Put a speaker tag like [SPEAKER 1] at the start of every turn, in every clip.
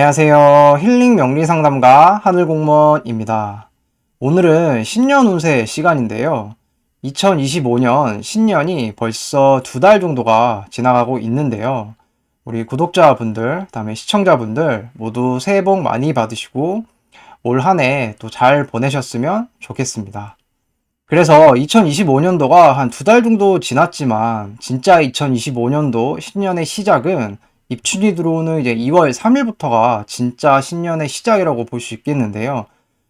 [SPEAKER 1] 안녕하세요. 힐링 명리상담가 하늘공무원입니다. 오늘은 신년 운세 시간인데요. 2025년 신년이 벌써 2달 정도가 지나가고 있는데요. 우리 구독자분들, 다음에 시청자분들 모두 새해 복 많이 받으시고 올 한 해 또 잘 보내셨으면 좋겠습니다. 그래서 2025년도가 한 2달 정도 지났지만 진짜 2025년도 신년의 시작은 입춘이 들어오는 이제 2월 3일부터가 진짜 신년의 시작이라고 볼 수 있겠는데요.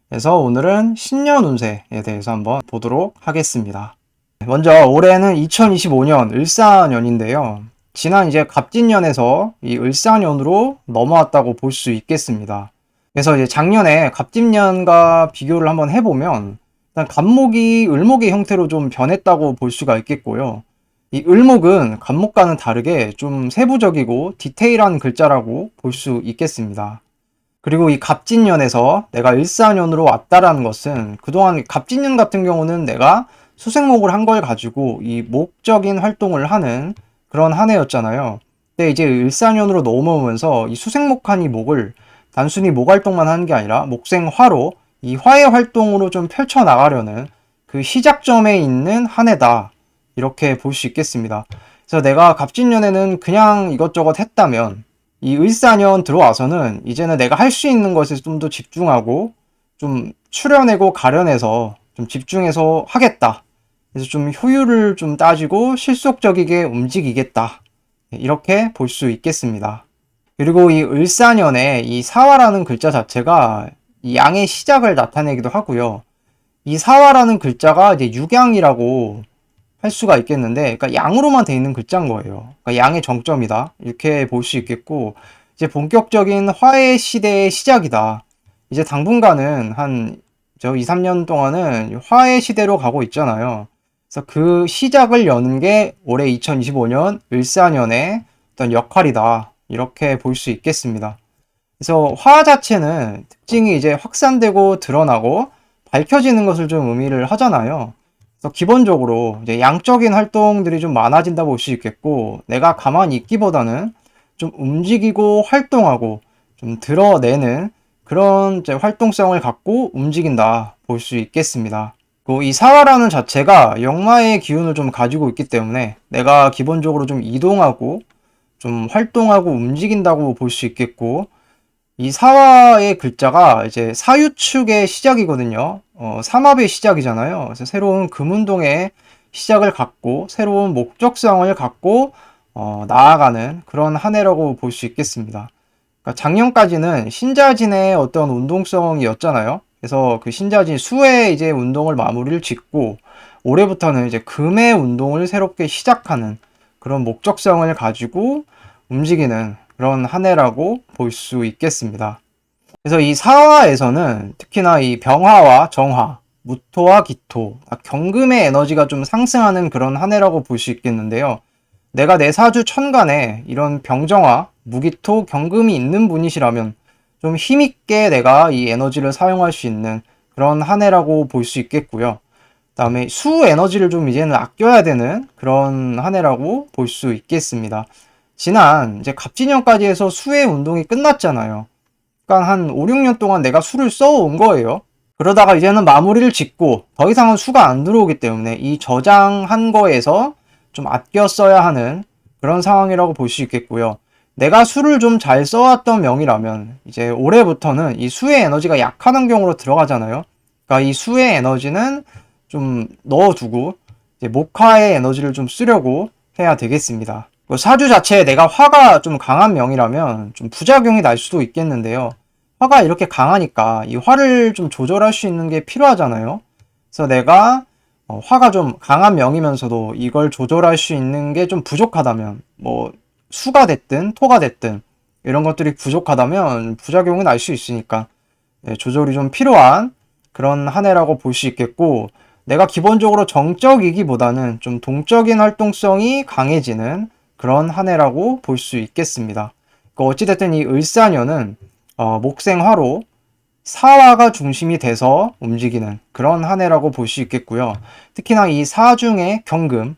[SPEAKER 1] 그래서 오늘은 신년 운세에 대해서 한번 보도록 하겠습니다. 먼저 올해는 2025년 을사년인데요. 지난 이제 갑진년에서 이 을사년으로 넘어왔다고 볼 수 있겠습니다. 그래서 이제 작년에 갑진년과 비교를 한번 해보면 일단 갑목이 을목의 형태로 좀 변했다고 볼 수가 있겠고요. 이 을목은 갑목과는 다르게 좀 세부적이고 디테일한 글자라고 볼 수 있겠습니다. 그리고 이 갑진년에서 내가 을사년으로 왔다라는 것은 그동안 갑진년 같은 경우는 내가 수생목을 한 걸 가지고 이 목적인 활동을 하는 그런 한 해였잖아요. 근데 이제 을사년으로 넘어오면서 이 수생목한 이 목을 단순히 목 활동만 하는 게 아니라 목생화로 이 화의 활동으로 좀 펼쳐나가려는 그 시작점에 있는 한 해다. 이렇게 볼 수 있겠습니다. 그래서 내가 갑진년에는 그냥 이것저것 했다면 이 을사년 들어와서는 이제는 내가 할 수 있는 것에 좀 더 집중하고 좀 추려내고 가려내서 좀 집중해서 하겠다. 그래서 좀 효율을 좀 따지고 실속적이게 움직이겠다. 이렇게 볼 수 있겠습니다. 그리고 이 을사년에 이 사화라는 글자 자체가 이 양의 시작을 나타내기도 하고요. 이 사화라는 글자가 이제 육양이라고 할 수가 있겠는데, 그러니까 양으로만 돼 있는 글자인 거예요. 그러니까 양의 정점이다. 이렇게 볼 수 있겠고, 이제 본격적인 화해 시대의 시작이다. 이제 당분간은 한 2, 3년 동안은 화해 시대로 가고 있잖아요. 그래서 그 시작을 여는 게 올해 2025년 을사년의 어떤 역할이다. 이렇게 볼 수 있겠습니다. 그래서 화 자체는 특징이 이제 확산되고 드러나고 밝혀지는 것을 좀 의미를 하잖아요. 그래서 기본적으로 이제 양적인 활동들이 좀 많아진다 볼 수 있겠고, 내가 가만히 있기보다는 좀 움직이고 활동하고 좀 드러내는 그런 이제 활동성을 갖고 움직인다 볼 수 있겠습니다. 그리고 이 사화라는 자체가 역마의 기운을 좀 가지고 있기 때문에 내가 기본적으로 좀 이동하고 좀 활동하고 움직인다고 볼 수 있겠고, 이 사화의 글자가 이제 사유축의 시작이거든요. 삼합의 시작이잖아요. 그래서 새로운 금운동의 시작을 갖고 새로운 목적성을 갖고 나아가는 그런 한 해라고 볼 수 있겠습니다. 그러니까 작년까지는 신자진의 어떤 운동성이었잖아요. 그래서 그 신자진 수의 이제 운동을 마무리를 짓고 올해부터는 이제 금의 운동을 새롭게 시작하는 그런 목적성을 가지고 움직이는 그런 한 해라고 볼 수 있겠습니다. 그래서 이 사화에서는 특히나 이 병화와 정화, 무토와 기토, 경금의 에너지가 좀 상승하는 그런 한 해라고 볼 수 있겠는데요. 내가 내 사주 천간에 이런 병정화, 무기토, 경금이 있는 분이시라면 좀 힘있게 내가 이 에너지를 사용할 수 있는 그런 한 해라고 볼 수 있겠고요. 그다음에 수 에너지를 좀 이제는 아껴야 되는 그런 한 해라고 볼 수 있겠습니다. 지난 이제 갑진년까지 해서 수의 운동이 끝났잖아요. 그러니까 한 5, 6년 동안 내가 수를 써온 거예요. 그러다가 이제는 마무리를 짓고 더 이상은 수가 안 들어오기 때문에 이 저장한 거에서 좀 아껴 써야 하는 그런 상황이라고 볼 수 있겠고요. 내가 수를 좀 잘 써왔던 명이라면 이제 올해부터는 이 수의 에너지가 약한 환경으로 들어가잖아요. 그러니까 이 수의 에너지는 좀 넣어두고 이제 목화의 에너지를 좀 쓰려고 해야 되겠습니다. 사주 자체에 내가 화가 좀 강한 명이라면 좀 부작용이 날 수도 있겠는데요. 화가 이렇게 강하니까 이 화를 좀 조절할 수 있는 게 필요하잖아요. 그래서 내가 화가 좀 강한 명이면서도 이걸 조절할 수 있는 게 좀 부족하다면 뭐 수가 됐든 토가 됐든 이런 것들이 부족하다면 부작용이 날 수 있으니까 조절이 좀 필요한 그런 한 해라고 볼 수 있겠고, 내가 기본적으로 정적이기보다는 좀 동적인 활동성이 강해지는 그런 한 해라고 볼 수 있겠습니다. 어찌됐든 이 을사년은 목생화로 사화가 중심이 돼서 움직이는 그런 한 해라고 볼 수 있겠고요. 특히나 이 사 중에 경금,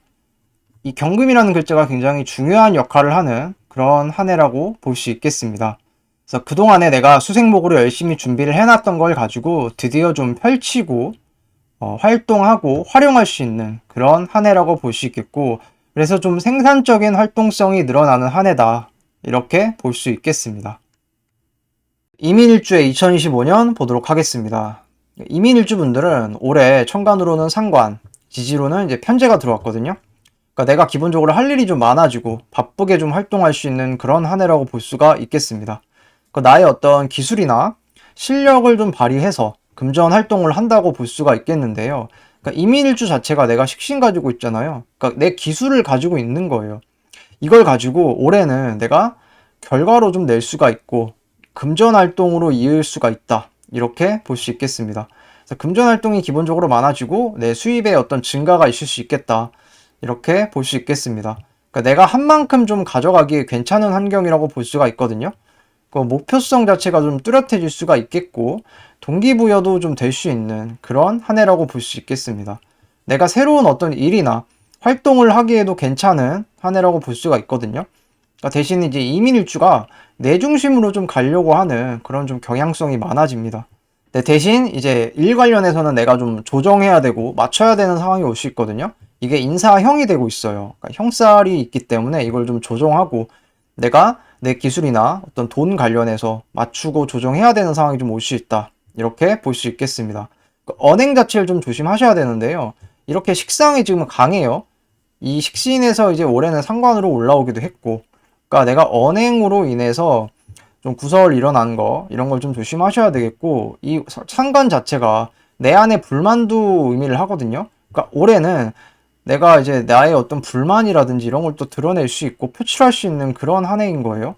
[SPEAKER 1] 이 경금이라는 글자가 굉장히 중요한 역할을 하는 그런 한 해라고 볼 수 있겠습니다. 그래서 그동안에 내가 수생목으로 열심히 준비를 해놨던 걸 가지고 드디어 좀 펼치고 활동하고 활용할 수 있는 그런 한 해라고 볼 수 있겠고, 그래서 좀 생산적인 활동성이 늘어나는 한 해다, 이렇게 볼 수 있겠습니다. 이민일주의 2025년 보도록 하겠습니다. 이민일주분들은 올해 천간으로는 상관, 지지로는 이제 편제가 들어왔거든요. 그러니까 내가 기본적으로 할 일이 좀 많아지고 바쁘게 좀 활동할 수 있는 그런 한 해라고 볼 수가 있겠습니다. 그러니까 나의 어떤 기술이나 실력을 좀 발휘해서 금전 활동을 한다고 볼 수가 있겠는데요. 그러니까 이민일주 자체가 내가 식신 가지고 있잖아요. 그러니까 내 기술을 가지고 있는 거예요. 이걸 가지고 올해는 내가 결과로 좀 낼 수가 있고 금전 활동으로 이을 수가 있다, 이렇게 볼 수 있겠습니다. 그래서 금전 활동이 기본적으로 많아지고 내 수입에 어떤 증가가 있을 수 있겠다, 이렇게 볼 수 있겠습니다. 그러니까 내가 한 만큼 좀 가져가기에 괜찮은 환경이라고 볼 수가 있거든요. 그 목표성 자체가 좀 뚜렷해질 수가 있겠고 동기부여도 좀 될 수 있는 그런 한 해라고 볼 수 있겠습니다. 내가 새로운 어떤 일이나 활동을 하기에도 괜찮은 한 해라고 볼 수가 있거든요. 그러니까 대신 이제 이민일주가 내 중심으로 좀 가려고 하는 그런 좀 경향성이 많아집니다. 근데 대신 이제 일 관련해서는 내가 좀 조정해야 되고 맞춰야 되는 상황이 올 수 있거든요. 이게 인사형이 되고 있어요. 그러니까 형살이 있기 때문에 이걸 좀 조정하고 내가 내 기술이나 어떤 돈 관련해서 맞추고 조정해야 되는 상황이 좀 올 수 있다, 이렇게 볼 수 있겠습니다. 언행 자체를 좀 조심하셔야 되는데요. 이렇게 식상이 지금 강해요. 이 식신에서 이제 올해는 상관으로 올라오기도 했고, 그러니까 내가 언행으로 인해서 좀 구설 일어난 거, 이런 걸 좀 조심하셔야 되겠고, 이 상관 자체가 내 안에 불만도 의미를 하거든요. 그러니까 올해는 내가 이제 나의 어떤 불만이라든지 이런 걸 또 드러낼 수 있고 표출할 수 있는 그런 한 해인 거예요.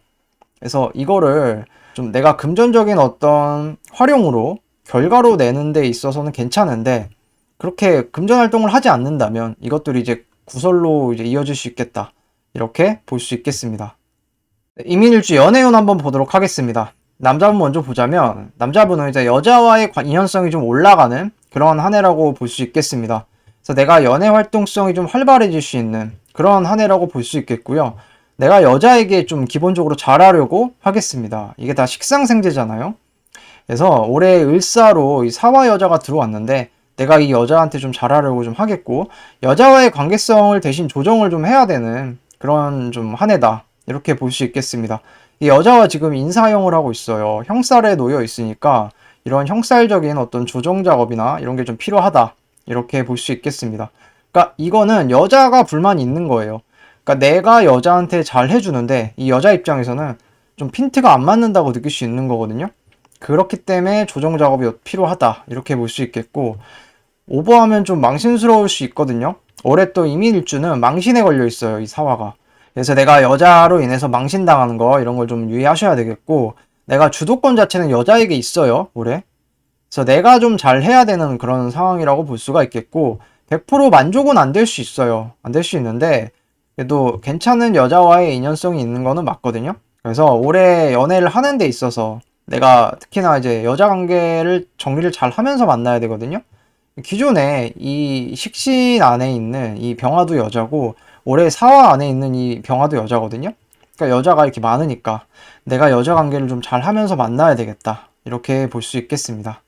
[SPEAKER 1] 그래서 이거를 좀 내가 금전적인 어떤 활용으로 결과로 내는 데 있어서는 괜찮은데, 그렇게 금전 활동을 하지 않는다면 이것들이 이제 구설로 이제 이어질 수 있겠다, 이렇게 볼 수 있겠습니다. 이민일주 연애운 한번 보도록 하겠습니다. 남자분 먼저 보자면, 남자분은 이제 여자와의 인연성이 좀 올라가는 그런 한 해라고 볼 수 있겠습니다. 그래서 내가 연애 활동성이 좀 활발해질 수 있는 그런 한 해라고 볼 수 있겠고요. 내가 여자에게 좀 기본적으로 잘하려고 하겠습니다. 이게 다 식상생재잖아요. 그래서 올해 을사로 이 사화 여자가 들어왔는데 내가 이 여자한테 좀 잘하려고 좀 하겠고, 여자와의 관계성을 대신 조정을 좀 해야 되는 그런 좀 한 해다, 이렇게 볼 수 있겠습니다. 이 여자와 지금 인사형을 하고 있어요. 형살에 놓여 있으니까 이런 형살적인 어떤 조정 작업이나 이런 게 좀 필요하다, 이렇게 볼 수 있겠습니다. 그러니까 이거는 여자가 불만이 있는 거예요. 그러니까 내가 여자한테 잘 해주는데 이 여자 입장에서는 좀 핀트가 안 맞는다고 느낄 수 있는 거거든요. 그렇기 때문에 조정 작업이 필요하다, 이렇게 볼 수 있겠고, 오버하면 좀 망신스러울 수 있거든요. 올해 또 이민일주는 망신에 걸려 있어요, 이 사화가. 그래서 내가 여자로 인해서 망신당하는 거, 이런 걸 좀 유의하셔야 되겠고, 내가 주도권 자체는 여자에게 있어요, 올해. 그래서 내가 좀 잘 해야 되는 그런 상황이라고 볼 수가 있겠고, 100% 만족은 안 될 수 있어요. 안 될 수 있는데 그래도 괜찮은 여자와의 인연성이 있는 거는 맞거든요. 그래서 올해 연애를 하는 데 있어서 내가 특히나 이제 여자 관계를 정리를 잘 하면서 만나야 되거든요. 기존에 이 식신 안에 있는 이 병화도 여자고 올해 사화 안에 있는 이 병화도 여자거든요. 그러니까 여자가 이렇게 많으니까 내가 여자 관계를 좀 잘 하면서 만나야 되겠다, 이렇게 볼 수 있겠습니다.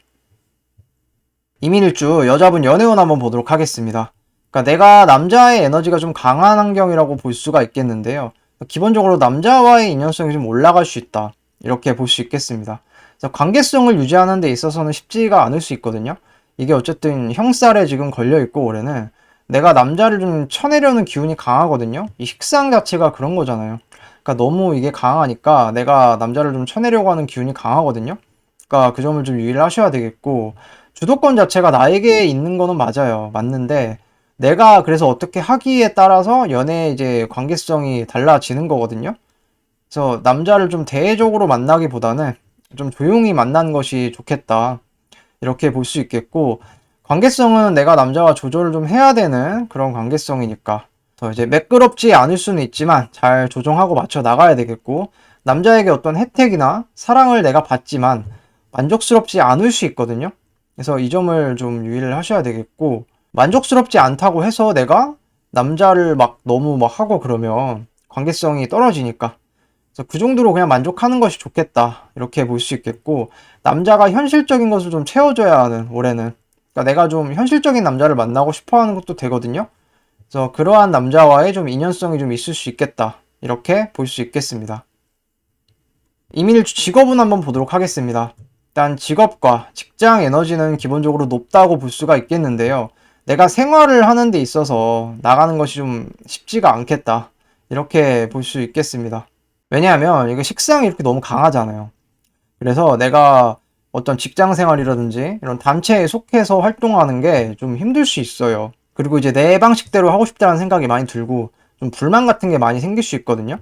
[SPEAKER 1] 이민일주 여자분 연애운 한번 보도록 하겠습니다. 그러니까 내가 남자의 에너지가 좀 강한 환경이라고 볼 수가 있겠는데요. 기본적으로 남자와의 인연성이 좀 올라갈 수 있다, 이렇게 볼 수 있겠습니다. 그래서 관계성을 유지하는 데 있어서는 쉽지가 않을 수 있거든요. 이게 어쨌든 형살에 지금 걸려있고 올해는 내가 남자를 좀 쳐내려는 기운이 강하거든요. 이 식상 자체가 그런 거잖아요. 그러니까 너무 이게 강하니까 내가 남자를 좀 쳐내려고 하는 기운이 강하거든요. 그러니까 그 점을 좀 유의를 하셔야 되겠고, 주도권 자체가 나에게 있는 거는 맞아요. 맞는데 내가 그래서 어떻게 하기에 따라서 연애 이제 관계성이 달라지는 거거든요. 그래서 남자를 좀 대외적으로 만나기보다는 좀 조용히 만나는 것이 좋겠다, 이렇게 볼 수 있겠고, 관계성은 내가 남자와 조절을 좀 해야 되는 그런 관계성이니까 더 이제 매끄럽지 않을 수는 있지만 잘 조정하고 맞춰 나가야 되겠고, 남자에게 어떤 혜택이나 사랑을 내가 받지만 만족스럽지 않을 수 있거든요. 그래서 이 점을 좀 유의를 하셔야 되겠고, 만족스럽지 않다고 해서 내가 남자를 막 너무 막 하고 그러면 관계성이 떨어지니까, 그래서 그 정도로 그냥 만족하는 것이 좋겠다. 이렇게 볼 수 있겠고, 남자가 현실적인 것을 좀 채워줘야 하는 올해는. 그러니까 내가 좀 현실적인 남자를 만나고 싶어 하는 것도 되거든요. 그래서 그러한 남자와의 좀 인연성이 좀 있을 수 있겠다. 이렇게 볼 수 있겠습니다. 이민일주 직업은 한번 보도록 하겠습니다. 일단 직업과 직장 에너지는 기본적으로 높다고 볼 수가 있겠는데요. 내가 생활을 하는 데 있어서 나가는 것이 좀 쉽지가 않겠다. 이렇게 볼 수 있겠습니다. 왜냐하면 이게 식상이 이렇게 너무 강하잖아요. 그래서 내가 어떤 직장 생활이라든지 이런 단체에 속해서 활동하는 게 좀 힘들 수 있어요. 그리고 이제 내 방식대로 하고 싶다는 생각이 많이 들고 좀 불만 같은 게 많이 생길 수 있거든요.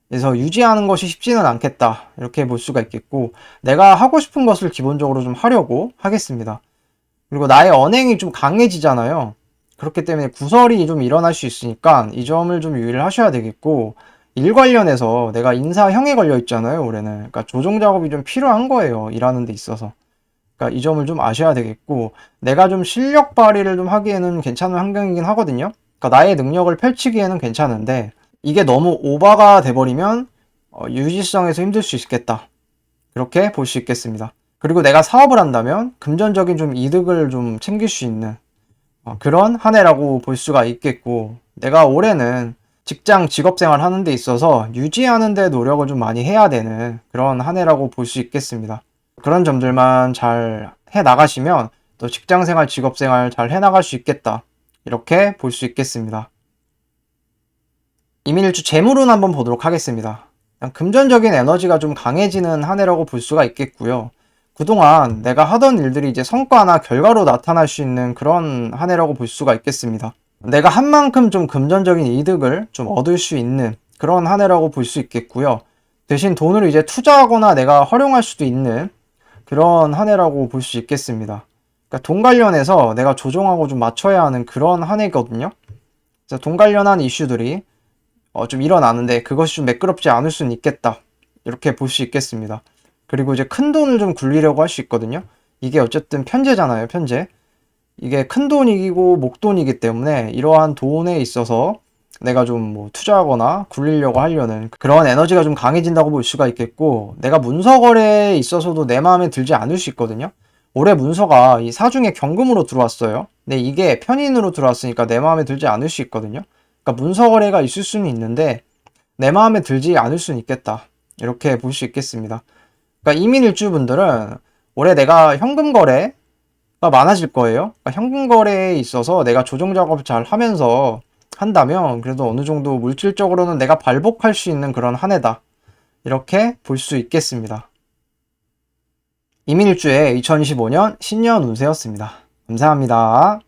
[SPEAKER 1] 그래서 유지하는 것이 쉽지는 않겠다. 이렇게 볼 수가 있겠고, 내가 하고 싶은 것을 기본적으로 좀 하려고 하겠습니다. 그리고 나의 언행이 좀 강해지잖아요. 그렇기 때문에 구설이 좀 일어날 수 있으니까 이 점을 좀 유의를 하셔야 되겠고, 일 관련해서 내가 인사형에 걸려 있잖아요, 올해는. 그러니까 조정 작업이 좀 필요한 거예요, 일하는 데 있어서. 그러니까 이 점을 좀 아셔야 되겠고, 내가 좀 실력 발휘를 좀 하기에는 괜찮은 환경이긴 하거든요. 그러니까 나의 능력을 펼치기에는 괜찮은데, 이게 너무 오버가 돼버리면 유지성에서 힘들 수 있겠다. 그렇게 볼 수 있겠습니다. 그리고 내가 사업을 한다면 금전적인 좀 이득을 좀 챙길 수 있는 그런 한 해라고 볼 수가 있겠고, 내가 올해는 직장 직업생활 하는 데 있어서 유지하는 데 노력을 좀 많이 해야 되는 그런 한 해라고 볼 수 있겠습니다. 그런 점들만 잘 해 나가시면 또 직장생활 직업생활 잘 해 나갈 수 있겠다. 이렇게 볼 수 있겠습니다. 이민일주 재물운 한번 보도록 하겠습니다. 금전적인 에너지가 좀 강해지는 한 해라고 볼 수가 있겠고요. 그동안 내가 하던 일들이 이제 성과나 결과로 나타날 수 있는 그런 한 해라고 볼 수가 있겠습니다. 내가 한 만큼 좀 금전적인 이득을 좀 얻을 수 있는 그런 한 해라고 볼 수 있겠고요. 대신 돈을 이제 투자하거나 내가 활용할 수도 있는 그런 한 해라고 볼 수 있겠습니다. 그러니까 돈 관련해서 내가 조정하고 좀 맞춰야 하는 그런 한 해거든요. 그래서 돈 관련한 이슈들이 좀 일어나는데 그것이 좀 매끄럽지 않을 수는 있겠다. 이렇게 볼 수 있겠습니다. 그리고 이제 큰 돈을 좀 굴리려고 할 수 있거든요. 이게 어쨌든 편제잖아요, 편제. 이게 큰 돈이고 목돈이기 때문에 이러한 돈에 있어서 내가 좀 뭐 투자하거나 굴리려고 하려는 그런 에너지가 좀 강해진다고 볼 수가 있겠고, 내가 문서 거래에 있어서도 내 마음에 들지 않을 수 있거든요. 올해 문서가 이 사중에 경금으로 들어왔어요. 근데 이게 편인으로 들어왔으니까 내 마음에 들지 않을 수 있거든요. 그러니까 문서 거래가 있을 수는 있는데 내 마음에 들지 않을 수는 있겠다. 이렇게 볼 수 있겠습니다. 그러니까 이민일주 분들은 올해 내가 현금 거래가 많아질 거예요. 그러니까 현금 거래에 있어서 내가 조정 작업을 잘 하면서 한다면 그래도 어느 정도 물질적으로는 내가 발복할 수 있는 그런 한 해다. 이렇게 볼 수 있겠습니다. 이민일주의 2025년 신년 운세였습니다. 감사합니다.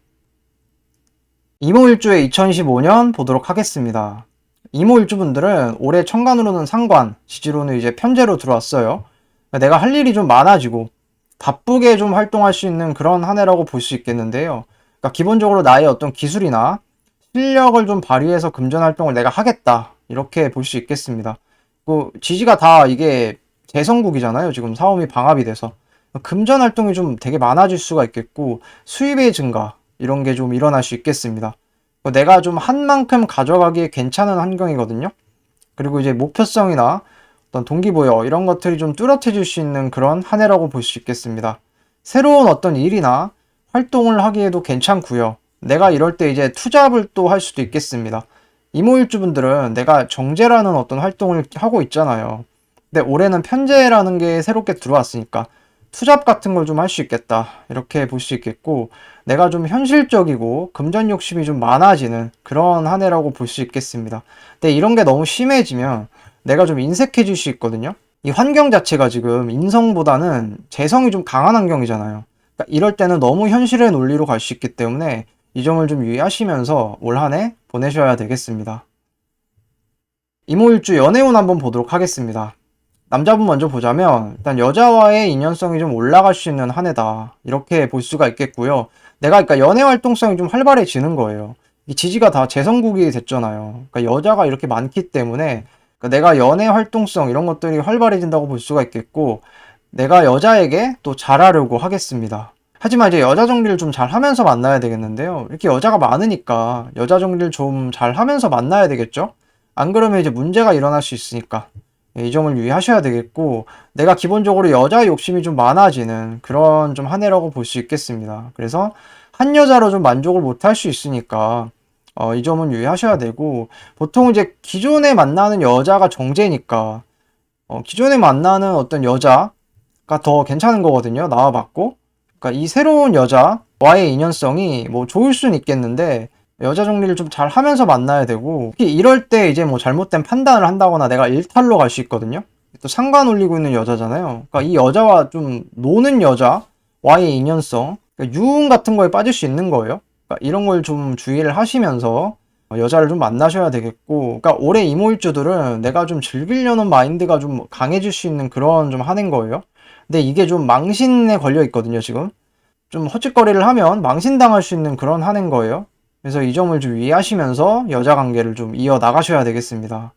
[SPEAKER 1] 이모일주의 2025년 보도록 하겠습니다. 이모일주분들은 올해 천간으로는 상관, 지지로는 이제 편제로 들어왔어요. 내가 할 일이 좀 많아지고 바쁘게 좀 활동할 수 있는 그런 한 해라고 볼 수 있겠는데요. 그러니까 기본적으로 나의 어떤 기술이나 실력을 좀 발휘해서 금전 활동을 내가 하겠다. 이렇게 볼 수 있겠습니다. 그 지지가 다 이게 재성국이잖아요. 지금 사움이 방합이 돼서. 금전 활동이 좀 되게 많아질 수가 있겠고, 수입의 증가, 이런 게 좀 일어날 수 있겠습니다. 내가 좀 한 만큼 가져가기에 괜찮은 환경이거든요. 그리고 이제 목표성이나 어떤 동기부여 이런 것들이 좀 뚜렷해질 수 있는 그런 한 해라고 볼 수 있겠습니다. 새로운 어떤 일이나 활동을 하기에도 괜찮고요. 내가 이럴 때 이제 투잡을 또 할 수도 있겠습니다. 이모일주분들은 내가 정제라는 어떤 활동을 하고 있잖아요. 근데 올해는 편제라는 게 새롭게 들어왔으니까 투잡 같은 걸 좀 할 수 있겠다. 이렇게 볼 수 있겠고, 내가 좀 현실적이고 금전 욕심이 좀 많아지는 그런 한 해라고 볼 수 있겠습니다. 근데 이런 게 너무 심해지면 내가 좀 인색해질 수 있거든요. 이 환경 자체가 지금 인성보다는 재성이 좀 강한 환경이잖아요. 그러니까 이럴 때는 너무 현실의 논리로 갈 수 있기 때문에 이 점을 좀 유의하시면서 올 한 해 보내셔야 되겠습니다. 이모일주 연애운 한번 보도록 하겠습니다. 남자분 먼저 보자면 일단 여자와의 인연성이 좀 올라갈 수 있는 한 해다. 이렇게 볼 수가 있겠고요. 내가 그러니까 연애 활동성이 좀 활발해지는 거예요. 이 지지가 다 재성국이 됐잖아요. 그러니까 여자가 이렇게 많기 때문에 그러니까 내가 연애 활동성 이런 것들이 활발해진다고 볼 수가 있겠고, 내가 여자에게 또 잘하려고 하겠습니다. 하지만 이제 여자 정리를 좀 잘 하면서 만나야 되겠는데요. 이렇게 여자가 많으니까 여자 정리를 좀 잘 하면서 만나야 되겠죠? 안 그러면 이제 문제가 일어날 수 있으니까. 이 점을 유의하셔야 되겠고, 내가 기본적으로 여자 욕심이 좀 많아지는 그런 좀 한 해라고 볼 수 있겠습니다. 그래서 한 여자로 좀 만족을 못 할 수 있으니까 이 점은 유의하셔야 되고, 보통 이제 기존에 만나는 여자가 정제니까 기존에 만나는 어떤 여자가 더 괜찮은 거거든요. 나와 맞고. 그러니까 이 새로운 여자와의 인연성이 뭐 좋을 수는 있겠는데, 여자 정리를 좀 잘 하면서 만나야 되고, 특히 이럴 때 이제 뭐 잘못된 판단을 한다거나 내가 일탈로 갈 수 있거든요. 또 상관 올리고 있는 여자잖아요. 그러니까 이 여자와 좀 노는 여자와의 인연성, 그러니까 유흥 같은 거에 빠질 수 있는 거예요. 그러니까 이런 걸 좀 주의를 하시면서 여자를 좀 만나셔야 되겠고, 그러니까 올해 이모일주들은 내가 좀 즐기려는 마인드가 좀 강해질 수 있는 그런 좀 한해인 거예요. 근데 이게 좀 망신에 걸려 있거든요, 지금. 좀 헛짓거리를 하면 망신당할 수 있는 그런 한해인 거예요. 그래서 이 점을 좀 이해하시면서 여자 관계를 좀 이어나가셔야 되겠습니다.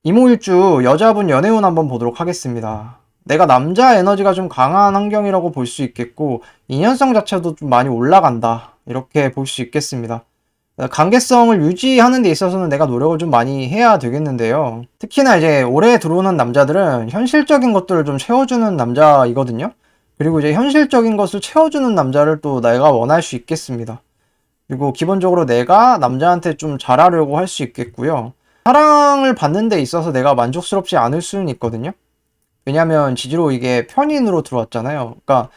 [SPEAKER 1] 이모일주 여자분 연애운 한번 보도록 하겠습니다. 내가 남자 에너지가 좀 강한 환경이라고 볼 수 있겠고, 인연성 자체도 좀 많이 올라간다, 이렇게 볼 수 있겠습니다. 관계성을 유지하는 데 있어서는 내가 노력을 좀 많이 해야 되겠는데요. 특히나 이제 올해 들어오는 남자들은 현실적인 것들을 좀 채워주는 남자이거든요. 그리고 이제 현실적인 것을 채워주는 남자를 또 내가 원할 수 있겠습니다. 그리고 기본적으로 내가 남자한테 좀 잘하려고 할 수 있겠고요. 사랑을 받는 데 있어서 내가 만족스럽지 않을 수는 있거든요. 왜냐면 지지로 이게 편인으로 들어왔잖아요. 그러니까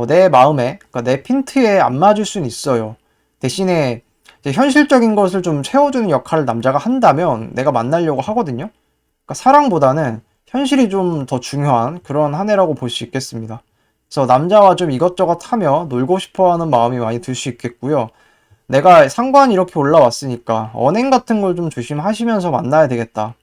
[SPEAKER 1] 내 마음에, 그러니까 내 핀트에 안 맞을 수는 있어요. 대신에 이제 현실적인 것을 좀 채워주는 역할을 남자가 한다면 내가 만나려고 하거든요. 그러니까 사랑보다는 현실이 좀 더 중요한 그런 한 해라고 볼 수 있겠습니다. 그래서 남자와 좀 이것저것 하며 놀고 싶어 하는 마음이 많이 들 수 있겠고요. 내가 상관이 이렇게 올라왔으니까 언행 같은 걸 좀 조심하시면서 만나야 되겠다,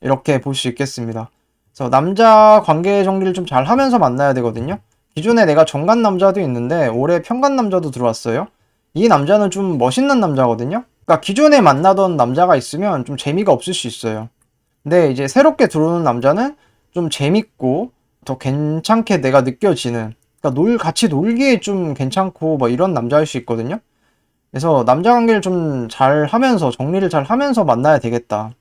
[SPEAKER 1] 이렇게 볼 수 있겠습니다. 그래서 남자 관계 정리를 좀 잘 하면서 만나야 되거든요. 기존에 내가 정관 남자도 있는데 올해 편관 남자도 들어왔어요. 이 남자는 좀 멋있는 남자거든요. 그러니까 기존에 만나던 남자가 있으면 좀 재미가 없을 수 있어요. 근데 이제 새롭게 들어오는 남자는 좀 재밌고 더 괜찮게 내가 느껴지는, 그러니까 같이 놀기에 좀 괜찮고 뭐 이런 남자일 수 있거든요. 그래서 남자 관계를 좀 잘 하면서 정리를 잘 하면서 만나야 되겠다,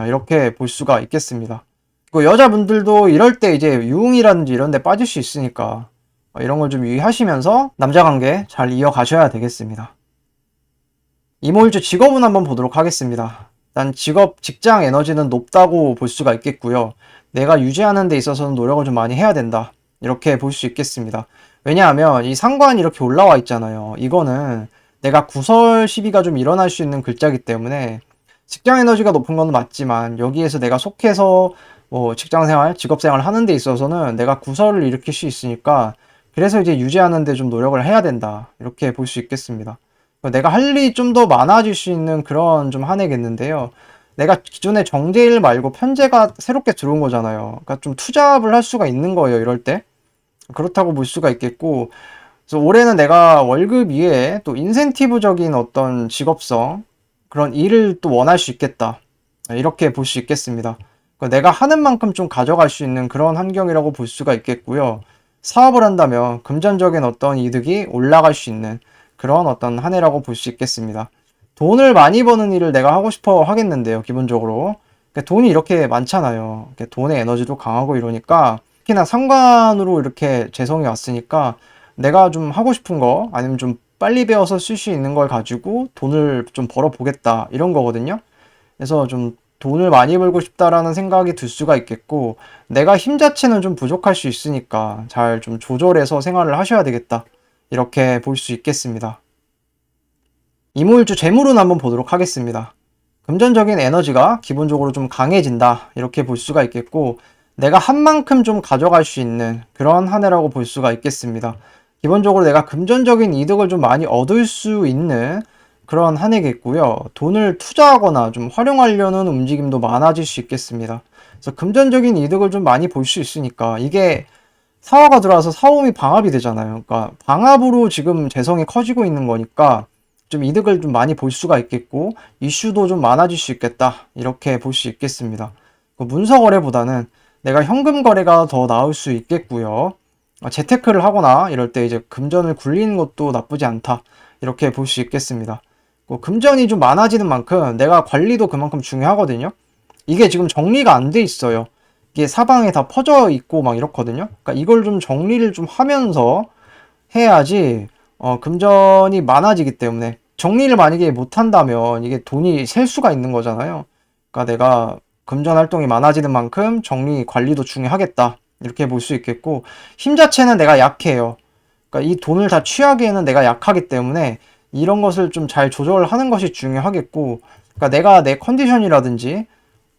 [SPEAKER 1] 이렇게 볼 수가 있겠습니다. 그 여자분들도 이럴 때 이제 유흥이라든지 이런 데 빠질 수 있으니까 이런 걸 좀 유의하시면서 남자 관계 잘 이어가셔야 되겠습니다. 이모일주 직업은 한번 보도록 하겠습니다. 일단 직장 에너지는 높다고 볼 수가 있겠고요. 내가 유지하는 데 있어서는 노력을 좀 많이 해야 된다, 이렇게 볼 수 있겠습니다. 왜냐하면 이 상관이 이렇게 올라와 있잖아요. 이거는 내가 구설 시비가 좀 일어날 수 있는 글자이기 때문에 직장 에너지가 높은 건 맞지만 여기에서 내가 속해서 뭐 직장생활, 직업생활 하는 데 있어서는 내가 구설을 일으킬 수 있으니까, 그래서 이제 유지하는 데 좀 노력을 해야 된다, 이렇게 볼 수 있겠습니다. 내가 할 일이 좀 더 많아질 수 있는 그런 좀 한 해겠는데요. 내가 기존에 정제일 말고 편제가 새롭게 들어온 거잖아요. 그러니까 좀 투잡을 할 수가 있는 거예요, 이럴 때. 그렇다고 볼 수가 있겠고, 그래서 올해는 내가 월급 이외에 또 인센티브적인 어떤 직업성, 그런 일을 또 원할 수 있겠다, 이렇게 볼 수 있겠습니다. 그러니까 내가 하는 만큼 좀 가져갈 수 있는 그런 환경이라고 볼 수가 있겠고요. 사업을 한다면 금전적인 어떤 이득이 올라갈 수 있는 그런 어떤 한 해라고 볼 수 있겠습니다. 돈을 많이 버는 일을 내가 하고 싶어 하겠는데요, 기본적으로. 그러니까 돈이 이렇게 많잖아요. 돈의 에너지도 강하고 이러니까, 특히나 상관으로 이렇게 재성이 왔으니까 내가 좀 하고 싶은 거, 아니면 좀 빨리 배워서 쓸 수 있는 걸 가지고 돈을 좀 벌어 보겠다, 이런 거거든요. 그래서 좀 돈을 많이 벌고 싶다라는 생각이 들 수가 있겠고, 내가 힘 자체는 좀 부족할 수 있으니까 잘 좀 조절해서 생활을 하셔야 되겠다, 이렇게 볼 수 있겠습니다. 이모일주 재물운 한번 보도록 하겠습니다. 금전적인 에너지가 기본적으로 좀 강해진다, 이렇게 볼 수가 있겠고, 내가 한 만큼 좀 가져갈 수 있는 그런 한 해라고 볼 수가 있겠습니다. 기본적으로 내가 금전적인 이득을 좀 많이 얻을 수 있는 그런 한 해겠고요. 돈을 투자하거나 좀 활용하려는 움직임도 많아질 수 있겠습니다. 그래서 금전적인 이득을 좀 많이 볼 수 있으니까, 이게 사화가 들어와서 사오미 방합이 되잖아요. 그러니까 방합으로 지금 재성이 커지고 있는 거니까 좀 이득을 좀 많이 볼 수가 있겠고, 이슈도 좀 많아질 수 있겠다, 이렇게 볼 수 있겠습니다. 문서 거래보다는 내가 현금 거래가 더 나을 수 있겠고요. 재테크를 하거나 이럴 때 이제 금전을 굴리는 것도 나쁘지 않다, 이렇게 볼 수 있겠습니다. 금전이 좀 많아지는 만큼 내가 관리도 그만큼 중요하거든요. 이게 지금 정리가 안 돼 있어요. 이게 사방에 다 퍼져 있고 막 이렇거든요. 그러니까 이걸 좀 정리를 좀 하면서 해야지 금전이 많아지기 때문에, 정리를 만약에 못한다면 이게 돈이 셀 수가 있는 거잖아요. 그러니까 내가 금전 활동이 많아지는 만큼 정리 관리도 중요하겠다, 이렇게 볼 수 있겠고, 힘 자체는 내가 약해요. 그러니까 이 돈을 다 취하기에는 내가 약하기 때문에 이런 것을 좀 잘 조절하는 것이 중요하겠고, 그러니까 내가 내 컨디션이라든지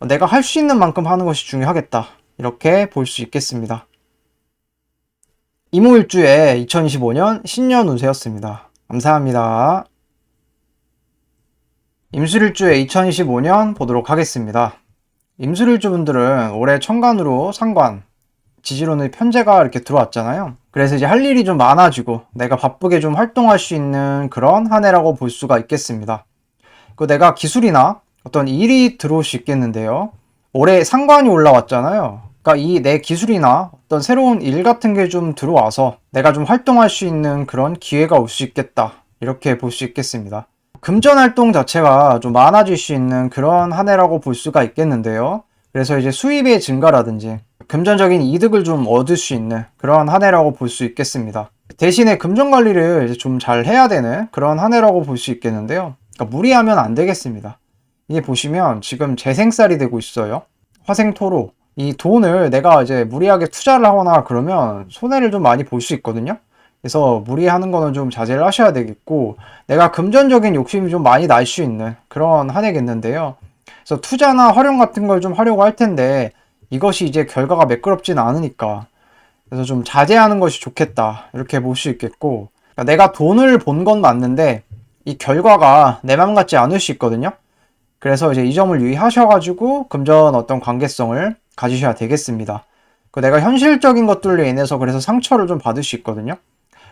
[SPEAKER 1] 내가 할 수 있는 만큼 하는 것이 중요하겠다, 이렇게 볼 수 있겠습니다. 이모일주의 2025년 신년 운세였습니다. 감사합니다. 임술일주의 2025년 보도록 하겠습니다. 임술일주 분들은 올해 천간으로 상관, 지지로는 편제가 이렇게 들어왔잖아요. 그래서 이제 할 일이 좀 많아지고 내가 바쁘게 좀 활동할 수 있는 그런 한 해라고 볼 수가 있겠습니다. 그 내가 기술이나 어떤 일이 들어올 수 있겠는데요. 올해 상관이 올라왔잖아요. 그러니까 이 내 기술이나 어떤 새로운 일 같은 게 좀 들어와서 내가 좀 활동할 수 있는 그런 기회가 올 수 있겠다, 이렇게 볼 수 있겠습니다. 금전 활동 자체가 좀 많아질 수 있는 그런 한 해라고 볼 수가 있겠는데요. 그래서 이제 수입의 증가라든지 금전적인 이득을 좀 얻을 수 있는 그런 한 해라고 볼 수 있겠습니다. 대신에 금전 관리를 좀 잘 해야 되는 그런 한 해라고 볼 수 있겠는데요. 그러니까 무리하면 안 되겠습니다. 이게 보시면 지금 재생살이 되고 있어요. 화생토로. 이 돈을 내가 이제 무리하게 투자를 하거나 그러면 손해를 좀 많이 볼 수 있거든요. 그래서 무리하는 거는 좀 자제를 하셔야 되겠고, 내가 금전적인 욕심이 좀 많이 날 수 있는 그런 한 해겠는데요. 그래서 투자나 활용 같은 걸 좀 하려고 할 텐데 이것이 이제 결과가 매끄럽진 않으니까, 그래서 좀 자제하는 것이 좋겠다, 이렇게 볼 수 있겠고, 그러니까 내가 돈을 번 건 맞는데 이 결과가 내 맘 같지 않을 수 있거든요. 그래서 이제 이 점을 유의하셔가지고 금전 어떤 관계성을 가지셔야 되겠습니다. 내가 현실적인 것들로 인해서 그래서 상처를 좀 받을 수 있거든요.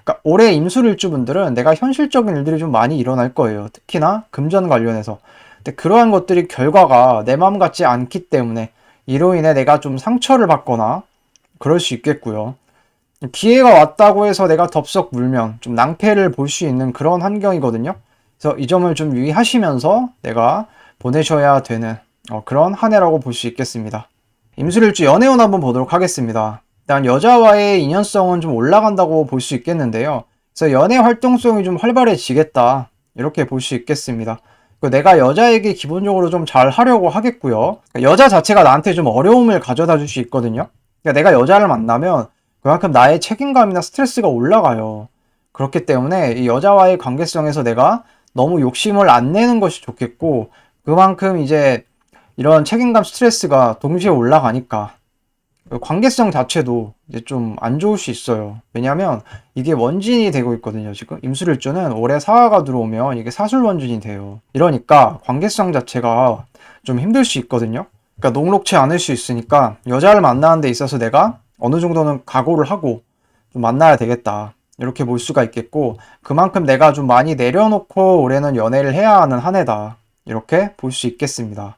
[SPEAKER 1] 그러니까 올해 임술일주분들은 내가 현실적인 일들이 좀 많이 일어날 거예요. 특히나 금전 관련해서. 근데 그러한 것들이 결과가 내 마음 같지 않기 때문에 이로 인해 내가 좀 상처를 받거나 그럴 수 있겠고요. 기회가 왔다고 해서 내가 덥석 물면 좀 낭패를 볼 수 있는 그런 환경이거든요. 그래서 이 점을 좀 유의하시면서 내가 보내셔야 되는 그런 한 해라고 볼 수 있겠습니다. 임술일주 연애운 한번 보도록 하겠습니다. 일단 여자와의 인연성은 좀 올라간다고 볼 수 있겠는데요. 그래서 연애 활동성이 좀 활발해지겠다, 이렇게 볼 수 있겠습니다. 내가 여자에게 기본적으로 좀 잘 하려고 하겠고요. 여자 자체가 나한테 좀 어려움을 가져다 줄 수 있거든요. 그러니까 내가 여자를 만나면 그만큼 나의 책임감이나 스트레스가 올라가요. 그렇기 때문에 이 여자와의 관계성에서 내가 너무 욕심을 안 내는 것이 좋겠고, 그만큼 이제 이런 책임감 스트레스가 동시에 올라가니까 관계성 자체도 이제 좀 안 좋을 수 있어요. 왜냐면 이게 원진이 되고 있거든요. 지금 임술일주는 올해 사화가 들어오면 이게 사술원진이 돼요. 이러니까 관계성 자체가 좀 힘들 수 있거든요. 그러니까 녹록치 않을 수 있으니까 여자를 만나는 데 있어서 내가 어느 정도는 각오를 하고 좀 만나야 되겠다, 이렇게 볼 수가 있겠고, 그만큼 내가 좀 많이 내려놓고 올해는 연애를 해야 하는 한 해다, 이렇게 볼 수 있겠습니다.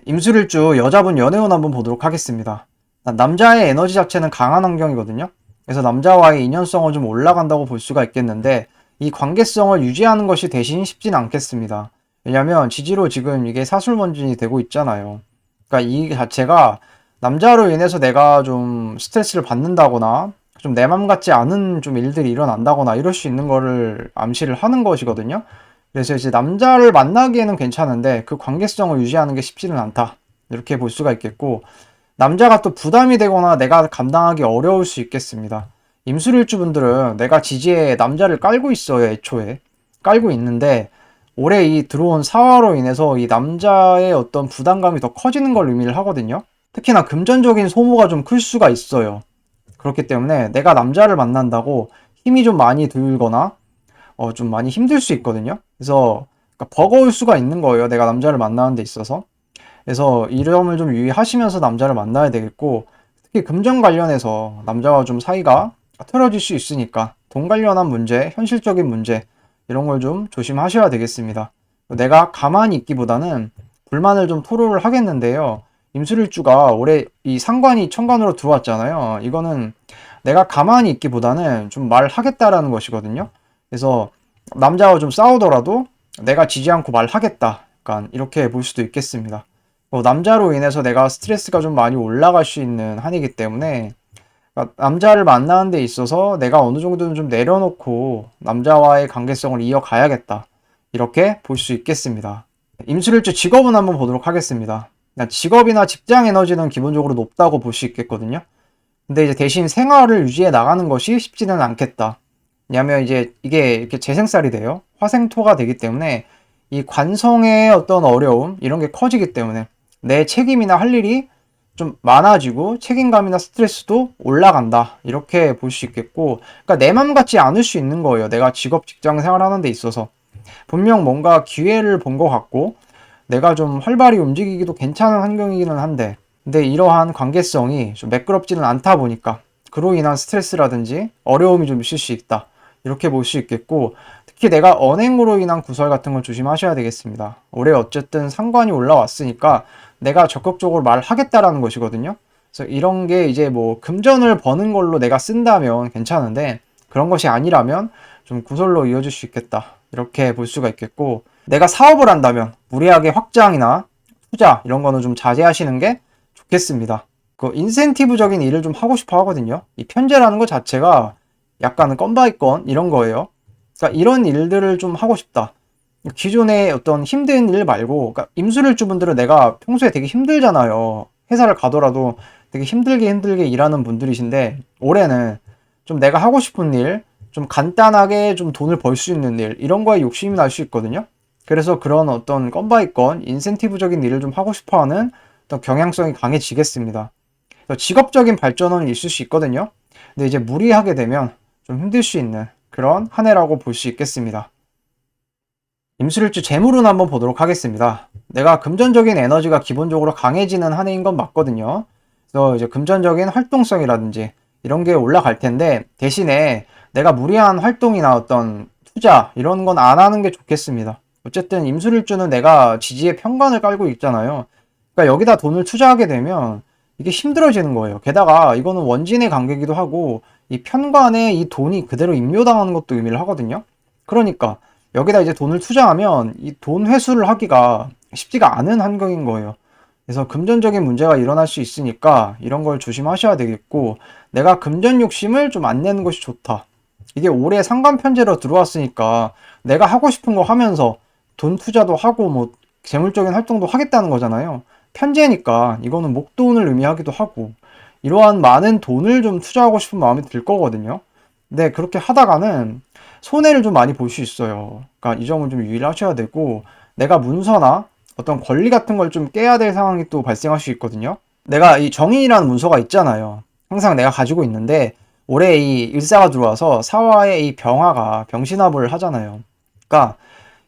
[SPEAKER 1] 임술일주 여자분 연애운 한번 보도록 하겠습니다. 남자의 에너지 자체는 강한 환경이거든요. 그래서 남자와의 인연성은 좀 올라간다고 볼 수가 있겠는데 이 관계성을 유지하는 것이 대신 쉽진 않겠습니다. 왜냐면 지지로 지금 이게 사술mon진이 되고 있잖아요. 그러니까 이 자체가 남자로 인해서 내가 좀 스트레스를 받는다거나 좀 내 맘 같지 않은 좀 일들이 일어난다거나 이럴 수 있는 거를 암시를 하는 것이거든요. 그래서 이제 남자를 만나기에는 괜찮은데 그 관계성을 유지하는 게 쉽지는 않다, 이렇게 볼 수가 있겠고, 남자가 또 부담이 되거나 내가 감당하기 어려울 수 있겠습니다. 임술일주 분들은 내가 지지에 남자를 깔고 있어요. 애초에 깔고 있는데 올해 이 들어온 사화로 인해서 이 남자의 어떤 부담감이 더 커지는 걸 의미를 하거든요. 특히나 금전적인 소모가 좀 클 수가 있어요. 그렇기 때문에 내가 남자를 만난다고 힘이 좀 많이 들거나 좀 많이 힘들 수 있거든요. 그래서 그러니까 버거울 수가 있는 거예요. 내가 남자를 만나는 데 있어서. 그래서 이 점을 좀 유의하시면서 남자를 만나야 되겠고, 특히 금전 관련해서 남자와 좀 사이가 틀어질 수 있으니까 돈 관련한 문제, 현실적인 문제 이런 걸 좀 조심하셔야 되겠습니다. 내가 가만히 있기보다는 불만을 좀 토로를 하겠는데요. 임술일주가 올해 이 상관이 천간으로 들어왔잖아요. 이거는 내가 가만히 있기보다는 좀 말하겠다라는 것이거든요. 그래서 남자와 좀 싸우더라도 내가 지지 않고 말하겠다, 약간 이렇게 볼 수도 있겠습니다. 남자로 인해서 내가 스트레스가 좀 많이 올라갈 수 있는 한이기 때문에 그러니까 남자를 만나는 데 있어서 내가 어느 정도는 좀 내려놓고 남자와의 관계성을 이어가야겠다. 이렇게 볼 수 있겠습니다. 임술일주 직업은 한번 보도록 하겠습니다. 직업이나 직장 에너지는 기본적으로 높다고 볼 수 있겠거든요. 근데 이제 대신 생활을 유지해 나가는 것이 쉽지는 않겠다. 왜냐면 이제 이게 이렇게 재생살이 돼요. 화생토가 되기 때문에 이 관성의 어떤 어려움 이런 게 커지기 때문에 내 책임이나 할 일이 좀 많아지고 책임감이나 스트레스도 올라간다. 이렇게 볼 수 있겠고, 그러니까 내 맘 같지 않을 수 있는 거예요. 내가 직업 직장 생활하는 데 있어서 분명 뭔가 기회를 본 것 같고 내가 좀 활발히 움직이기도 괜찮은 환경이기는 한데 근데 이러한 관계성이 좀 매끄럽지는 않다 보니까 그로 인한 스트레스라든지 어려움이 좀 있을 수 있다. 이렇게 볼 수 있겠고 특히 내가 언행으로 인한 구설 같은 건 조심하셔야 되겠습니다. 올해 어쨌든 상관이 올라왔으니까 내가 적극적으로 말하겠다라는 것이거든요. 그래서 이런 게 이제 뭐 금전을 버는 걸로 내가 쓴다면 괜찮은데 그런 것이 아니라면 좀 구설로 이어질 수 있겠다. 이렇게 볼 수가 있겠고 내가 사업을 한다면 무리하게 확장이나 투자 이런 거는 좀 자제하시는 게 좋겠습니다. 그 인센티브적인 일을 좀 하고 싶어 하거든요. 이 편제라는 것 자체가 약간은 건 바이 건 이런 거예요. 그러니까 이런 일들을 좀 하고 싶다. 기존의 어떤 힘든 일 말고 그러니까 임술일주분들은 내가 평소에 되게 힘들잖아요. 회사를 가더라도 되게 힘들게 일하는 분들이신데 올해는 좀 내가 하고 싶은 일, 좀 간단하게 좀 돈을 벌 수 있는 일 이런 거에 욕심이 날 수 있거든요. 그래서 그런 어떤 건 바이 건 인센티브적인 일을 좀 하고 싶어하는 어떤 경향성이 강해지겠습니다. 직업적인 발전은 있을 수 있거든요. 근데 이제 무리하게 되면 좀 힘들 수 있는 그런 한 해라고 볼 수 있겠습니다. 임술일주 재물운 한번 보도록 하겠습니다. 내가 금전적인 에너지가 기본적으로 강해지는 한 해인 건 맞거든요. 그래서 이제 금전적인 활동성이라든지 이런 게 올라갈 텐데 대신에 내가 무리한 활동이나 어떤 투자 이런 건 안 하는 게 좋겠습니다. 어쨌든 임술일주는 내가 지지의 평관을 깔고 있잖아요. 그러니까 여기다 돈을 투자하게 되면 이게 힘들어지는 거예요. 게다가 이거는 원진의 관계이기도 하고 이 편관에 이 돈이 그대로 임묘당하는 것도 의미를 하거든요. 그러니까 여기다 이제 돈을 투자하면 이 돈 회수를 하기가 쉽지가 않은 환경인 거예요. 그래서 금전적인 문제가 일어날 수 있으니까 이런 걸 조심하셔야 되겠고 내가 금전 욕심을 좀 안 내는 것이 좋다. 이게 올해 상관 편제로 들어왔으니까 내가 하고 싶은 거 하면서 돈 투자도 하고 뭐 재물적인 활동도 하겠다는 거잖아요. 편제니까 이거는 목돈을 의미하기도 하고 이러한 많은 돈을 좀 투자하고 싶은 마음이 들 거거든요. 근데 그렇게 하다가는 손해를 좀 많이 볼 수 있어요. 그러니까 이 점은 좀 유의를 하셔야 되고 내가 문서나 어떤 권리 같은 걸 좀 깨야 될 상황이 또 발생할 수 있거든요. 내가 이 정인이라는 문서가 있잖아요. 항상 내가 가지고 있는데 올해 이 일사가 들어와서 사화의 이 병화가 병신합을 하잖아요. 그러니까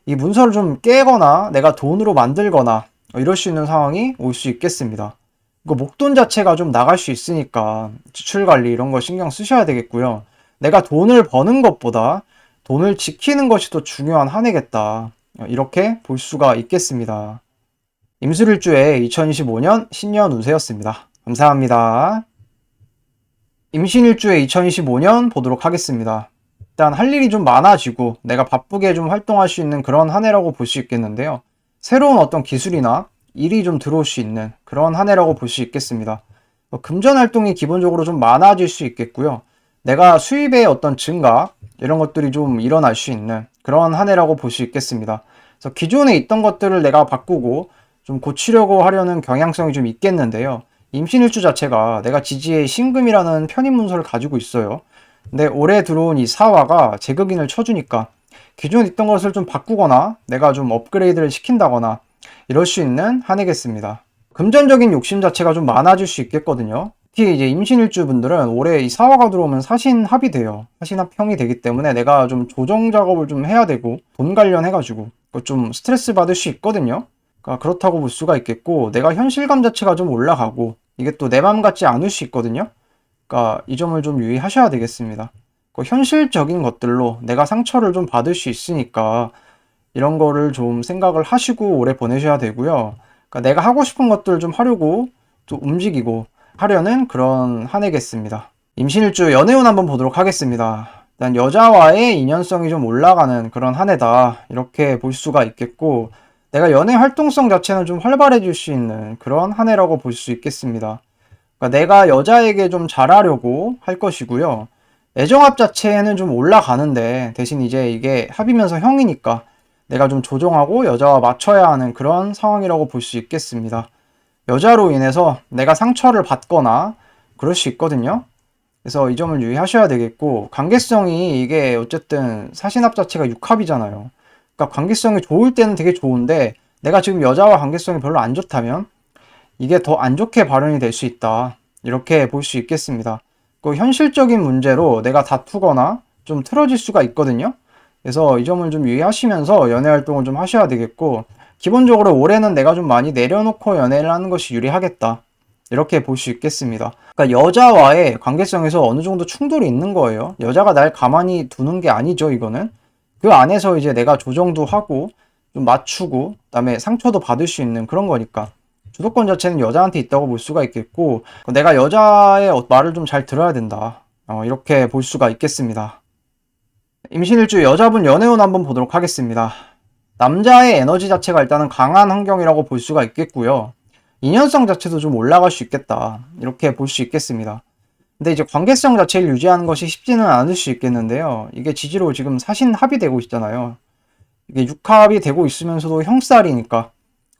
[SPEAKER 1] 이 문서를 좀 깨거나 내가 돈으로 만들거나 이럴 수 있는 상황이 올 수 있겠습니다. 이거 목돈 자체가 좀 나갈 수 있으니까 지출 관리 이런 거 신경 쓰셔야 되겠고요. 내가 돈을 버는 것보다 돈을 지키는 것이 더 중요한 한 해겠다. 이렇게 볼 수가 있겠습니다. 임술일주의 2025년 신년 운세였습니다. 감사합니다. 임신일주의 2025년 보도록 하겠습니다. 일단 할 일이 좀 많아지고 내가 바쁘게 좀 활동할 수 있는 그런 한 해라고 볼 수 있겠는데요. 새로운 어떤 기술이나 일이 좀 들어올 수 있는 그런 한 해라고 볼 수 있겠습니다. 금전 활동이 기본적으로 좀 많아질 수 있겠고요. 내가 수입의 어떤 증가 이런 것들이 좀 일어날 수 있는 그런 한 해라고 볼 수 있겠습니다. 그래서 기존에 있던 것들을 내가 바꾸고 좀 고치려고 하려는 경향성이 좀 있겠는데요. 임신일주 자체가 내가 지지의 신금이라는 편인 문서를 가지고 있어요. 근데 올해 들어온 이 사화가 제극인을 쳐주니까 기존에 있던 것을 좀 바꾸거나 내가 좀 업그레이드를 시킨다거나 이럴 수 있는 한 해겠습니다. 금전적인 욕심 자체가 좀 많아질 수 있겠거든요. 특히 이제 임신일주 분들은 올해 이 사화가 들어오면 사신합이 돼요. 사신합형이 되기 때문에 내가 좀 조정 작업을 좀 해야 되고 돈 관련해가지고 좀 스트레스 받을 수 있거든요. 그러니까 그렇다고 볼 수가 있겠고 내가 현실감 자체가 좀 올라가고 이게 또 내 맘 같지 않을 수 있거든요. 그러니까 이 점을 좀 유의하셔야 되겠습니다. 현실적인 것들로 내가 상처를 좀 받을 수 있으니까 이런 거를 좀 생각을 하시고 올해 보내셔야 되고요. 그러니까 내가 하고 싶은 것들을 좀 하려고 또 움직이고 하려는 그런 한 해겠습니다. 임신일주 연애운 한번 보도록 하겠습니다. 일단 여자와의 인연성이 좀 올라가는 그런 한 해다 이렇게 볼 수가 있겠고 내가 연애 활동성 자체는 좀 활발해질 수 있는 그런 한 해라고 볼 수 있겠습니다. 그러니까 내가 여자에게 좀 잘하려고 할 것이고요. 애정합 자체는 좀 올라가는데 대신 이제 이게 합이면서 형이니까 내가 좀 조정하고 여자와 맞춰야 하는 그런 상황이라고 볼 수 있겠습니다. 여자로 인해서 내가 상처를 받거나 그럴 수 있거든요. 그래서 이 점을 유의하셔야 되겠고, 관계성이 이게 어쨌든 사신합 자체가 육합이잖아요. 그러니까 관계성이 좋을 때는 되게 좋은데 내가 지금 여자와 관계성이 별로 안 좋다면 이게 더 안 좋게 발현이 될 수 있다. 이렇게 볼 수 있겠습니다. 그 현실적인 문제로 내가 다투거나 좀 틀어질 수가 있거든요. 그래서 이 점을 좀 유의하시면서 연애 활동을 좀 하셔야 되겠고, 기본적으로 올해는 내가 좀 많이 내려놓고 연애를 하는 것이 유리하겠다. 이렇게 볼 수 있겠습니다. 그러니까 여자와의 관계성에서 어느 정도 충돌이 있는 거예요. 여자가 날 가만히 두는 게 아니죠, 이거는. 그 안에서 이제 내가 조정도 하고, 좀 맞추고, 그다음에 상처도 받을 수 있는 그런 거니까. 주도권 자체는 여자한테 있다고 볼 수가 있겠고, 내가 여자의 말을 좀 잘 들어야 된다. 이렇게 볼 수가 있겠습니다. 임신일주 여자분 연애운 한번 보도록 하겠습니다. 남자의 에너지 자체가 일단은 강한 환경이라고 볼 수가 있겠고요. 인연성 자체도 좀 올라갈 수 있겠다. 이렇게 볼 수 있겠습니다. 근데 이제 관계성 자체를 유지하는 것이 쉽지는 않을 수 있겠는데요. 이게 지지로 지금 사신합이 되고 있잖아요. 이게 육합이 되고 있으면서도 형살이니까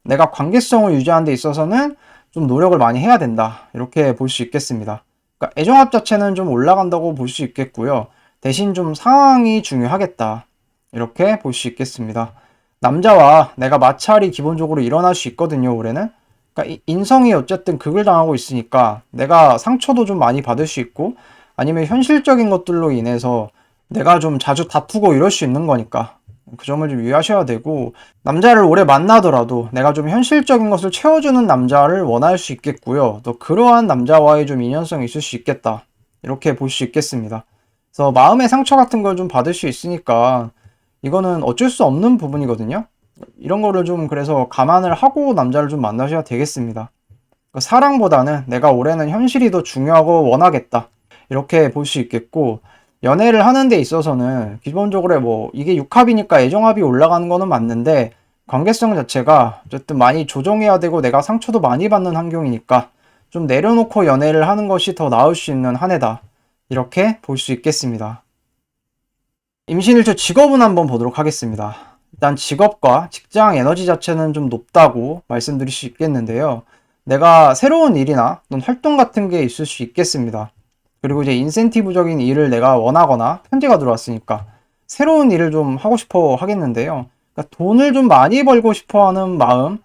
[SPEAKER 1] 내가 관계성을 유지하는 데 있어서는 좀 노력을 많이 해야 된다. 이렇게 볼 수 있겠습니다. 그러니까 애정합 자체는 좀 올라간다고 볼 수 있겠고요. 대신 좀 상황이 중요하겠다. 이렇게 볼 수 있겠습니다. 남자와 내가 마찰이 기본적으로 일어날 수 있거든요, 올해는. 그러니까 인성이 어쨌든 극을 당하고 있으니까 내가 상처도 좀 많이 받을 수 있고 아니면 현실적인 것들로 인해서 내가 좀 자주 다투고 이럴 수 있는 거니까 그 점을 좀 유의하셔야 되고, 남자를 오래 만나더라도 내가 좀 현실적인 것을 채워주는 남자를 원할 수 있겠고요. 또 그러한 남자와의 좀 인연성이 있을 수 있겠다. 이렇게 볼 수 있겠습니다. 그래서 마음의 상처 같은 걸 좀 받을 수 있으니까 이거는 어쩔 수 없는 부분이거든요. 이런 거를 좀 그래서 감안을 하고 남자를 좀 만나셔야 되겠습니다. 사랑보다는 내가 올해는 현실이 더 중요하고 원하겠다. 이렇게 볼 수 있겠고, 연애를 하는 데 있어서는 기본적으로 뭐 이게 육합이니까 애정합이 올라가는 거는 맞는데 관계성 자체가 어쨌든 많이 조정해야 되고 내가 상처도 많이 받는 환경이니까 좀 내려놓고 연애를 하는 것이 더 나을 수 있는 한 해다. 이렇게 볼 수 있겠습니다. 임신일주 직업은 한번 보도록 하겠습니다. 일단 직업과 직장 에너지 자체는 좀 높다고 말씀드릴 수 있겠는데요. 내가 새로운 일이나 또는 활동 같은 게 있을 수 있겠습니다. 그리고 이제 인센티브적인 일을 내가 원하거나 편지가 들어왔으니까 새로운 일을 좀 하고 싶어 하겠는데요. 그러니까 돈을 좀 많이 벌고 싶어 하는 마음,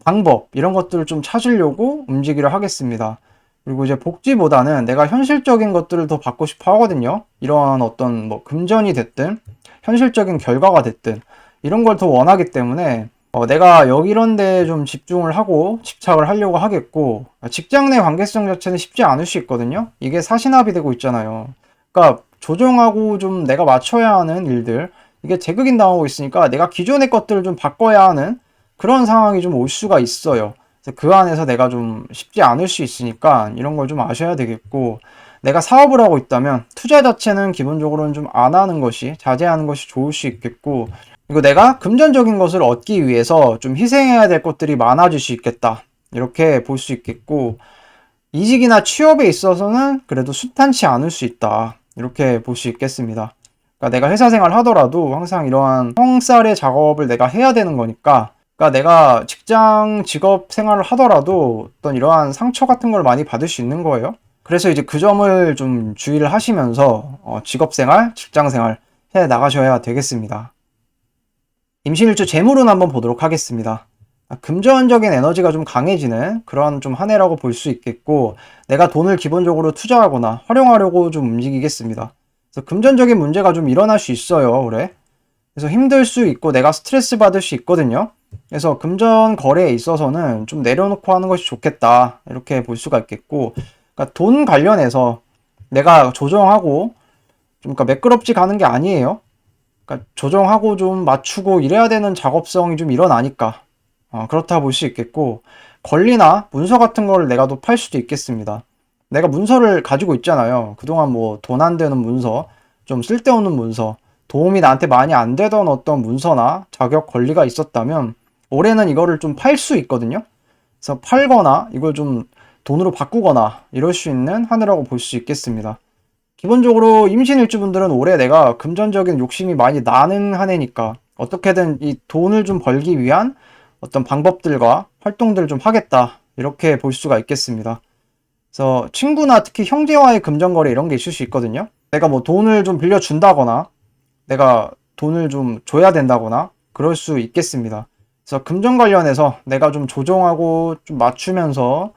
[SPEAKER 1] 방법, 이런 것들을 좀 찾으려고 움직이려 하겠습니다. 그리고 이제 복지보다는 내가 현실적인 것들을 더 받고 싶어 하거든요. 이러한 어떤 뭐 금전이 됐든 현실적인 결과가 됐든 이런 걸 더 원하기 때문에 내가 여기 이런 데 좀 집중을 하고 집착을 하려고 하겠고, 직장 내 관계성 자체는 쉽지 않을 수 있거든요. 이게 사신합이 되고 있잖아요. 그러니까 조정하고 좀 내가 맞춰야 하는 일들, 이게 재극인 당하고 있으니까 내가 기존의 것들을 좀 바꿔야 하는 그런 상황이 좀 올 수가 있어요. 그래서 그 안에서 내가 좀 쉽지 않을 수 있으니까 이런 걸 좀 아셔야 되겠고, 내가 사업을 하고 있다면 투자 자체는 기본적으로는 좀 안 하는 것이, 자제하는 것이 좋을 수 있겠고, 그리고 내가 금전적인 것을 얻기 위해서 좀 희생해야 될 것들이 많아질 수 있겠다. 이렇게 볼 수 있겠고, 이직이나 취업에 있어서는 그래도 순탄치 않을 수 있다. 이렇게 볼 수 있겠습니다. 그러니까 내가 회사 생활 하더라도 항상 이러한 형살의 작업을 내가 해야 되는 거니까, 그러니까 내가 직장 직업 생활을 하더라도 어떤 이러한 상처 같은 걸 많이 받을 수 있는 거예요. 그래서 이제 그 점을 좀 주의를 하시면서 직업 생활, 직장 생활 해 나가셔야 되겠습니다. 임신일주 재물운 한번 보도록 하겠습니다. 금전적인 에너지가 좀 강해지는 그런 좀 한 해라고 볼 수 있겠고, 내가 돈을 기본적으로 투자하거나 활용하려고 좀 움직이겠습니다. 그래서 금전적인 문제가 좀 일어날 수 있어요, 올해. 그래서 힘들 수 있고 내가 스트레스 받을 수 있거든요. 그래서 금전 거래에 있어서는 좀 내려놓고 하는 것이 좋겠다. 이렇게 볼 수가 있겠고, 그러니까 돈 관련해서 내가 조정하고 좀 그러니까 매끄럽지 가는 게 아니에요. 그러니까 조정하고 좀 맞추고 이래야 되는 작업성이 좀 일어나니까 그렇다 볼 수 있겠고, 권리나 문서 같은 거를 내가 또 팔 수도 있겠습니다. 내가 문서를 가지고 있잖아요. 그동안 뭐 돈 안 되는 문서, 좀 쓸데없는 문서, 도움이 나한테 많이 안 되던 어떤 문서나 자격 권리가 있었다면 올해는 이거를 좀 팔 수 있거든요. 그래서 팔거나 이걸 좀 돈으로 바꾸거나 이럴 수 있는 한 해라고 볼 수 있겠습니다. 기본적으로 임신일주분들은 올해 내가 금전적인 욕심이 많이 나는 한 해니까 어떻게든 이 돈을 좀 벌기 위한 어떤 방법들과 활동들을 좀 하겠다. 이렇게 볼 수가 있겠습니다. 그래서 친구나 특히 형제와의 금전거래 이런 게 있을 수 있거든요. 내가 뭐 돈을 좀 빌려준다거나 내가 돈을 좀 줘야 된다거나 그럴 수 있겠습니다. 그래서 금전 관련해서 내가 좀 조정하고 좀 맞추면서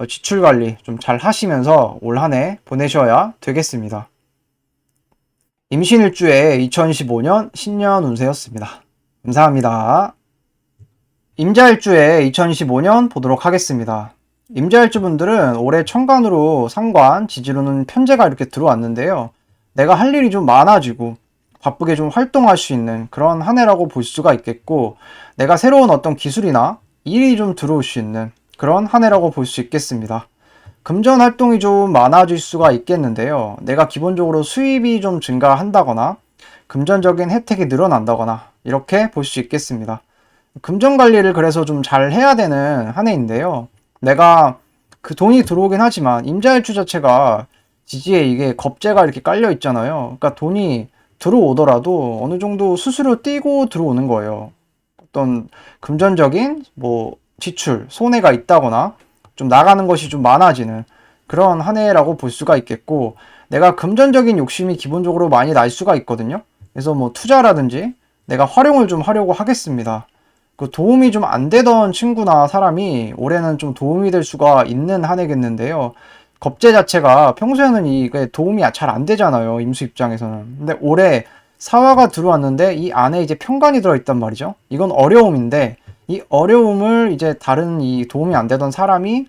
[SPEAKER 1] 지출 관리 좀 잘 하시면서 올 한 해 보내셔야 되겠습니다. 임신일주의 2025년 신년 운세였습니다. 감사합니다. 임자일주의 2025년 보도록 하겠습니다. 임자일주분들은 올해 천간으로 상관, 지지로는 편제가 이렇게 들어왔는데요. 내가 할 일이 좀 많아지고 바쁘게 좀 활동할 수 있는 그런 한 해라고 볼 수가 있겠고, 내가 새로운 어떤 기술이나 일이 좀 들어올 수 있는 그런 한 해라고 볼 수 있겠습니다. 금전 활동이 좀 많아질 수가 있겠는데요. 내가 기본적으로 수입이 좀 증가한다거나 금전적인 혜택이 늘어난다거나 이렇게 볼 수 있겠습니다. 금전 관리를 그래서 좀 잘 해야 되는 한 해인데요. 내가 그 돈이 들어오긴 하지만 임자일주 자체가 지지에 이게 겁재가 이렇게 깔려 있잖아요. 그러니까 돈이 들어오더라도 어느 정도 스스로 띄고 들어오는 거예요. 어떤 금전적인 뭐 지출, 손해가 있다거나 좀 나가는 것이 좀 많아지는 그런 한 해라고 볼 수가 있겠고, 내가 금전적인 욕심이 기본적으로 많이 날 수가 있거든요. 그래서 뭐 투자라든지 내가 활용을 좀 하려고 하겠습니다. 그 도움이 좀 안 되던 친구나 사람이 올해는 좀 도움이 될 수가 있는 한 해겠는데요. 겁재 자체가 평소에는 이게 도움이 잘 안 되잖아요. 임수 입장에서는. 근데 올해 사화가 들어왔는데 이 안에 이제 편관이 들어있단 말이죠. 이건 어려움인데 이 어려움을 이제 다른 이 도움이 안 되던 사람이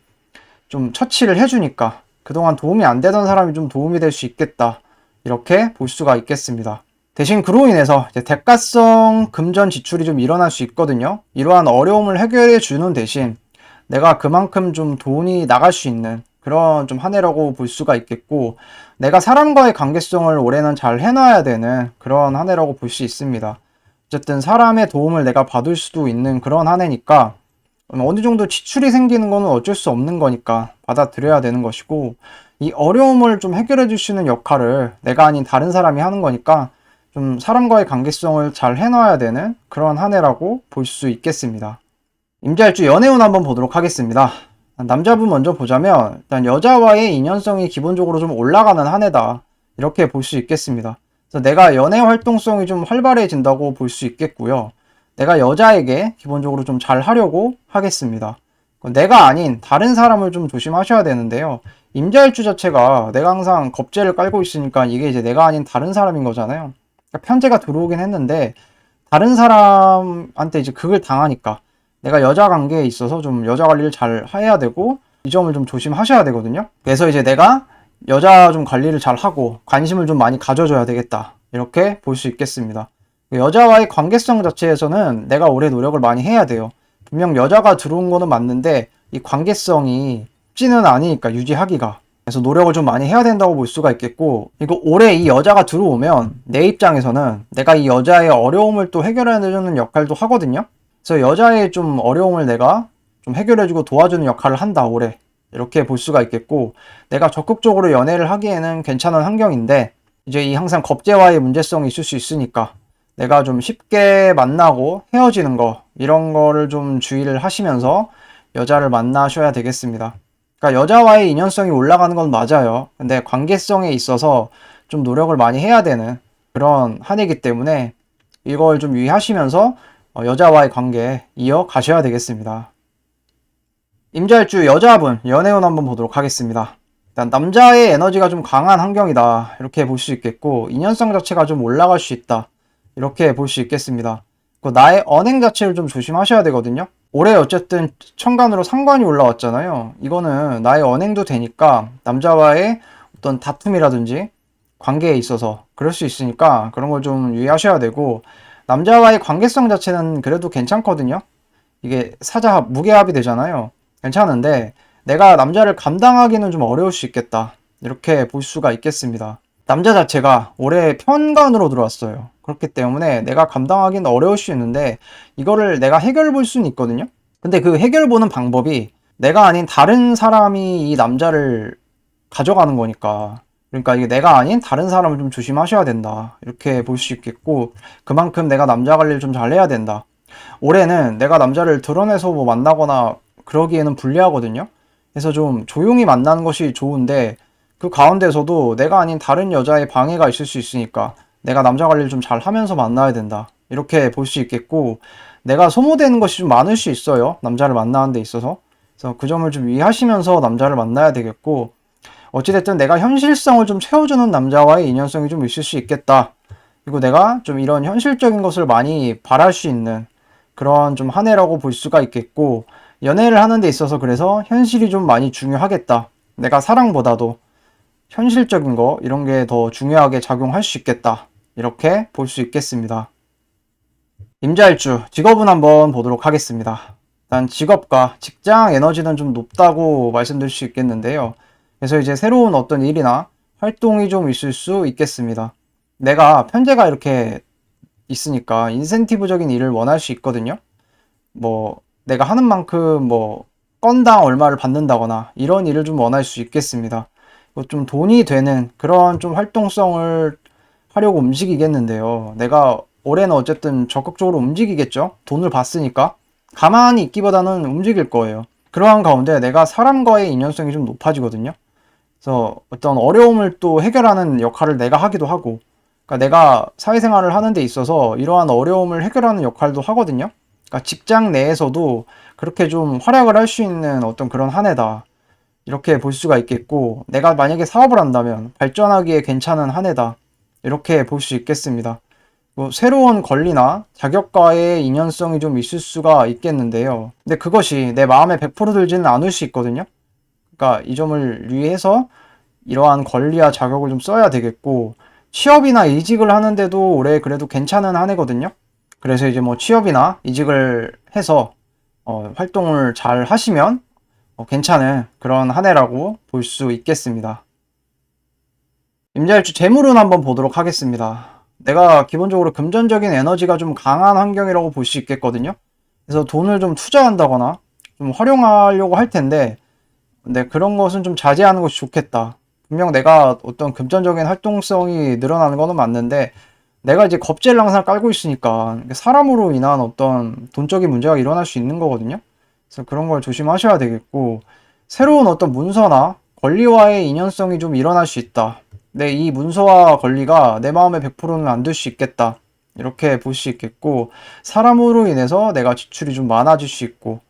[SPEAKER 1] 좀 처치를 해주니까 그동안 도움이 안 되던 사람이 좀 도움이 될 수 있겠다. 이렇게 볼 수가 있겠습니다. 대신 그로 인해서 이제 대가성 금전 지출이 좀 일어날 수 있거든요. 이러한 어려움을 해결해 주는 대신 내가 그만큼 좀 돈이 나갈 수 있는 그런 좀 한 해라고 볼 수가 있겠고, 내가 사람과의 관계성을 올해는 잘 해놔야 되는 그런 한 해라고 볼 수 있습니다. 어쨌든 사람의 도움을 내가 받을 수도 있는 그런 한 해니까 어느 정도 지출이 생기는 거는 어쩔 수 없는 거니까 받아들여야 되는 것이고, 이 어려움을 좀 해결해 줄 수 있는 역할을 내가 아닌 다른 사람이 하는 거니까 좀 사람과의 관계성을 잘 해놔야 되는 그런 한 해라고 볼 수 있겠습니다. 임자일주 연애운 한번 보도록 하겠습니다. 남자분 먼저 보자면 일단 여자와의 인연성이 기본적으로 좀 올라가는 한 해다. 이렇게 볼 수 있겠습니다. 그래서 내가 연애 활동성이 좀 활발해진다고 볼 수 있겠고요. 내가 여자에게 기본적으로 좀 잘 하려고 하겠습니다. 내가 아닌 다른 사람을 좀 조심하셔야 되는데요. 임자일주 자체가 내가 항상 겁재를 깔고 있으니까 이게 이제 내가 아닌 다른 사람인 거잖아요. 그러니까 편제가 들어오긴 했는데 다른 사람한테 이제 그걸 당하니까 내가 여자 관계에 있어서 좀 여자 관리를 잘 해야 되고 이 점을 좀 조심하셔야 되거든요. 그래서 이제 내가 여자 좀 관리를 잘 하고 관심을 좀 많이 가져줘야 되겠다. 이렇게 볼 수 있겠습니다. 여자와의 관계성 자체에서는 내가 올해 노력을 많이 해야 돼요. 분명 여자가 들어온 거는 맞는데 이 관계성이 쉽지는 않으니까 유지하기가. 그래서 노력을 좀 많이 해야 된다고 볼 수가 있겠고, 이거 올해 이 여자가 들어오면 내 입장에서는 내가 이 여자의 어려움을 또 해결해주는 역할도 하거든요. 그래서 여자의 좀 어려움을 내가 좀 해결해주고 도와주는 역할을 한다 올해. 이렇게 볼 수가 있겠고, 내가 적극적으로 연애를 하기에는 괜찮은 환경인데 이제 이 항상 겁재와의 문제성이 있을 수 있으니까 내가 좀 쉽게 만나고 헤어지는 거 이런 거를 좀 주의를 하시면서 여자를 만나셔야 되겠습니다. 그러니까 여자와의 인연성이 올라가는 건 맞아요. 근데 관계성에 있어서 좀 노력을 많이 해야 되는 그런 한 해이기 때문에 이걸 좀 유의하시면서 여자와의 관계 이어가셔야 되겠습니다. 임자일주 여자분 연애운 한번 보도록 하겠습니다. 일단 남자의 에너지가 좀 강한 환경이다. 이렇게 볼 수 있겠고, 인연성 자체가 좀 올라갈 수 있다. 이렇게 볼 수 있겠습니다. 나의 언행 자체를 좀 조심하셔야 되거든요. 올해 어쨌든 천간으로 상관이 올라왔잖아요. 이거는 나의 언행도 되니까 남자와의 어떤 다툼이라든지 관계에 있어서 그럴 수 있으니까 그런 걸 좀 유의하셔야 되고, 남자와의 관계성 자체는 그래도 괜찮거든요. 이게 사자합, 무게합이 되잖아요. 괜찮은데 내가 남자를 감당하기는 좀 어려울 수 있겠다. 이렇게 볼 수가 있겠습니다. 남자 자체가 올해 편관으로 들어왔어요. 그렇기 때문에 내가 감당하기는 어려울 수 있는데 이거를 내가 해결해 볼 수는 있거든요. 근데 그 해결 보는 방법이 내가 아닌 다른 사람이 이 남자를 가져가는 거니까, 그러니까 이게 내가 아닌 다른 사람을 좀 조심하셔야 된다, 이렇게 볼 수 있겠고, 그만큼 내가 남자 관리를 좀 잘해야 된다. 올해는 내가 남자를 드러내서 뭐 만나거나 그러기에는 불리하거든요. 그래서 좀 조용히 만나는 것이 좋은데, 그 가운데서도 내가 아닌 다른 여자의 방해가 있을 수 있으니까 내가 남자 관리를 좀 잘 하면서 만나야 된다, 이렇게 볼 수 있겠고, 내가 소모되는 것이 좀 많을 수 있어요, 남자를 만나는 데 있어서. 그래서 그 점을 좀 이해하시면서 남자를 만나야 되겠고, 어찌됐든 내가 현실성을 좀 채워주는 남자와의 인연성이 좀 있을 수 있겠다. 그리고 내가 좀 이런 현실적인 것을 많이 바랄 수 있는 그런 좀 한 해라고 볼 수가 있겠고, 연애를 하는 데 있어서 그래서 현실이 좀 많이 중요하겠다. 내가 사랑보다도 현실적인 거, 이런 게 더 중요하게 작용할 수 있겠다, 이렇게 볼 수 있겠습니다. 임자일주 직업은 한번 보도록 하겠습니다. 일단 직업과 직장 에너지는 좀 높다고 말씀드릴 수 있겠는데요. 그래서 이제 새로운 어떤 일이나 활동이 좀 있을 수 있겠습니다. 내가 편제가 이렇게 있으니까 인센티브적인 일을 원할 수 있거든요. 뭐 내가 하는 만큼 뭐 건당 얼마를 받는다거나 이런 일을 좀 원할 수 있겠습니다. 좀 돈이 되는 그런 좀 활동성을 하려고 움직이겠는데요. 내가 올해는 어쨌든 적극적으로 움직이겠죠. 돈을 받으니까. 가만히 있기보다는 움직일 거예요. 그러한 가운데 내가 사람과의 인연성이 좀 높아지거든요. 그래서 어떤 어려움을 또 해결하는 역할을 내가 하기도 하고, 그러니까 내가 사회생활을 하는 데 있어서 이러한 어려움을 해결하는 역할도 하거든요. 그러니까 직장 내에서도 그렇게 좀 활약을 할 수 있는 어떤 그런 한 해다, 이렇게 볼 수가 있겠고, 내가 만약에 사업을 한다면 발전하기에 괜찮은 한 해다, 이렇게 볼 수 있겠습니다. 뭐 새로운 권리나 자격과의 인연성이 좀 있을 수가 있겠는데요. 근데 그것이 내 마음에 100% 들지는 않을 수 있거든요. 그러니까 이 점을 유의해서 이러한 권리와 자격을 좀 써야 되겠고, 취업이나 이직을 하는데도 올해 그래도 괜찮은 한 해거든요. 그래서 이제 뭐 취업이나 이직을 해서 활동을 잘 하시면 괜찮은 그런 한 해라고 볼 수 있겠습니다. 임자일주 재물운 한번 보도록 하겠습니다. 내가 기본적으로 금전적인 에너지가 좀 강한 환경이라고 볼 수 있겠거든요. 그래서 돈을 좀 투자한다거나 좀 활용하려고 할 텐데, 근데 그런 것은 좀 자제하는 것이 좋겠다. 분명 내가 어떤 금전적인 활동성이 늘어나는 거는 맞는데, 내가 이제 겁제를 항상 깔고 있으니까 사람으로 인한 어떤 돈적인 문제가 일어날 수 있는 거거든요. 그래서 그런 걸 조심하셔야 되겠고, 새로운 어떤 문서나 권리와의 인연성이 좀 일어날 수 있다. 근데 이 문서와 권리가 내 마음의 100%는 안 될 수 있겠다, 이렇게 볼 수 있겠고, 사람으로 인해서 내가 지출이 좀 많아질 수 있고,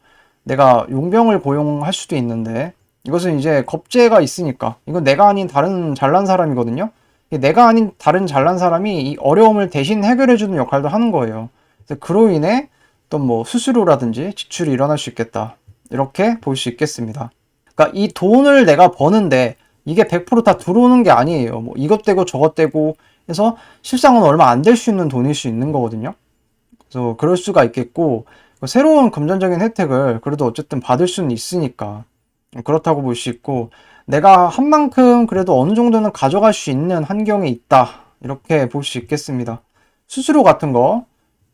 [SPEAKER 1] 내가 용병을 고용할 수도 있는데, 이것은 이제 겁재가 있으니까, 이건 내가 아닌 다른 잘난 사람이거든요. 내가 아닌 다른 잘난 사람이 이 어려움을 대신 해결해주는 역할도 하는 거예요. 그래서 그로 인해 또 뭐 수수료라든지 지출이 일어날 수 있겠다, 이렇게 볼 수 있겠습니다. 그러니까 이 돈을 내가 버는데 이게 100%다 들어오는 게 아니에요. 뭐 이것 떼고 저것 떼고 해서 실상은 얼마 안 될 수 있는 돈일 수 있는 거거든요. 그래서 그럴 수가 있겠고, 새로운 금전적인 혜택을 그래도 어쨌든 받을 수는 있으니까 그렇다고 볼 수 있고, 내가 한 만큼 그래도 어느 정도는 가져갈 수 있는 환경에 있다, 이렇게 볼 수 있겠습니다. 수수료 같은 거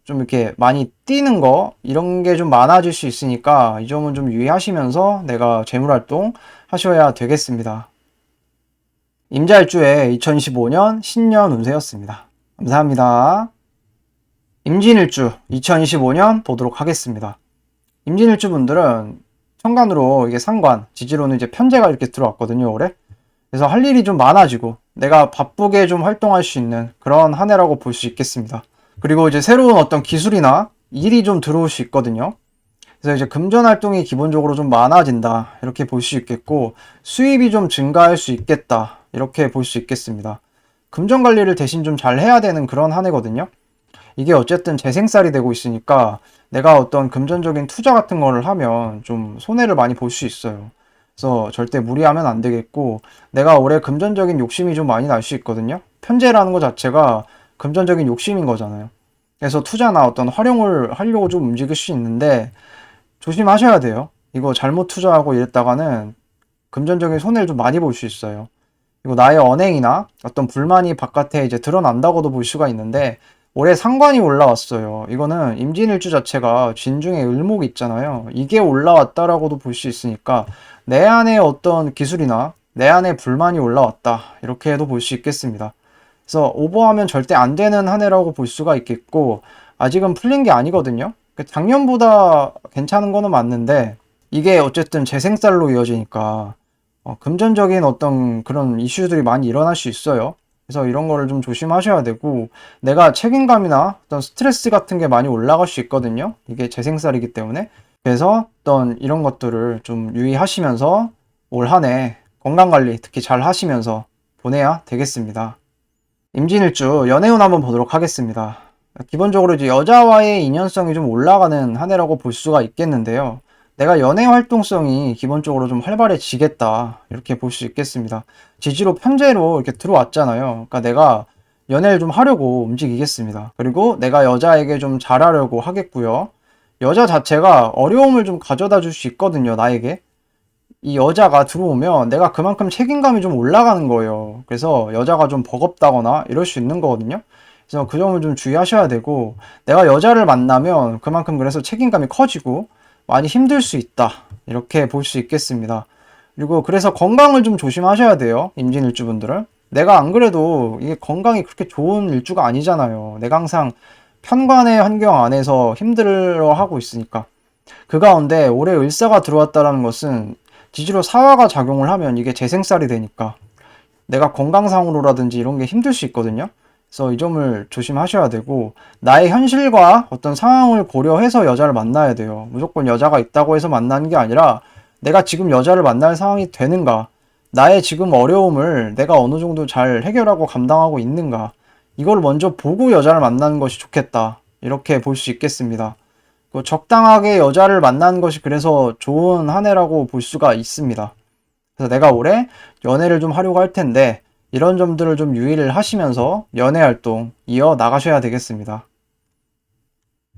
[SPEAKER 1] 좀 이렇게 많이 뛰는 거, 이런 게 좀 많아질 수 있으니까 이 점은 좀 유의하시면서 내가 재물활동 하셔야 되겠습니다. 임자일주의 2025년 신년 운세였습니다. 감사합니다. 임진일주 2025년 보도록 하겠습니다. 임진일주 분들은 천간으로 이게 상관, 지지로는 이제 편제가 이렇게 들어왔거든요, 올해. 그래서 할 일이 좀 많아지고 내가 바쁘게 좀 활동할 수 있는 그런 한 해라고 볼 수 있겠습니다. 그리고 이제 새로운 어떤 기술이나 일이 좀 들어올 수 있거든요. 그래서 이제 금전 활동이 기본적으로 좀 많아진다, 이렇게 볼 수 있겠고, 수입이 좀 증가할 수 있겠다, 이렇게 볼 수 있겠습니다. 금전 관리를 대신 좀 잘 해야 되는 그런 한 해거든요. 이게 어쨌든 재생살이 되고 있으니까 내가 어떤 금전적인 투자 같은 거를 하면 좀 손해를 많이 볼 수 있어요. 그래서 절대 무리하면 안 되겠고, 내가 올해 금전적인 욕심이 좀 많이 날 수 있거든요. 편제라는 것 자체가 금전적인 욕심인 거잖아요. 그래서 투자나 어떤 활용을 하려고 좀 움직일 수 있는데 조심하셔야 돼요. 이거 잘못 투자하고 이랬다가는 금전적인 손해를 좀 많이 볼 수 있어요. 그리고 나의 언행이나 어떤 불만이 바깥에 이제 드러난다고도 볼 수가 있는데, 올해 상관이 올라왔어요. 이거는 임진일주 자체가 진중에 을목이 있잖아요. 이게 올라왔다라고도 볼 수 있으니까 내 안에 어떤 기술이나 내 안에 불만이 올라왔다, 이렇게 해도 볼 수 있겠습니다. 그래서 오버하면 절대 안 되는 한 해라고 볼 수가 있겠고, 아직은 풀린 게 아니거든요. 작년보다 괜찮은 거는 맞는데, 이게 어쨌든 재생살로 이어지니까 금전적인 어떤 그런 이슈들이 많이 일어날 수 있어요. 그래서 이런 거를 좀 조심하셔야 되고, 내가 책임감이나 어떤 스트레스 같은 게 많이 올라갈 수 있거든요. 이게 재생살이기 때문에. 그래서 어떤 이런 것들을 좀 유의하시면서 올 한 해 건강관리 특히 잘 하시면서 보내야 되겠습니다. 임진일주 연애운 한번 보도록 하겠습니다. 기본적으로 이제 여자와의 인연성이 좀 올라가는 한 해라고 볼 수가 있겠는데요. 내가 연애 활동성이 기본적으로 좀 활발해지겠다, 이렇게 볼 수 있겠습니다. 지지로 편제로 이렇게 들어왔잖아요. 그러니까 내가 연애를 좀 하려고 움직이겠습니다. 그리고 내가 여자에게 좀 잘하려고 하겠고요. 여자 자체가 어려움을 좀 가져다 줄 수 있거든요, 나에게. 이 여자가 들어오면 내가 그만큼 책임감이 좀 올라가는 거예요. 그래서 여자가 좀 버겁다거나 이럴 수 있는 거거든요. 그래서 그 점을 좀 주의하셔야 되고, 내가 여자를 만나면 그만큼 그래서 책임감이 커지고 많이 힘들 수 있다, 이렇게 볼 수 있겠습니다. 그리고 그래서 건강을 좀 조심하셔야 돼요, 임진일주분들은. 내가 안 그래도 이게 건강이 그렇게 좋은 일주가 아니잖아요. 내가 항상 편관의 환경 안에서 힘들어하고 있으니까. 그 가운데 올해 을사가 들어왔다는 것은 지지로 사화가 작용을 하면 이게 재생살이 되니까 내가 건강상으로라든지 이런 게 힘들 수 있거든요. 그래서 이 점을 조심하셔야 되고, 나의 현실과 어떤 상황을 고려해서 여자를 만나야 돼요. 무조건 여자가 있다고 해서 만나는 게 아니라, 내가 지금 여자를 만날 상황이 되는가, 나의 지금 어려움을 내가 어느 정도 잘 해결하고 감당하고 있는가, 이걸 먼저 보고 여자를 만나는 것이 좋겠다, 이렇게 볼 수 있겠습니다. 적당하게 여자를 만나는 것이 그래서 좋은 한 해라고 볼 수가 있습니다. 그래서 내가 올해 연애를 좀 하려고 할 텐데, 이런 점들을 좀 유의를 하시면서 연애 활동 이어 나가셔야 되겠습니다.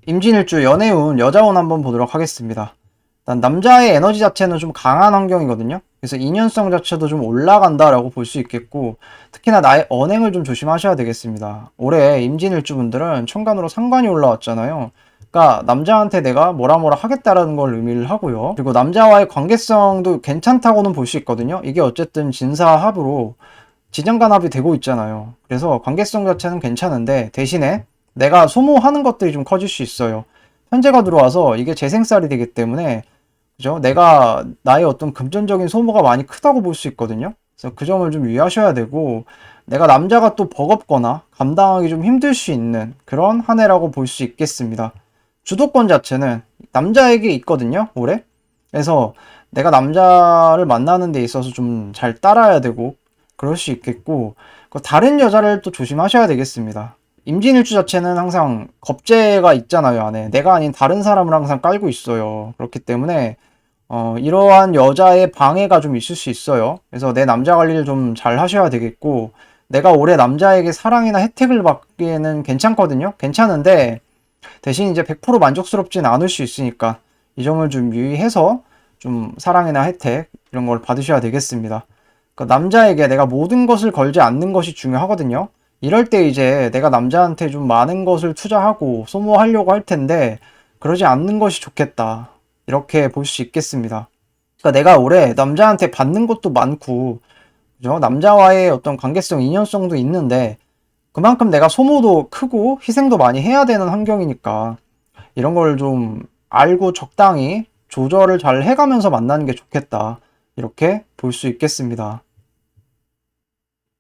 [SPEAKER 1] 임진일주 연애운, 여자운 한번 보도록 하겠습니다. 일단 남자의 에너지 자체는 좀 강한 환경이거든요. 그래서 인연성 자체도 좀 올라간다라고 볼 수 있겠고, 특히나 나의 언행을 좀 조심하셔야 되겠습니다. 올해 임진일주분들은 천간으로 상관이 올라왔잖아요. 그러니까 남자한테 내가 뭐라 하겠다라는 걸 의미를 하고요. 그리고 남자와의 관계성도 괜찮다고는 볼 수 있거든요. 이게 어쨌든 진사합으로 지장간합이 되고 있잖아요. 그래서 관계성 자체는 괜찮은데, 대신에 내가 소모하는 것들이 좀 커질 수 있어요. 현재가 들어와서 이게 재생살이 되기 때문에, 그죠? 내가 나의 어떤 금전적인 소모가 많이 크다고 볼 수 있거든요. 그래서 그 점을 좀 유의하셔야 되고, 내가 남자가 또 버겁거나 감당하기 좀 힘들 수 있는 그런 한 해라고 볼 수 있겠습니다. 주도권 자체는 남자에게 있거든요, 올해. 그래서 내가 남자를 만나는 데 있어서 좀 잘 따라야 되고 그럴 수 있겠고, 다른 여자를 또 조심하셔야 되겠습니다. 임진일주 자체는 항상 겁재가 있잖아요, 안에. 내가 아닌 다른 사람을 항상 깔고 있어요. 그렇기 때문에 이러한 여자의 방해가 좀 있을 수 있어요. 그래서 내 남자 관리를 좀 잘 하셔야 되겠고, 내가 올해 남자에게 사랑이나 혜택을 받기에는 괜찮거든요. 괜찮은데 대신 이제 100% 만족스럽진 않을 수 있으니까 이 점을 좀 유의해서 좀 사랑이나 혜택 이런 걸 받으셔야 되겠습니다. 그러니까 남자에게 내가 모든 것을 걸지 않는 것이 중요하거든요. 이럴 때 이제 내가 남자한테 좀 많은 것을 투자하고 소모하려고 할 텐데, 그러지 않는 것이 좋겠다, 이렇게 볼 수 있겠습니다. 그러니까 내가 올해 남자한테 받는 것도 많고, 그죠? 남자와의 어떤 관계성, 인연성도 있는데 그만큼 내가 소모도 크고 희생도 많이 해야 되는 환경이니까 이런 걸 좀 알고 적당히 조절을 잘 해가면서 만나는 게 좋겠다, 이렇게 볼 수 있겠습니다.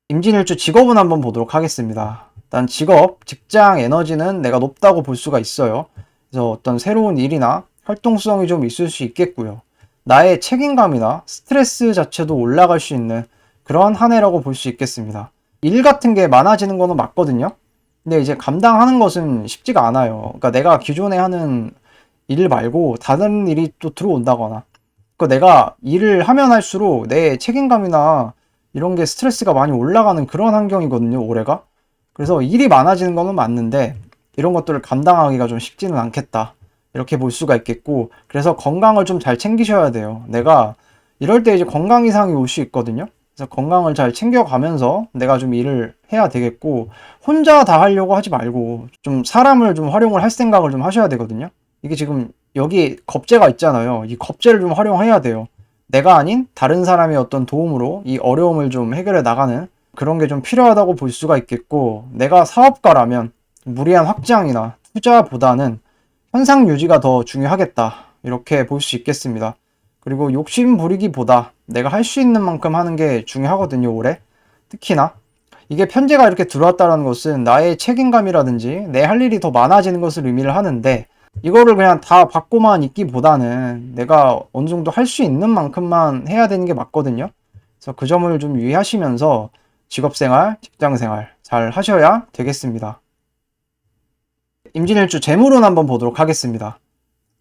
[SPEAKER 1] 임진일주 직업은 한번 보도록 하겠습니다. 일단 직업, 직장 에너지는 내가 높다고 볼 수가 있어요. 그래서 어떤 새로운 일이나 활동성이 좀 있을 수 있겠고요. 나의 책임감이나 스트레스 자체도 올라갈 수 있는 그런 한 해라고 볼 수 있겠습니다. 일 같은 게 많아지는 거는 맞거든요. 근데 이제 감당하는 것은 쉽지가 않아요. 그러니까 내가 기존에 하는 일 말고 다른 일이 또 들어온다거나, 그러니까 내가 일을 하면 할수록 내 책임감이나 이런 게 스트레스가 많이 올라가는 그런 환경이거든요, 올해가. 그래서 일이 많아지는 거는 맞는데 이런 것들을 감당하기가 좀 쉽지는 않겠다, 이렇게 볼 수가 있겠고, 그래서 건강을 좀 잘 챙기셔야 돼요. 내가 이럴 때 이제 건강 이상이 올 수 있거든요. 그래서 건강을 잘 챙겨가면서 내가 좀 일을 해야 되겠고, 혼자 다 하려고 하지 말고 좀 사람을 좀 활용을 할 생각을 좀 하셔야 되거든요. 이게 지금 여기 겁재가 있잖아요. 이 겁재를 좀 활용해야 돼요. 내가 아닌 다른 사람의 어떤 도움으로 이 어려움을 좀 해결해 나가는 그런 게 좀 필요하다고 볼 수가 있겠고, 내가 사업가라면 무리한 확장이나 투자보다는 현상 유지가 더 중요하겠다, 이렇게 볼 수 있겠습니다. 그리고 욕심 부리기보다 내가 할 수 있는 만큼 하는 게 중요하거든요, 올해. 특히나 이게 편제가 이렇게 들어왔다는 것은 나의 책임감이라든지 내 할 일이 더 많아지는 것을 의미를 하는데, 이거를 그냥 다 받고만 있기보다는 내가 어느 정도 할 수 있는 만큼만 해야 되는 게 맞거든요. 그래서 그 점을 좀 유의하시면서 직업생활, 직장생활 잘 하셔야 되겠습니다. 임진일주 재물운 한번 보도록 하겠습니다.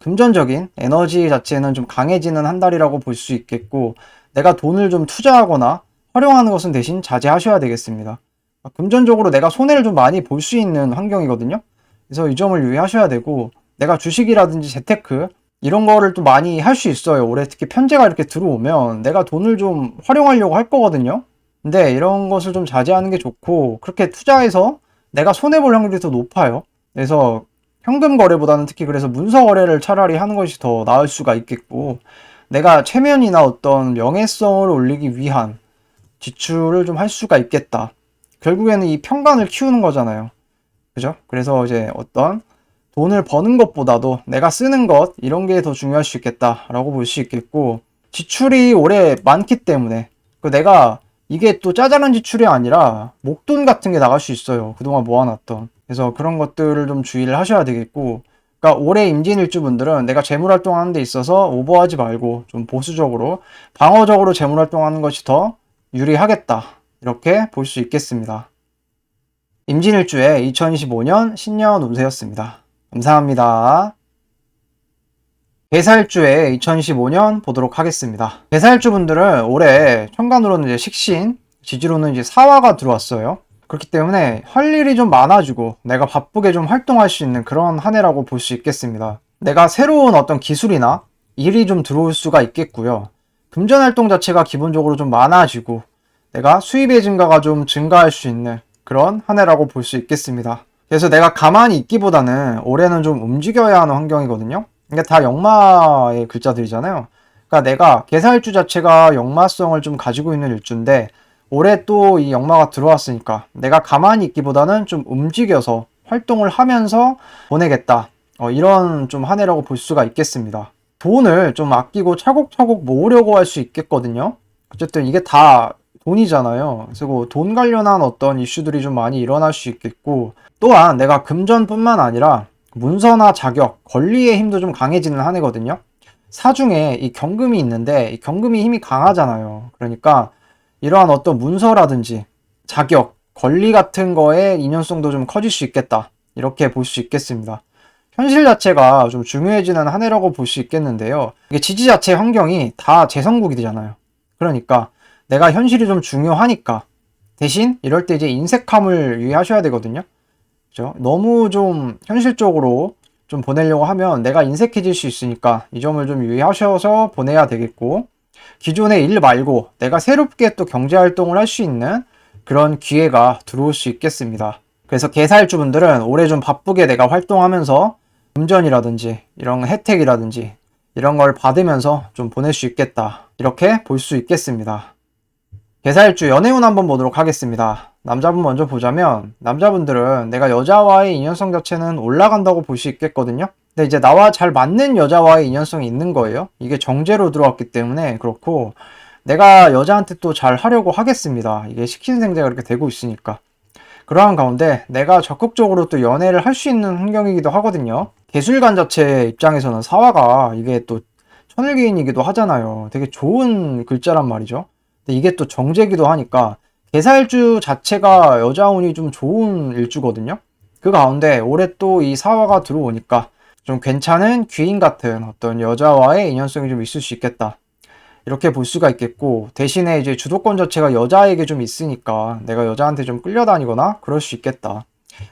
[SPEAKER 1] 금전적인 에너지 자체는 좀 강해지는 한 달이라고 볼 수 있겠고, 내가 돈을 좀 투자하거나 활용하는 것은 대신 자제하셔야 되겠습니다. 금전적으로 내가 손해를 좀 많이 볼 수 있는 환경이거든요. 그래서 이 점을 유의하셔야 되고, 내가 주식이라든지 재테크 이런 거를 또 많이 할 수 있어요. 올해 특히 편제가 이렇게 들어오면 내가 돈을 좀 활용하려고 할 거거든요. 근데 이런 것을 좀 자제하는 게 좋고, 그렇게 투자해서 내가 손해볼 확률이 더 높아요. 그래서 현금 거래보다는 특히 그래서 문서 거래를 차라리 하는 것이 더 나을 수가 있겠고, 내가 체면이나 어떤 명예성을 올리기 위한 지출을 좀 할 수가 있겠다. 결국에는 이 평간을 키우는 거잖아요. 그죠? 그래서 이제 어떤 돈을 버는 것보다도 내가 쓰는 것, 이런 게 더 중요할 수 있겠다라고 볼 수 있겠고, 지출이 올해 많기 때문에 내가 이게 또 짜잘한 지출이 아니라 목돈 같은 게 나갈 수 있어요. 그동안 모아놨던. 그래서 그런 것들을 좀 주의를 하셔야 되겠고, 그러니까 올해 임진일주분들은 내가 재물활동하는 데 있어서 오버하지 말고 좀 보수적으로 방어적으로 재물활동하는 것이 더 유리하겠다, 이렇게 볼 수 있겠습니다. 임진일주의 2025년 신년 운세였습니다. 감사합니다. 개사일주의 2025년 보도록 하겠습니다. 개사일주분들은 올해 천간으로는 이제 식신, 지지로는 이제 사화가 들어왔어요. 그렇기 때문에 할 일이 좀 많아지고 내가 바쁘게 좀 활동할 수 있는 그런 한 해라고 볼 수 있겠습니다. 내가 새로운 어떤 기술이나 일이 좀 들어올 수가 있겠고요. 금전 활동 자체가 기본적으로 좀 많아지고 내가 수입의 증가가 좀 증가할 수 있는 그런 한 해라고 볼 수 있겠습니다. 그래서 내가 가만히 있기보다는 올해는 좀 움직여야 하는 환경이거든요. 이게 다 역마의 글자들이잖아요. 그러니까 내가 개사일주 자체가 역마성을 좀 가지고 있는 일주인데, 올해 또 이 역마가 들어왔으니까 내가 가만히 있기보다는 좀 움직여서 활동을 하면서 보내겠다, 이런 좀 한 해라고 볼 수가 있겠습니다. 돈을 좀 아끼고 차곡차곡 모으려고 할 수 있겠거든요. 어쨌든 이게 다 돈이잖아요. 그래서 돈 관련한 어떤 이슈들이 좀 많이 일어날 수 있겠고, 또한 내가 금전뿐만 아니라 문서나 자격, 권리의 힘도 좀 강해지는 한 해거든요. 사중에 이 경금이 있는데 이 경금이 힘이 강하잖아요. 그러니까 이러한 어떤 문서라든지 자격, 권리 같은 거에 인연성도 좀 커질 수 있겠다, 이렇게 볼 수 있겠습니다. 현실 자체가 좀 중요해지는 한 해라고 볼 수 있겠는데요. 이게 지지 자체 환경이 다 재성국이 되잖아요. 그러니까 내가 현실이 좀 중요하니까 대신 이럴 때 이제 인색함을 유의하셔야 되거든요. 그죠? 너무 좀 현실적으로 좀 보내려고 하면 내가 인색해질 수 있으니까 이 점을 좀 유의하셔서 보내야 되겠고, 기존의 일 말고 내가 새롭게 또 경제활동을 할 수 있는 그런 기회가 들어올 수 있겠습니다. 그래서 개사일주분들은 올해 좀 바쁘게 내가 활동하면서 금전이라든지 이런 혜택이라든지 이런 걸 받으면서 좀 보낼 수 있겠다, 이렇게 볼 수 있겠습니다. 개사일주 연애운 한번 보도록 하겠습니다. 남자분 먼저 보자면, 남자분들은 내가 여자와의 인연성 자체는 올라간다고 볼 수 있겠거든요. 근데 이제 나와 잘 맞는 여자와의 인연성이 있는 거예요. 이게 정제로 들어왔기 때문에 그렇고, 내가 여자한테 또 잘 하려고 하겠습니다. 이게 식신생제가 이렇게 되고 있으니까. 그러한 가운데 내가 적극적으로 또 연애를 할 수 있는 환경이기도 하거든요. 개술관 자체 입장에서는 사화가 이게 또 천을기인이기도 하잖아요. 되게 좋은 글자란 말이죠. 근데 이게 또 정제기도 하니까 개사일주 자체가 여자운이 좀 좋은 일주거든요. 그 가운데 올해 또 이 사화가 들어오니까 좀 괜찮은 귀인 같은 어떤 여자와의 인연성이 좀 있을 수 있겠다, 이렇게 볼 수가 있겠고, 대신에 이제 주도권 자체가 여자에게 좀 있으니까 내가 여자한테 좀 끌려다니거나 그럴 수 있겠다.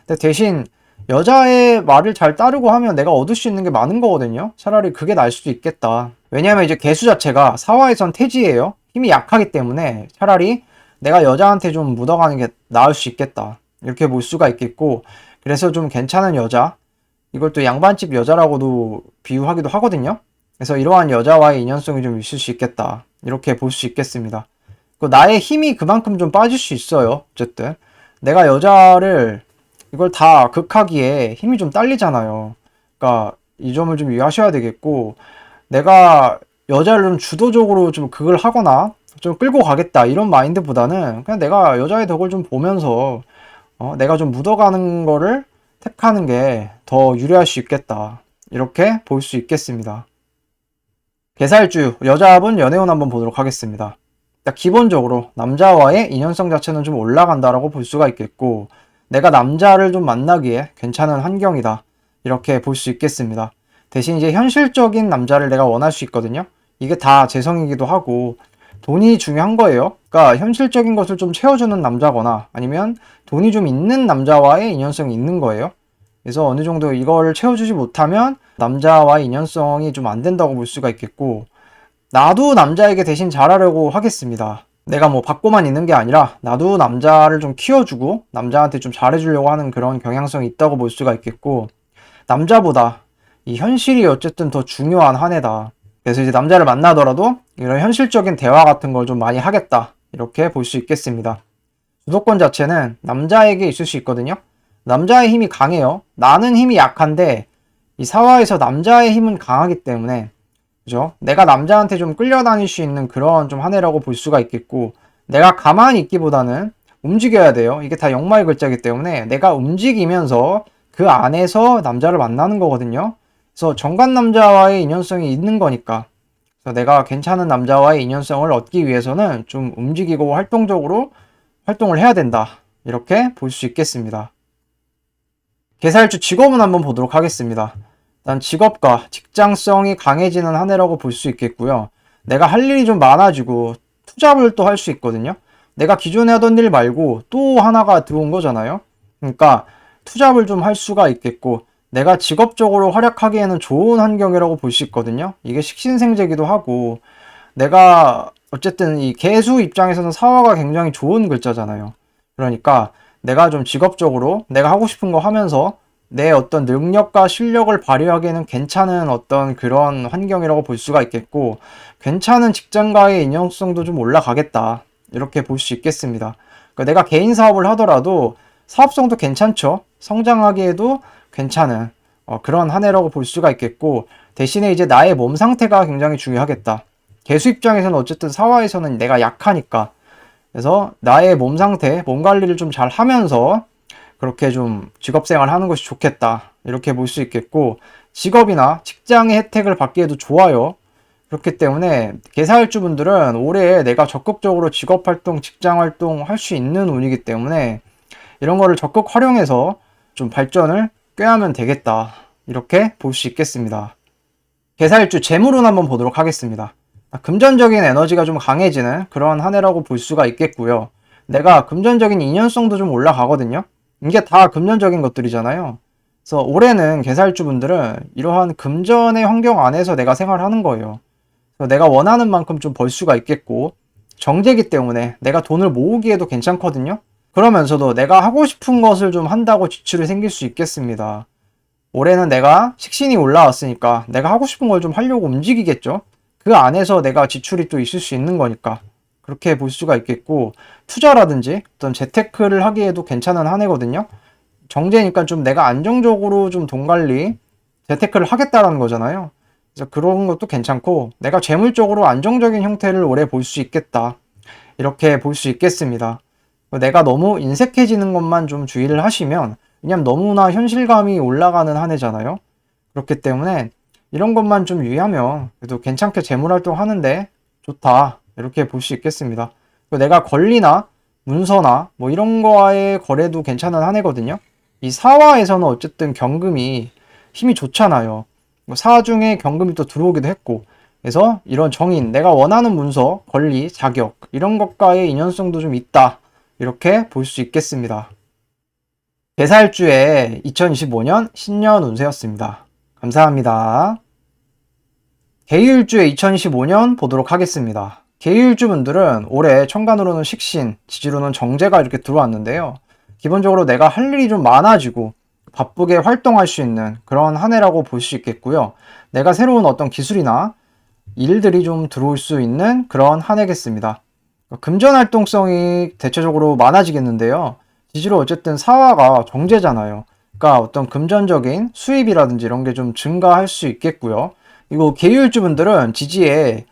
[SPEAKER 1] 근데 대신 여자의 말을 잘 따르고 하면 내가 얻을 수 있는 게 많은 거거든요. 차라리 그게 나을 수도 있겠다. 왜냐하면 이제 개수 자체가 사화에선 태지예요. 힘이 약하기 때문에 차라리 내가 여자한테 좀 묻어가는 게 나을 수 있겠다. 이렇게 볼 수가 있겠고, 그래서 좀 괜찮은 여자, 이걸 또 양반집 여자라고도 비유하기도 하거든요. 그래서 이러한 여자와의 인연성이 좀 있을 수 있겠다. 이렇게 볼 수 있겠습니다. 나의 힘이 그만큼 좀 빠질 수 있어요. 어쨌든 내가 여자를 이걸 다 극하기에 힘이 좀 딸리잖아요. 그러니까 이 점을 좀 유의하셔야 되겠고, 내가 여자를 좀 주도적으로 좀 극을 하거나 좀 끌고 가겠다 이런 마인드보다는 그냥 내가 여자의 덕을 좀 보면서 내가 좀 묻어가는 거를 택하는 게 더 유리할 수 있겠다. 이렇게 볼 수 있겠습니다. 개살주, 여자분 연애운 한번 보도록 하겠습니다. 기본적으로 남자와의 인연성 자체는 좀 올라간다라고 볼 수가 있겠고, 내가 남자를 좀 만나기에 괜찮은 환경이다. 이렇게 볼 수 있겠습니다. 대신 이제 현실적인 남자를 내가 원할 수 있거든요. 이게 다 재성이기도 하고, 돈이 중요한 거예요. 그러니까 현실적인 것을 좀 채워주는 남자거나 아니면 돈이 좀 있는 남자와의 인연성이 있는 거예요. 그래서 어느 정도 이걸 채워주지 못하면 남자와의 인연성이 좀 안 된다고 볼 수가 있겠고, 나도 남자에게 대신 잘하려고 하겠습니다. 내가 뭐 받고만 있는 게 아니라 나도 남자를 좀 키워주고 남자한테 좀 잘해주려고 하는 그런 경향성이 있다고 볼 수가 있겠고, 남자보다 이 현실이 어쨌든 더 중요한 한 해다. 그래서 이제 남자를 만나더라도 이런 현실적인 대화 같은 걸 좀 많이 하겠다. 이렇게 볼 수 있겠습니다. 주도권 자체는 남자에게 있을 수 있거든요. 남자의 힘이 강해요. 나는 힘이 약한데 이 사화에서 남자의 힘은 강하기 때문에, 그죠? 내가 남자한테 좀 끌려다닐 수 있는 그런 좀 한 해라고 볼 수가 있겠고, 내가 가만히 있기보다는 움직여야 돼요. 이게 다 역마의 글자이기 때문에 내가 움직이면서 그 안에서 남자를 만나는 거거든요. 그래서 정관 남자와의 인연성이 있는 거니까, 그래서 내가 괜찮은 남자와의 인연성을 얻기 위해서는 좀 움직이고 활동적으로 활동을 해야 된다. 이렇게 볼 수 있겠습니다. 개살주 직업은 한번 보도록 하겠습니다. 일단 직업과 직장성이 강해지는 한 해라고 볼 수 있겠고요. 내가 할 일이 좀 많아지고 투잡을 또 할 수 있거든요. 내가 기존에 하던 일 말고 또 하나가 들어온 거잖아요. 그러니까 투잡을 좀 할 수가 있겠고, 내가 직업적으로 활약하기에는 좋은 환경이라고 볼 수 있거든요. 이게 식신생재기도 하고, 내가 어쨌든 이 개수 입장에서는 사화가 굉장히 좋은 글자잖아요. 그러니까 내가 좀 직업적으로 내가 하고 싶은 거 하면서 내 어떤 능력과 실력을 발휘하기에는 괜찮은 어떤 그런 환경이라고 볼 수가 있겠고, 괜찮은 직장과의 인연성도 좀 올라가겠다. 이렇게 볼 수 있겠습니다. 그러니까 내가 개인 사업을 하더라도 사업성도 괜찮죠. 성장하기에도 괜찮은 그런 한 해라고 볼 수가 있겠고, 대신에 이제 나의 몸 상태가 굉장히 중요하겠다. 개수 입장에서는 어쨌든 사화에서는 내가 약하니까, 그래서 나의 몸 상태, 몸 관리를 좀 잘 하면서 그렇게 좀 직업생활 하는 것이 좋겠다. 이렇게 볼 수 있겠고, 직업이나 직장의 혜택을 받기에도 좋아요. 그렇기 때문에 개사일주분들은 올해 내가 적극적으로 직업활동, 직장활동 할 수 있는 운이기 때문에 이런 거를 적극 활용해서 좀 발전을 꾀하면 되겠다. 이렇게 볼 수 있겠습니다. 개사일주 재물운 한번 보도록 하겠습니다. 금전적인 에너지가 좀 강해지는 그런 한 해라고 볼 수가 있겠고요. 내가 금전적인 인연성도 좀 올라가거든요. 이게 다 금전적인 것들이잖아요. 그래서 올해는 개살주분들은 이러한 금전의 환경 안에서 내가 생활하는 거예요. 그래서 내가 원하는 만큼 좀 벌 수가 있겠고, 정제기 때문에 내가 돈을 모으기에도 괜찮거든요. 그러면서도 내가 하고 싶은 것을 좀 한다고 지출이 생길 수 있겠습니다. 올해는 내가 식신이 올라왔으니까 내가 하고 싶은 걸 좀 하려고 움직이겠죠. 그 안에서 내가 지출이 또 있을 수 있는 거니까 그렇게 볼 수가 있겠고, 투자라든지 어떤 재테크를 하기에도 괜찮은 한 해거든요. 정제니까 좀 내가 안정적으로 좀 돈 관리, 재테크를 하겠다라는 거잖아요. 그래서 그런 것도 괜찮고, 내가 재물적으로 안정적인 형태를 올해 볼 수 있겠다. 이렇게 볼 수 있겠습니다. 내가 너무 인색해지는 것만 좀 주의를 하시면, 왜냐면 너무나 현실감이 올라가는 한 해잖아요. 그렇기 때문에 이런 것만 좀 유의하면 그래도 괜찮게 재물활동 하는데 좋다. 이렇게 볼 수 있겠습니다. 내가 권리나 문서나 뭐 이런 거와의 거래도 괜찮은 한 해거든요. 이 사화에서는 어쨌든 경금이 힘이 좋잖아요. 사화 중에 경금이 또 들어오기도 했고, 그래서 이런 정인, 내가 원하는 문서, 권리, 자격 이런 것과의 인연성도 좀 있다. 이렇게 볼 수 있겠습니다. 개살주의 2025년 신년 운세였습니다. 감사합니다. 개유일주의 2025년 보도록 하겠습니다. 계유일주분들은 올해 천간으로는 식신, 지지로는 정제가 이렇게 들어왔는데요. 기본적으로 내가 할 일이 좀 많아지고 바쁘게 활동할 수 있는 그런 한 해라고 볼 수 있겠고요. 내가 새로운 어떤 기술이나 일들이 좀 들어올 수 있는 그런 한 해겠습니다. 금전 활동성이 대체적으로 많아지겠는데요. 지지로 어쨌든 사화가 정제잖아요. 그러니까 어떤 금전적인 수입이라든지 이런 게 좀 증가할 수 있겠고요. 그리고 계유일주분들은 지지에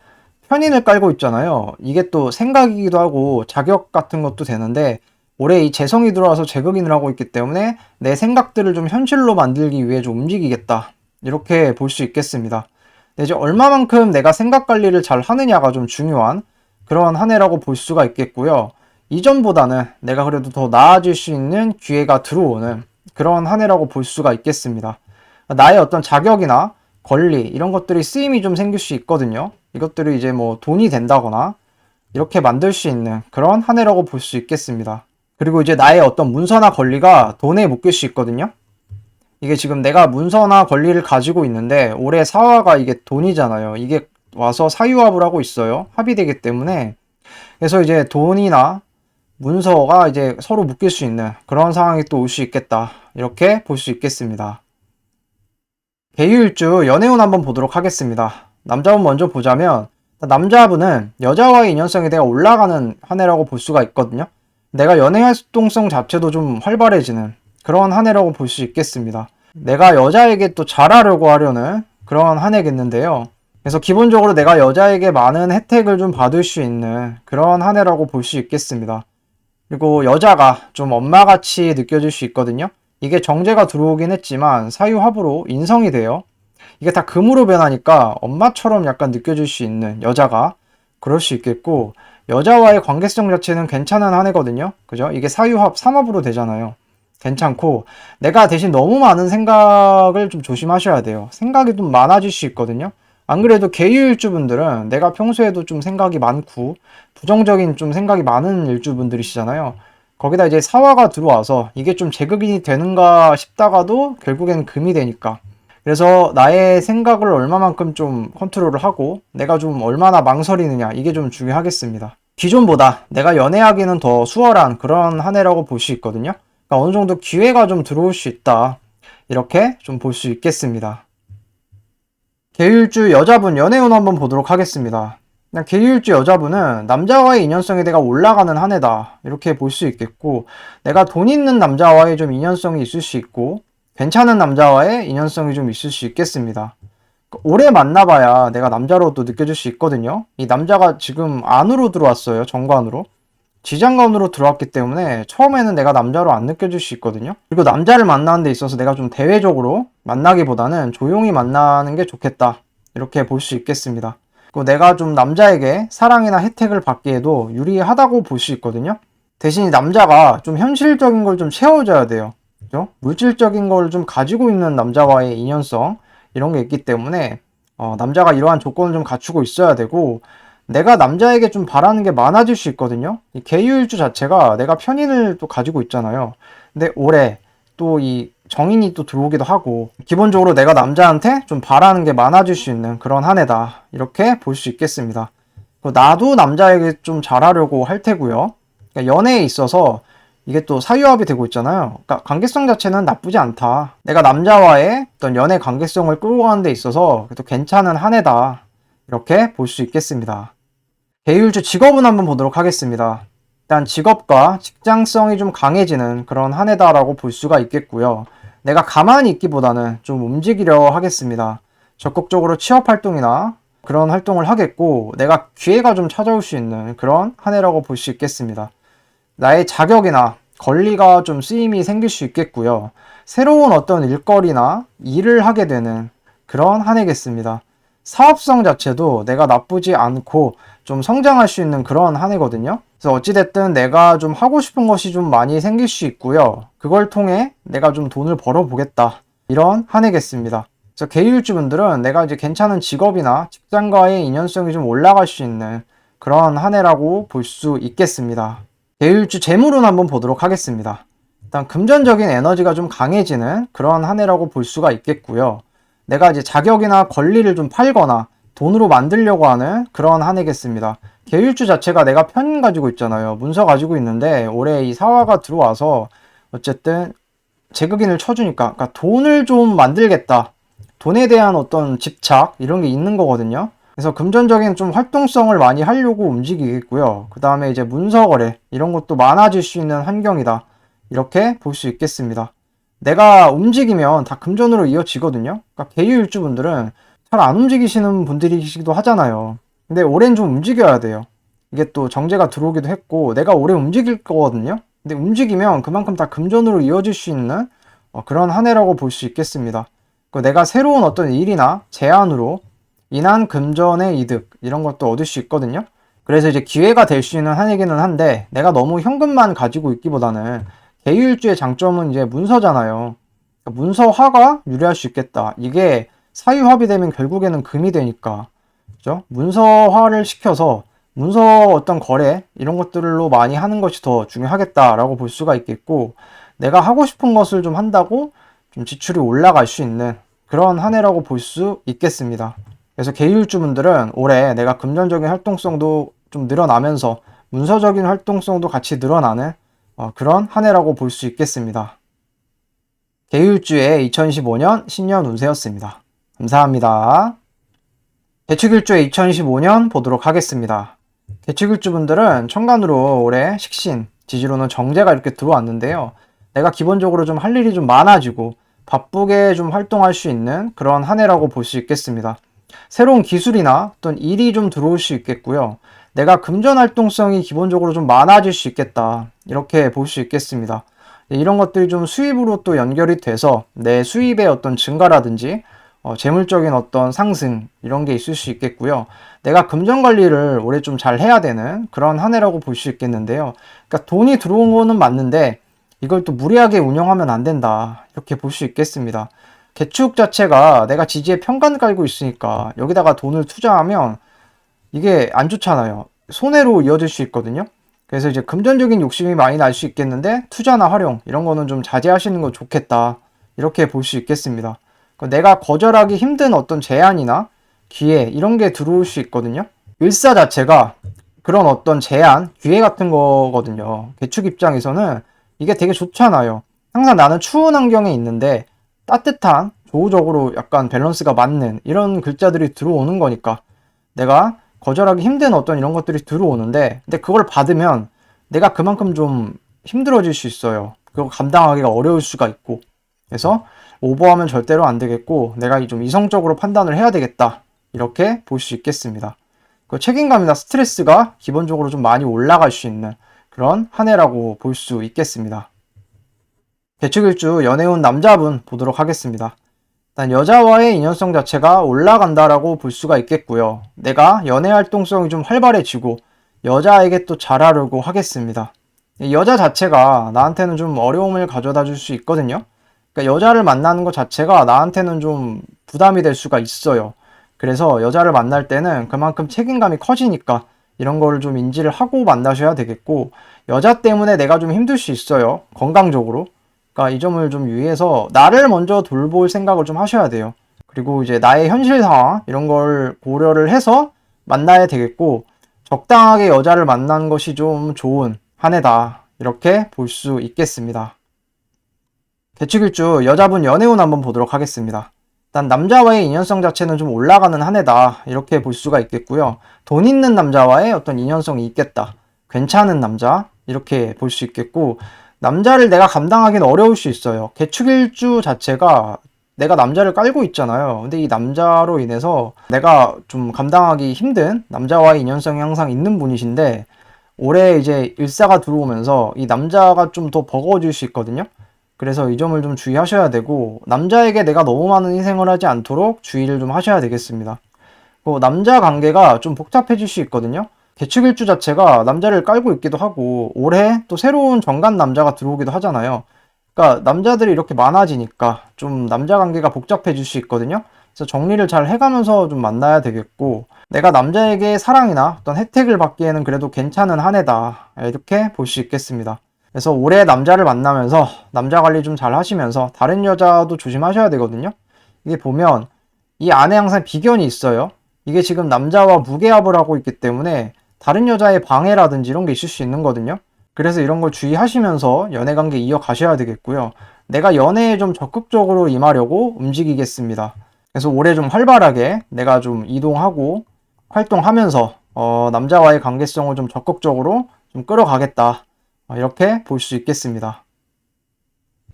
[SPEAKER 1] 편인을 깔고 있잖아요. 이게 또 생각이기도 하고 자격 같은 것도 되는데 올해 이 재성이 들어와서 재극인을 하고 있기 때문에 내 생각들을 좀 현실로 만들기 위해 좀 움직이겠다. 이렇게 볼 수 있겠습니다. 이제 얼마만큼 내가 생각 관리를 잘 하느냐가 좀 중요한 그런 한 해라고 볼 수가 있겠고요. 이전보다는 내가 그래도 더 나아질 수 있는 기회가 들어오는 그런 한 해라고 볼 수가 있겠습니다. 나의 어떤 자격이나 권리 이런 것들이 쓰임이 좀 생길 수 있거든요. 이것들이 이제 뭐 돈이 된다거나 이렇게 만들 수 있는 그런 한 해라고 볼 수 있겠습니다. 그리고 이제 나의 어떤 문서나 권리가 돈에 묶일 수 있거든요. 이게 지금 내가 문서나 권리를 가지고 있는데 올해 사화가 이게 돈이잖아요. 이게 와서 사유합을 하고 있어요. 합의되기 때문에. 그래서 이제 돈이나 문서가 이제 서로 묶일 수 있는 그런 상황이 또 올 수 있겠다. 이렇게 볼 수 있겠습니다. 계유일주 연애운 한번 보도록 하겠습니다. 남자분 먼저 보자면 남자분은 여자와의 인연성에 대해 올라가는 한 해라고 볼 수가 있거든요. 내가 연애 활동성 자체도 좀 활발해지는 그런 한 해라고 볼 수 있겠습니다. 내가 여자에게 또 잘하려고 하려는 그런 한 해겠는데요. 그래서 기본적으로 내가 여자에게 많은 혜택을 좀 받을 수 있는 그런 한 해라고 볼 수 있겠습니다. 그리고 여자가 좀 엄마같이 느껴질 수 있거든요. 이게 정제가 들어오긴 했지만 사유합으로 인성이 돼요. 이게 다 금으로 변하니까 엄마처럼 약간 느껴질 수 있는 여자가 그럴 수 있겠고, 여자와의 관계성 자체는 괜찮은 한 해거든요. 그죠? 이게 사유합, 삼합으로 되잖아요. 괜찮고, 내가 대신 너무 많은 생각을 좀 조심하셔야 돼요. 생각이 좀 많아질 수 있거든요. 안 그래도 계유일주분들은 내가 평소에도 좀 생각이 많고 부정적인 좀 생각이 많은 일주분들이시잖아요. 거기다 이제 사화가 들어와서 이게 좀 제극인이 되는가 싶다가도 결국엔 금이 되니까, 그래서 나의 생각을 얼마만큼 좀 컨트롤을 하고 내가 좀 얼마나 망설이느냐, 이게 좀 중요하겠습니다. 기존보다 내가 연애하기는 더 수월한 그런 한 해라고 볼 수 있거든요. 그러니까 어느 정도 기회가 좀 들어올 수 있다, 이렇게 좀 볼 수 있겠습니다. 계유일주 여자분 연애운 한번 보도록 하겠습니다. 그냥 계유일주 여자분은 남자와의 인연성에 대해 올라가는 한 해다, 이렇게 볼 수 있겠고, 내가 돈 있는 남자와의 좀 인연성이 있을 수 있고 괜찮은 남자와의 인연성이 좀 있을 수 있겠습니다. 오래 만나봐야 내가 남자로 또 느껴질 수 있거든요. 이 남자가 지금 안으로 들어왔어요. 정관으로. 지장간으로 들어왔기 때문에 처음에는 내가 남자로 안 느껴질 수 있거든요. 그리고 남자를 만나는 데 있어서 내가 좀 대외적으로 만나기보다는 조용히 만나는 게 좋겠다, 이렇게 볼 수 있겠습니다. 그리고 내가 좀 남자에게 사랑이나 혜택을 받기에도 유리하다고 볼 수 있거든요. 대신 이 남자가 좀 현실적인 걸 좀 채워줘야 돼요. 그죠? 물질적인 걸 좀 가지고 있는 남자와의 인연성, 이런 게 있기 때문에 남자가 이러한 조건을 좀 갖추고 있어야 되고, 내가 남자에게 좀 바라는 게 많아질 수 있거든요. 이 계유일주 자체가 내가 편인을 또 가지고 있잖아요. 근데 올해 또 이 정인이 또 들어오기도 하고, 기본적으로 내가 남자한테 좀 바라는 게 많아질 수 있는 그런 한 해다, 이렇게 볼 수 있겠습니다. 나도 남자에게 좀 잘하려고 할 테고요. 그러니까 연애에 있어서 이게 또 사유합이 되고 있잖아요. 그러니까 관계성 자체는 나쁘지 않다. 내가 남자와의 어떤 연애 관계성을 끌고 가는 데 있어서 또 괜찮은 한 해다, 이렇게 볼 수 있겠습니다. 계유일주 직업은 한번 보도록 하겠습니다. 일단 직업과 직장성이 좀 강해지는 그런 한 해다라고 볼 수가 있겠고요. 내가 가만히 있기보다는 좀 움직이려 하겠습니다. 적극적으로 취업 활동이나 그런 활동을 하겠고, 내가 기회가 좀 찾아올 수 있는 그런 한 해라고 볼 수 있겠습니다. 나의 자격이나 권리가 좀 쓰임이 생길 수 있겠고요. 새로운 어떤 일거리나 일을 하게 되는 그런 한 해겠습니다. 사업성 자체도 내가 나쁘지 않고 좀 성장할 수 있는 그런 한 해거든요. 그래서 어찌됐든 내가 좀 하고 싶은 것이 좀 많이 생길 수 있고요. 그걸 통해 내가 좀 돈을 벌어보겠다, 이런 한 해겠습니다. 그래서 계유일주분들은 내가 이제 괜찮은 직업이나 직장과의 인연성이 좀 올라갈 수 있는 그런 한 해라고 볼 수 있겠습니다. 계유일주 재물운 한번 보도록 하겠습니다. 일단 금전적인 에너지가 좀 강해지는 그런 한 해라고 볼 수가 있겠고요. 내가 이제 자격이나 권리를 좀 팔거나 돈으로 만들려고 하는 그런 한 해겠습니다. 계율주 자체가 내가 편 가지고 있잖아요. 문서 가지고 있는데 올해 이 사화가 들어와서 어쨌든 재극인을 쳐주니까, 그러니까 돈을 좀 만들겠다. 돈에 대한 어떤 집착 이런 게 있는 거거든요. 그래서 금전적인 좀 활동성을 많이 하려고 움직이겠고요. 그 다음에 이제 문서 거래 이런 것도 많아질 수 있는 환경이다. 이렇게 볼 수 있겠습니다. 내가 움직이면 다 금전으로 이어지거든요. 그러니까 계유일주분들은 잘 안 움직이시는 분들이시기도 하잖아요. 근데 올해는 좀 움직여야 돼요. 이게 또 정제가 들어오기도 했고 내가 올해 움직일 거거든요. 근데 움직이면 그만큼 다 금전으로 이어질 수 있는 그런 한 해라고 볼 수 있겠습니다. 내가 새로운 어떤 일이나 제안으로 인한 금전의 이득 이런 것도 얻을 수 있거든요. 그래서 이제 기회가 될 수 있는 한 해기는 한데 내가 너무 현금만 가지고 있기보다는 계유일주의 장점은 이제 문서잖아요. 그러니까 문서화가 유리할 수 있겠다. 이게 사유합이 되면 결국에는 금이 되니까, 그죠? 문서화를 시켜서 문서 어떤 거래 이런 것들로 많이 하는 것이 더 중요하겠다라고 볼 수가 있겠고, 내가 하고 싶은 것을 좀 한다고 좀 지출이 올라갈 수 있는 그런 한 해라고 볼 수 있겠습니다. 그래서 계율주분들은 올해 내가 금전적인 활동성도 좀 늘어나면서 문서적인 활동성도 같이 늘어나는 그런 한 해라고 볼 수 있겠습니다. 계율주의 2015년 신년 운세였습니다. 감사합니다. 개축일주의 2025년 보도록 하겠습니다. 개축일주분들은 천간으로 올해 식신, 지지로는 정제가 이렇게 들어왔는데요. 내가 기본적으로 좀 할 일이 좀 많아지고 바쁘게 좀 활동할 수 있는 그런 한 해라고 볼 수 있겠습니다. 새로운 기술이나 어떤 일이 좀 들어올 수 있겠고요. 내가 금전 활동성이 기본적으로 좀 많아질 수 있겠다. 이렇게 볼 수 있겠습니다. 이런 것들이 좀 수입으로 또 연결이 돼서 내 수입의 어떤 증가라든지 재물적인 어떤 상승 이런 게 있을 수 있겠고요. 내가 금전 관리를 올해 좀 잘 해야 되는 그런 한 해라고 볼 수 있겠는데요. 그러니까 돈이 들어온 거는 맞는데 이걸 또 무리하게 운영하면 안 된다. 이렇게 볼 수 있겠습니다. 개축 자체가 내가 지지에 평간 깔고 있으니까 여기다가 돈을 투자하면 이게 안 좋잖아요. 손해로 이어질 수 있거든요. 그래서 이제 금전적인 욕심이 많이 날 수 있겠는데 투자나 활용 이런 거는 좀 자제하시는 거 좋겠다. 이렇게 볼 수 있겠습니다. 내가 거절하기 힘든 어떤 제안이나 기회 이런 게 들어올 수 있거든요. 일사 자체가 그런 어떤 제안, 기회 같은 거거든요. 개축 입장에서는 이게 되게 좋잖아요. 항상 나는 추운 환경에 있는데 따뜻한, 조우적으로 약간 밸런스가 맞는 이런 글자들이 들어오는 거니까 내가 거절하기 힘든 어떤 이런 것들이 들어오는데 근데 그걸 받으면 내가 그만큼 좀 힘들어질 수 있어요. 그거 감당하기가 어려울 수가 있고 그래서 오버하면 절대로 안 되겠고 내가 좀 이성적으로 판단을 해야 되겠다. 이렇게 볼 수 있겠습니다. 그 책임감이나 스트레스가 기본적으로 좀 많이 올라갈 수 있는 그런 한 해라고 볼 수 있겠습니다. 개축일주 연애운 남자분 보도록 하겠습니다. 일단 여자와의 인연성 자체가 올라간다라고 볼 수가 있겠고요. 내가 연애 활동성이 좀 활발해지고 여자에게 또 잘하려고 하겠습니다. 여자 자체가 나한테는 좀 어려움을 가져다 줄 수 있거든요. 그러니까 여자를 만나는 것 자체가 나한테는 좀 부담이 될 수가 있어요. 그래서 여자를 만날 때는 그만큼 책임감이 커지니까 이런 거를 좀 인지를 하고 만나셔야 되겠고 여자 때문에 내가 좀 힘들 수 있어요. 건강적으로. 그러니까 이 점을 좀 유의해서 나를 먼저 돌볼 생각을 좀 하셔야 돼요. 그리고 이제 나의 현실 상황 이런 걸 고려를 해서 만나야 되겠고 적당하게 여자를 만나는 것이 좀 좋은 한 해다. 이렇게 볼 수 있겠습니다. 개축일주 여자분 연애운 한번 보도록 하겠습니다. 일단 남자와의 인연성 자체는 좀 올라가는 한 해다. 이렇게 볼 수가 있겠고요. 돈 있는 남자와의 어떤 인연성이 있겠다. 괜찮은 남자 이렇게 볼 수 있겠고 남자를 내가 감당하기는 어려울 수 있어요. 개축일주 자체가 내가 남자를 깔고 있잖아요. 근데 이 남자로 인해서 내가 좀 감당하기 힘든 남자와의 인연성이 항상 있는 분이신데 올해 이제 일사가 들어오면서 이 남자가 좀 더 버거워질 수 있거든요. 그래서 이 점을 좀 주의하셔야 되고 남자에게 내가 너무 많은 희생을 하지 않도록 주의를 좀 하셔야 되겠습니다. 남자 관계가 좀 복잡해질 수 있거든요. 개축일주 자체가 남자를 깔고 있기도 하고 올해 또 새로운 정관 남자가 들어오기도 하잖아요. 그러니까 남자들이 이렇게 많아지니까 좀 남자 관계가 복잡해질 수 있거든요. 그래서 정리를 잘 해가면서 좀 만나야 되겠고 내가 남자에게 사랑이나 어떤 혜택을 받기에는 그래도 괜찮은 한 해다. 이렇게 볼 수 있겠습니다. 그래서 올해 남자를 만나면서 남자 관리 좀 잘 하시면서 다른 여자도 조심하셔야 되거든요. 이게 보면 이 안에 항상 비견이 있어요. 이게 지금 남자와 무게합을 하고 있기 때문에 다른 여자의 방해라든지 이런 게 있을 수 있는 거거든요. 그래서 이런 걸 주의하시면서 연애관계 이어가셔야 되겠고요. 내가 연애에 좀 적극적으로 임하려고 움직이겠습니다. 그래서 올해 좀 활발하게 내가 좀 이동하고 활동하면서 남자와의 관계성을 좀 적극적으로 좀 끌어가겠다. 이렇게 볼 수 있겠습니다.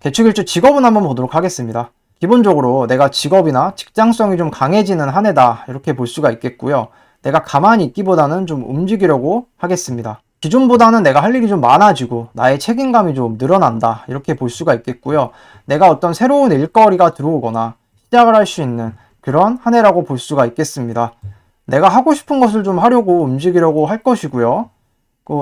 [SPEAKER 1] 개축일주 직업은 한번 보도록 하겠습니다. 기본적으로 내가 직업이나 직장성이 좀 강해지는 한 해다. 이렇게 볼 수가 있겠고요. 내가 가만히 있기보다는 좀 움직이려고 하겠습니다. 기존보다는 내가 할 일이 좀 많아지고 나의 책임감이 좀 늘어난다. 이렇게 볼 수가 있겠고요. 내가 어떤 새로운 일거리가 들어오거나 시작을 할 수 있는 그런 한 해라고 볼 수가 있겠습니다. 내가 하고 싶은 것을 좀 하려고 움직이려고 할 것이고요.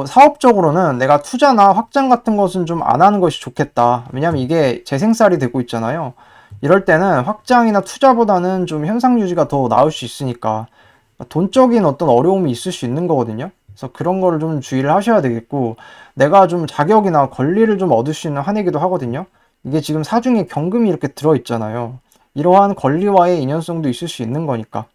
[SPEAKER 1] 사업적으로는 내가 투자나 확장 같은 것은 좀 안 하는 것이 좋겠다. 왜냐면 이게 재생살이 되고 있잖아요. 이럴 때는 확장이나 투자보다는 좀 현상 유지가 더 나을 수 있으니까 돈적인 어떤 어려움이 있을 수 있는 거거든요. 그래서 그런 거를 좀 주의를 하셔야 되겠고, 내가 좀 자격이나 권리를 좀 얻을 수 있는 한 해기도 하거든요. 이게 지금 사중에 경금이 이렇게 들어있잖아요. 이러한 권리와의 인연성도 있을 수 있는 거니까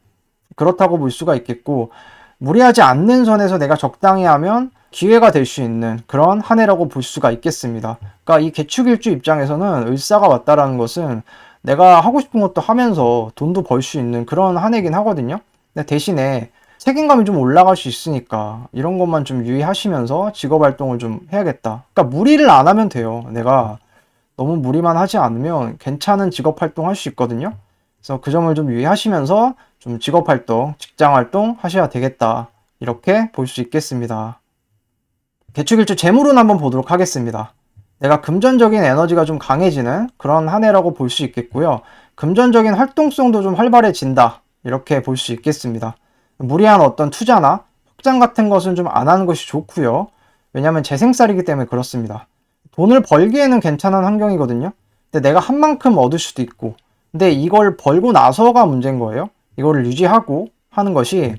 [SPEAKER 1] 그렇다고 볼 수가 있겠고, 무리하지 않는 선에서 내가 적당히 하면 기회가 될 수 있는 그런 한 해라고 볼 수가 있겠습니다. 그러니까 이 개축일주 입장에서는 을사가 왔다라는 것은 내가 하고 싶은 것도 하면서 돈도 벌 수 있는 그런 한 해긴 하거든요. 근데 대신에 책임감이 좀 올라갈 수 있으니까 이런 것만 좀 유의하시면서 직업 활동을 좀 해야겠다. 그러니까 무리를 안 하면 돼요. 내가 너무 무리만 하지 않으면 괜찮은 직업 활동 할 수 있거든요. 그래서 그 점을 좀 유의하시면서 좀 직업 활동, 직장 활동 하셔야 되겠다. 이렇게 볼 수 있겠습니다. 개축일주 재물운 한번 보도록 하겠습니다. 내가 금전적인 에너지가 좀 강해지는 그런 한 해라고 볼 수 있겠고요. 금전적인 활동성도 좀 활발해진다. 이렇게 볼 수 있겠습니다. 무리한 어떤 투자나 확장 같은 것은 좀 안 하는 것이 좋고요. 왜냐하면 재생살이기 때문에 그렇습니다. 돈을 벌기에는 괜찮은 환경이거든요. 근데 내가 한 만큼 얻을 수도 있고, 근데 이걸 벌고 나서가 문제인 거예요. 이거를 유지하고 하는 것이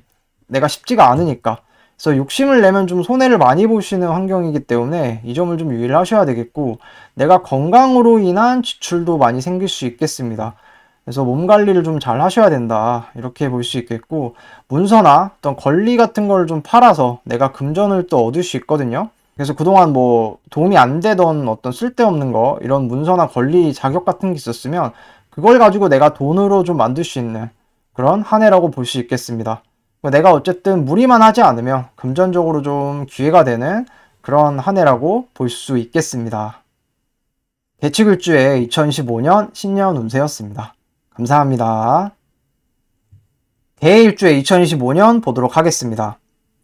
[SPEAKER 1] 내가 쉽지가 않으니까. 그래서 욕심을 내면 좀 손해를 많이 보시는 환경이기 때문에 이 점을 좀 유의를 하셔야 되겠고, 내가 건강으로 인한 지출도 많이 생길 수 있겠습니다. 그래서 몸 관리를 좀 잘 하셔야 된다. 이렇게 볼 수 있겠고, 문서나 어떤 권리 같은 걸 좀 팔아서 내가 금전을 또 얻을 수 있거든요. 그래서 그동안 뭐 도움이 안 되던 어떤 쓸데없는 거, 이런 문서나 권리 자격 같은 게 있었으면 그걸 가지고 내가 돈으로 좀 만들 수 있는 그런 한 해라고 볼 수 있겠습니다. 내가 어쨌든 무리만 하지 않으면 금전적으로 좀 기회가 되는 그런 한 해라고 볼 수 있겠습니다. 개축일주의 2025년 신년 운세였습니다. 감사합니다. 개해일주의 2025년 보도록 하겠습니다.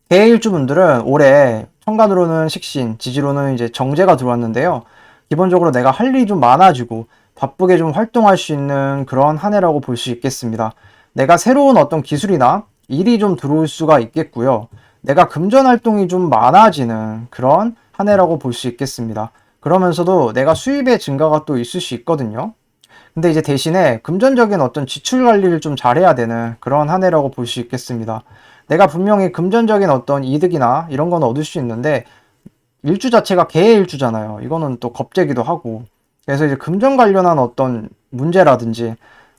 [SPEAKER 1] 개해일주 분들은 올해 천간으로는 식신, 지지로는 이제 정제가 들어왔는데요. 기본적으로 내가 할 일이 좀 많아지고 바쁘게 좀 활동할 수 있는 그런 한 해라고 볼 수 있겠습니다. 내가 새로운 어떤 기술이나 일이 좀 들어올 수가 있겠고요. 내가 금전 활동이 좀 많아지는 그런 한 해라고 볼 수 있겠습니다. 그러면서도 내가 수입의 증가가 또 있을 수 있거든요. 근데 이제 대신에 금전적인 어떤 지출 관리를 좀 잘해야 되는 그런 한 해라고 볼 수 있겠습니다. 내가 분명히 금전적인 어떤 이득이나 이런 건 얻을 수 있는데 일주 자체가 개의 일주잖아요. 이거는 또 겁재기도 하고. 그래서 이제 금전 관련한 어떤 문제라든지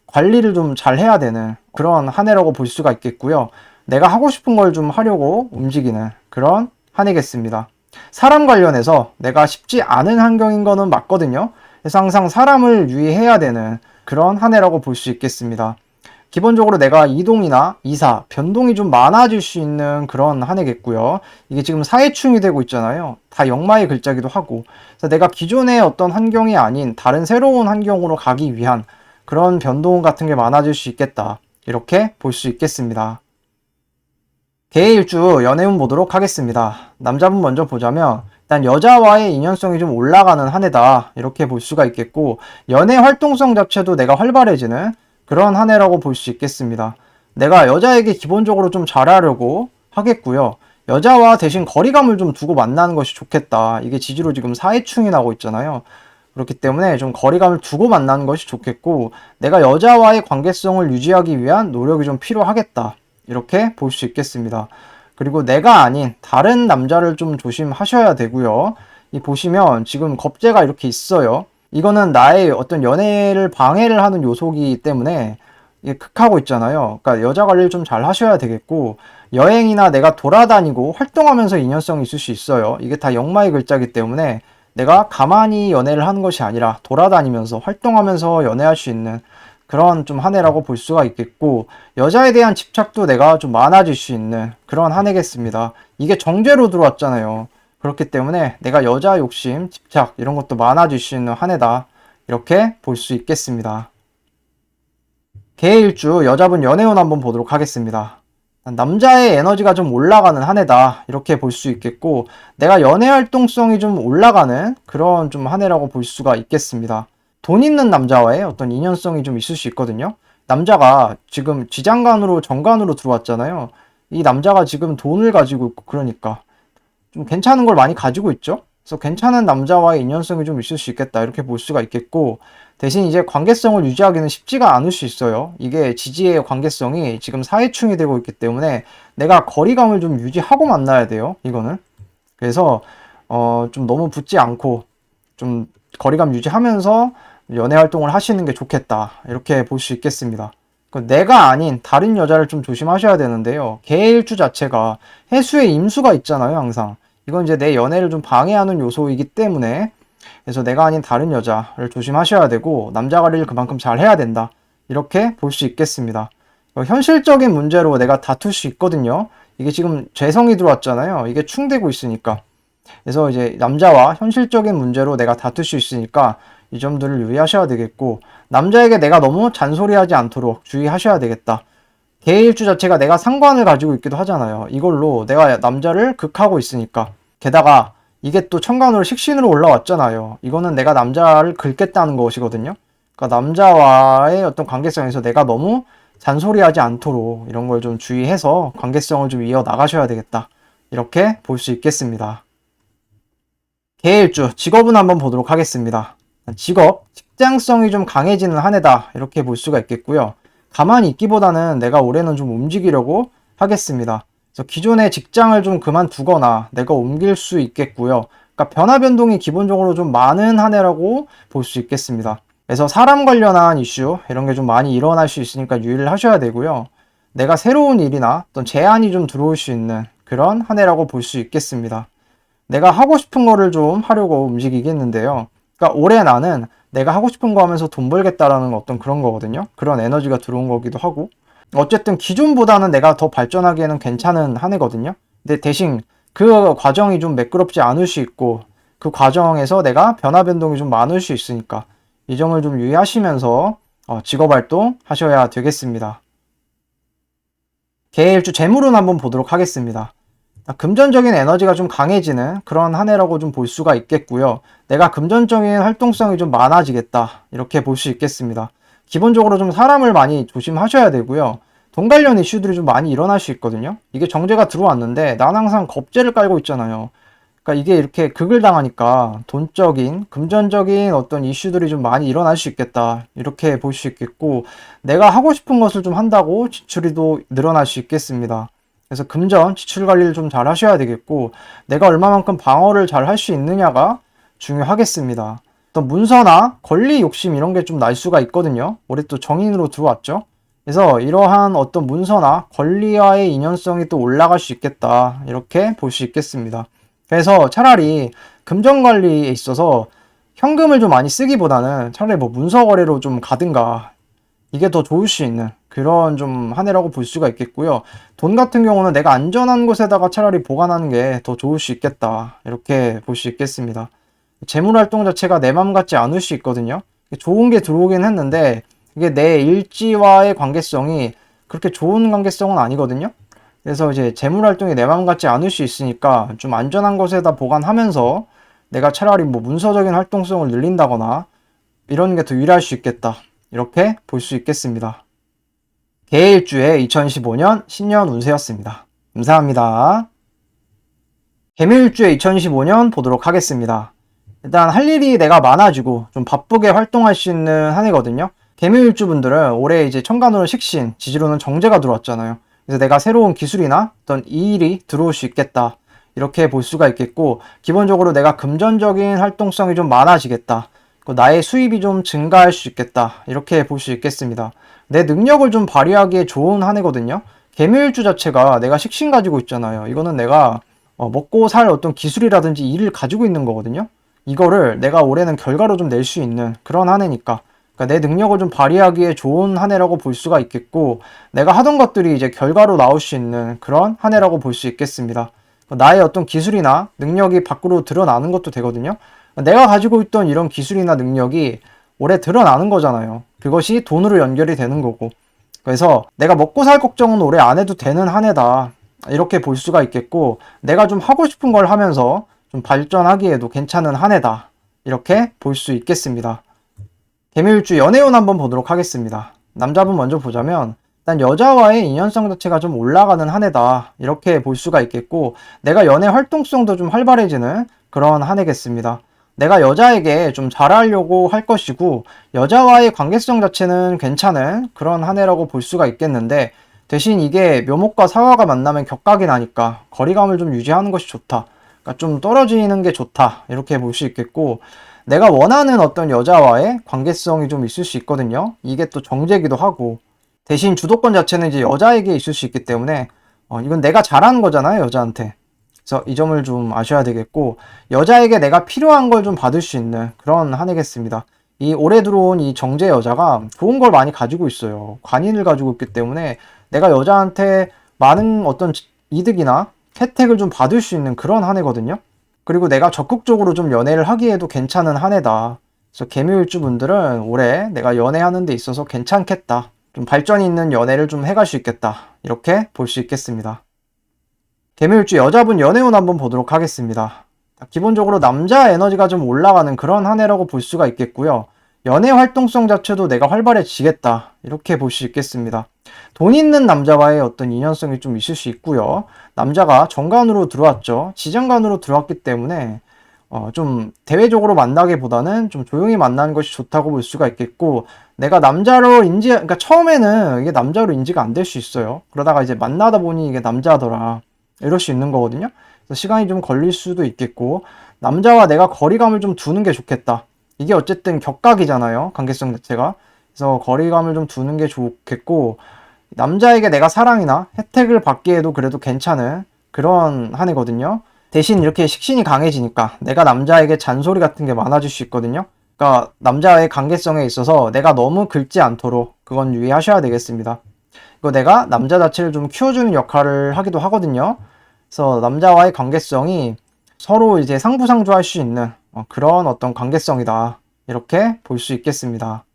[SPEAKER 1] 관리를 좀 잘 해야 되는 그런 한 해라고 볼 수가 있겠고요. 내가 하고 싶은 걸 좀 하려고 움직이는 그런 한 해겠습니다. 사람 관련해서 내가 쉽지 않은 환경인 거는 맞거든요. 그래서 항상 사람을 유의해야 되는 그런 한 해라고 볼 수 있겠습니다. 기본적으로 내가 이동이나 이사, 변동이 좀 많아질 수 있는 그런 한 해겠고요. 이게 지금 사해충이 되고 있잖아요. 다 역마의 글자기도 하고. 그래서 내가 기존의 어떤 환경이 아닌 다른 새로운 환경으로 가기 위한 그런 변동 같은 게 많아질 수 있겠다. 이렇게 볼 수 있겠습니다. 개해일주 연애운 보도록 하겠습니다. 남자분 먼저 보자면 일단 여자와의 인연성이 좀 올라가는 한 해다. 이렇게 볼 수가 있겠고, 연애 활동성 자체도 내가 활발해지는 그런 한 해라고 볼 수 있겠습니다. 내가 여자에게 기본적으로 좀 잘하려고 하겠고요. 여자와 대신 거리감을 좀 두고 만나는 것이 좋겠다. 이게 지지로 지금 사해충이 나고 있잖아요. 그렇기 때문에 좀 거리감을 두고 만나는 것이 좋겠고, 내가 여자와의 관계성을 유지하기 위한 노력이 좀 필요하겠다. 이렇게 볼 수 있겠습니다. 그리고 내가 아닌 다른 남자를 좀 조심하셔야 되고요. 이 보시면 지금 겁재가 이렇게 있어요. 이거는 나의 어떤 연애를 방해를 하는 요소이기 때문에 이게 극하고 있잖아요. 그러니까 여자 관리를 좀 잘 하셔야 되겠고, 여행이나 내가 돌아다니고 활동하면서 인연성이 있을 수 있어요. 이게 다 역마의 글자이기 때문에 내가 가만히 연애를 하는 것이 아니라 돌아다니면서 활동하면서 연애할 수 있는 그런 좀 한 해라고 볼 수가 있겠고, 여자에 대한 집착도 내가 좀 많아질 수 있는 그런 한 해겠습니다. 이게 정제로 들어왔잖아요. 그렇기 때문에 내가 여자 욕심, 집착 이런 것도 많아질 수 있는 한 해다, 이렇게 볼 수 있겠습니다. 개일주 여자분 연애운 한번 보도록 하겠습니다. 남자의 에너지가 좀 올라가는 한 해다, 이렇게 볼 수 있겠고, 내가 연애 활동성이 좀 올라가는 그런 좀 한 해라고 볼 수가 있겠습니다. 돈 있는 남자와의 어떤 인연성이 좀 있을 수 있거든요. 남자가 지금 지장간으로 정관으로 들어왔잖아요. 이 남자가 지금 돈을 가지고 있고, 그러니까 좀 괜찮은 걸 많이 가지고 있죠. 그래서 괜찮은 남자와의 인연성이 좀 있을 수 있겠다, 이렇게 볼 수가 있겠고, 대신 이제 관계성을 유지하기는 쉽지가 않을 수 있어요. 이게 지지의 관계성이 지금 사회충이 되고 있기 때문에 내가 거리감을 좀 유지하고 만나야 돼요, 이거는. 그래서 좀 너무 붙지 않고 좀 거리감 유지하면서 연애 활동을 하시는 게 좋겠다, 이렇게 볼 수 있겠습니다. 내가 아닌 다른 여자를 좀 조심하셔야 되는데요. 개일주 자체가 해수에 임수가 있잖아요, 항상. 이건 이제 내 연애를 좀 방해하는 요소이기 때문에, 그래서 내가 아닌 다른 여자를 조심하셔야 되고, 남자 관리를 그만큼 잘 해야 된다, 이렇게 볼 수 있겠습니다. 현실적인 문제로 내가 다툴 수 있거든요. 이게 지금 재성이 들어왔잖아요. 이게 충되고 있으니까. 그래서 이제 남자와 현실적인 문제로 내가 다툴 수 있으니까 이 점들을 유의하셔야 되겠고, 남자에게 내가 너무 잔소리하지 않도록 주의하셔야 되겠다. 개일주 자체가 내가 상관을 가지고 있기도 하잖아요. 이걸로 내가 남자를 극하고 있으니까. 게다가 이게 또 천간으로 식신으로 올라왔잖아요. 이거는 내가 남자를 긁겠다는 것이거든요. 그러니까 남자와의 어떤 관계성에서 내가 너무 잔소리하지 않도록 이런 걸 좀 주의해서 관계성을 좀 이어 나가셔야 되겠다, 이렇게 볼 수 있겠습니다. 개일주 직업은 한번 보도록 하겠습니다. 직업, 직장성이 좀 강해지는 한 해다, 이렇게 볼 수가 있겠고요. 가만히 있기보다는 내가 올해는 좀 움직이려고 하겠습니다. 그래서 기존의 직장을 좀 그만두거나 내가 옮길 수 있겠고요. 그러니까 변화 변동이 기본적으로 좀 많은 한 해라고 볼 수 있겠습니다. 그래서 사람 관련한 이슈 이런 게 좀 많이 일어날 수 있으니까 유의를 하셔야 되고요. 내가 새로운 일이나 어떤 제안이 좀 들어올 수 있는 그런 한 해라고 볼 수 있겠습니다. 내가 하고 싶은 거를 좀 하려고 움직이겠는데요. 그러니까 올해 나는 내가 하고 싶은 거 하면서 돈 벌겠다라는 어떤 그런 거거든요. 그런 에너지가 들어온 거기도 하고, 어쨌든 기존보다는 내가 더 발전하기에는 괜찮은 한 해거든요. 근데 대신 그 과정이 좀 매끄럽지 않을 수 있고, 그 과정에서 내가 변화 변동이 좀 많을 수 있으니까 이 점을 좀 유의하시면서 직업 활동 하셔야 되겠습니다. 개일주 재물운 한번 보도록 하겠습니다. 금전적인 에너지가 좀 강해지는 그런 한 해라고 좀 볼 수가 있겠고요. 내가 금전적인 활동성이 좀 많아지겠다, 이렇게 볼 수 있겠습니다. 기본적으로 좀 사람을 많이 조심하셔야 되고요. 돈 관련 이슈들이 좀 많이 일어날 수 있거든요. 이게 정제가 들어왔는데 난 항상 겁제를 깔고 있잖아요. 그러니까 이게 이렇게 극을 당하니까 돈적인, 금전적인 어떤 이슈들이 좀 많이 일어날 수 있겠다, 이렇게 볼 수 있겠고, 내가 하고 싶은 것을 좀 한다고 지출이 또 늘어날 수 있겠습니다. 그래서 금전 지출 관리를 좀 잘 하셔야 되겠고, 내가 얼마만큼 방어를 잘 할 수 있느냐가 중요하겠습니다. 또 문서나 권리 욕심 이런 게 좀 날 수가 있거든요. 올해 또 정인으로 들어왔죠. 그래서 이러한 어떤 문서나 권리와의 인연성이 또 올라갈 수 있겠다, 이렇게 볼 수 있겠습니다. 그래서 차라리 금전 관리에 있어서 현금을 좀 많이 쓰기보다는 차라리 뭐 문서 거래로 좀 가든가, 이게 더 좋을 수 있는 그런 좀 한 해라고 볼 수가 있겠고요. 돈 같은 경우는 내가 안전한 곳에다가 차라리 보관하는 게 더 좋을 수 있겠다, 이렇게 볼 수 있겠습니다. 재물 활동 자체가 내 맘 같지 않을 수 있거든요. 좋은 게 들어오긴 했는데 이게 내 일지와의 관계성이 그렇게 좋은 관계성은 아니거든요. 그래서 이제 재물 활동이 내 맘 같지 않을 수 있으니까 좀 안전한 곳에다 보관하면서 내가 차라리 뭐 문서적인 활동성을 늘린다거나 이런 게 더 유리할 수 있겠다, 이렇게 볼 수 있겠습니다. 개일주의 2015년 신년 운세였습니다. 감사합니다. 개묘일주의 2015년 보도록 하겠습니다. 일단 할 일이 내가 많아지고 좀 바쁘게 활동할 수 있는 한 해거든요. 개묘일주 분들은 올해 이제 천간으로 식신, 지지로는 정제가 들어왔잖아요. 그래서 내가 새로운 기술이나 어떤 일이 들어올 수 있겠다, 이렇게 볼 수가 있겠고, 기본적으로 내가 금전적인 활동성이 좀 많아지겠다, 나의 수입이 좀 증가할 수 있겠다, 이렇게 볼 수 있겠습니다. 내 능력을 좀 발휘하기에 좋은 한 해거든요. 개묘일주 자체가 내가 식신 가지고 있잖아요. 이거는 내가 먹고 살 어떤 기술이라든지 일을 가지고 있는 거거든요. 이거를 내가 올해는 결과로 좀 낼 수 있는 그런 한 해니까, 그러니까 내 능력을 좀 발휘하기에 좋은 한 해라고 볼 수가 있겠고, 내가 하던 것들이 이제 결과로 나올 수 있는 그런 한 해라고 볼 수 있겠습니다. 나의 어떤 기술이나 능력이 밖으로 드러나는 것도 되거든요. 내가 가지고 있던 이런 기술이나 능력이 올해 드러나는 거잖아요. 그것이 돈으로 연결이 되는 거고, 그래서 내가 먹고 살 걱정은 올해 안 해도 되는 한 해다, 이렇게 볼 수가 있겠고, 내가 좀 하고 싶은 걸 하면서 좀 발전하기에도 괜찮은 한 해다, 이렇게 볼 수 있겠습니다. 개묘일주 연애운 한번 보도록 하겠습니다. 남자분 먼저 보자면 일단 여자와의 인연성 자체가 좀 올라가는 한 해다, 이렇게 볼 수가 있겠고, 내가 연애 활동성도 좀 활발해지는 그런 한 해겠습니다. 내가 여자에게 좀 잘하려고 할 것이고, 여자와의 관계성 자체는 괜찮은 그런 한 해라고 볼 수가 있겠는데, 대신 이게 묘목과 사화가 만나면 격각이 나니까 거리감을 좀 유지하는 것이 좋다, 그러니까 좀 떨어지는 게 좋다, 이렇게 볼 수 있겠고, 내가 원하는 어떤 여자와의 관계성이 좀 있을 수 있거든요. 이게 또 정제기도 하고, 대신 주도권 자체는 이제 여자에게 있을 수 있기 때문에 이건 내가 잘하는 거잖아요, 여자한테. 그래서 이 점을 좀 아셔야 되겠고, 여자에게 내가 필요한 걸 좀 받을 수 있는 그런 한 해겠습니다. 이 올해 들어온 이 정제 여자가 좋은 걸 많이 가지고 있어요. 관인을 가지고 있기 때문에 내가 여자한테 많은 어떤 이득이나 혜택을 좀 받을 수 있는 그런 한 해거든요. 그리고 내가 적극적으로 좀 연애를 하기에도 괜찮은 한 해다. 그래서 개묘일주 분들은 올해 내가 연애하는 데 있어서 괜찮겠다, 좀 발전이 있는 연애를 좀 해갈 수 있겠다, 이렇게 볼 수 있겠습니다. 개묘일주 여자분 연애운 한번 보도록 하겠습니다. 기본적으로 남자 에너지가 좀 올라가는 그런 한 해라고 볼 수가 있겠고요. 연애 활동성 자체도 내가 활발해지겠다, 이렇게 볼 수 있겠습니다. 돈 있는 남자와의 어떤 인연성이 좀 있을 수 있고요. 남자가 정관으로 들어왔죠. 지정관으로 들어왔기 때문에 좀 대외적으로 만나기보다는 좀 조용히 만나는 것이 좋다고 볼 수가 있겠고, 내가 남자로 그러니까 처음에는 이게 남자로 인지가 안 될 수 있어요. 그러다가 이제 만나다 보니 이게 남자더라, 이럴 수 있는 거거든요. 그래서 시간이 좀 걸릴 수도 있겠고, 남자와 내가 거리감을 좀 두는 게 좋겠다. 이게 어쨌든 격각이잖아요, 관계성 자체가. 그래서 거리감을 좀 두는 게 좋겠고, 남자에게 내가 사랑이나 혜택을 받기에도 그래도 괜찮은 그런 한 해거든요. 대신 이렇게 식신이 강해지니까 내가 남자에게 잔소리 같은 게 많아질 수 있거든요. 그러니까 남자의 관계성에 있어서 내가 너무 긁지 않도록 그건 유의하셔야 되겠습니다. 이거 내가 남자 자체를 좀 키워주는 역할을 하기도 하거든요. 그래서 남자와의 관계성이 서로 이제 상부상조할 수 있는 그런 어떤 관계성이다, 이렇게 볼 수 있겠습니다.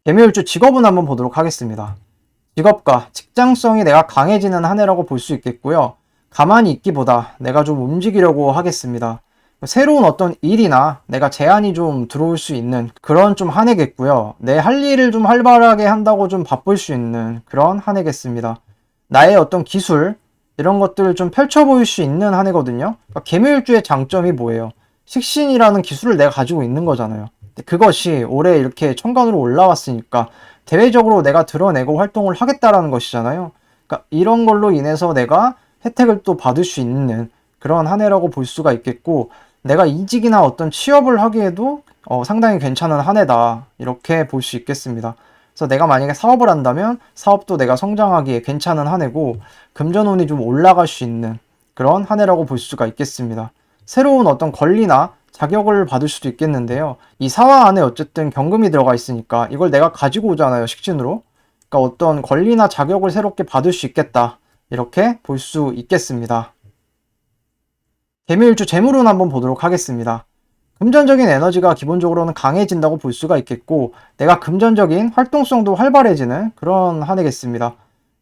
[SPEAKER 1] 개묘일주 직업은 한번 보도록 하겠습니다. 직업과 직장성이 내가 강해지는 한 해라고 볼 수 있겠고요. 가만히 있기보다 내가 좀 움직이려고 하겠습니다. 새로운 어떤 일이나 내가 제안이 좀 들어올 수 있는 그런 좀 한 해겠고요. 내 할 일을 좀 활발하게 한다고 좀 바쁠 수 있는 그런 한 해겠습니다. 나의 어떤 기술, 이런 것들을 좀 펼쳐 보일 수 있는 한 해거든요. 그러니까 개묘일주의 장점이 뭐예요? 식신이라는 기술을 내가 가지고 있는 거잖아요. 그것이 올해 이렇게 천간으로 올라왔으니까 대외적으로 내가 드러내고 활동을 하겠다라는 것이잖아요. 그러니까 이런 걸로 인해서 내가 혜택을 또 받을 수 있는 그런 한 해라고 볼 수가 있겠고, 내가 이직이나 어떤 취업을 하기에도 상당히 괜찮은 한 해다, 이렇게 볼 수 있겠습니다. 그래서 내가 만약에 사업을 한다면 사업도 내가 성장하기에 괜찮은 한 해고, 금전운이 좀 올라갈 수 있는 그런 한 해라고 볼 수가 있겠습니다. 새로운 어떤 권리나 자격을 받을 수도 있겠는데요. 이 사화 안에 어쨌든 경금이 들어가 있으니까 이걸 내가 가지고 오잖아요, 식신으로. 그러니까 어떤 권리나 자격을 새롭게 받을 수 있겠다, 이렇게 볼 수 있겠습니다. 개묘일주 재물운 한번 보도록 하겠습니다. 금전적인 에너지가 기본적으로는 강해진다고 볼 수가 있겠고, 내가 금전적인 활동성도 활발해지는 그런 한 해겠습니다.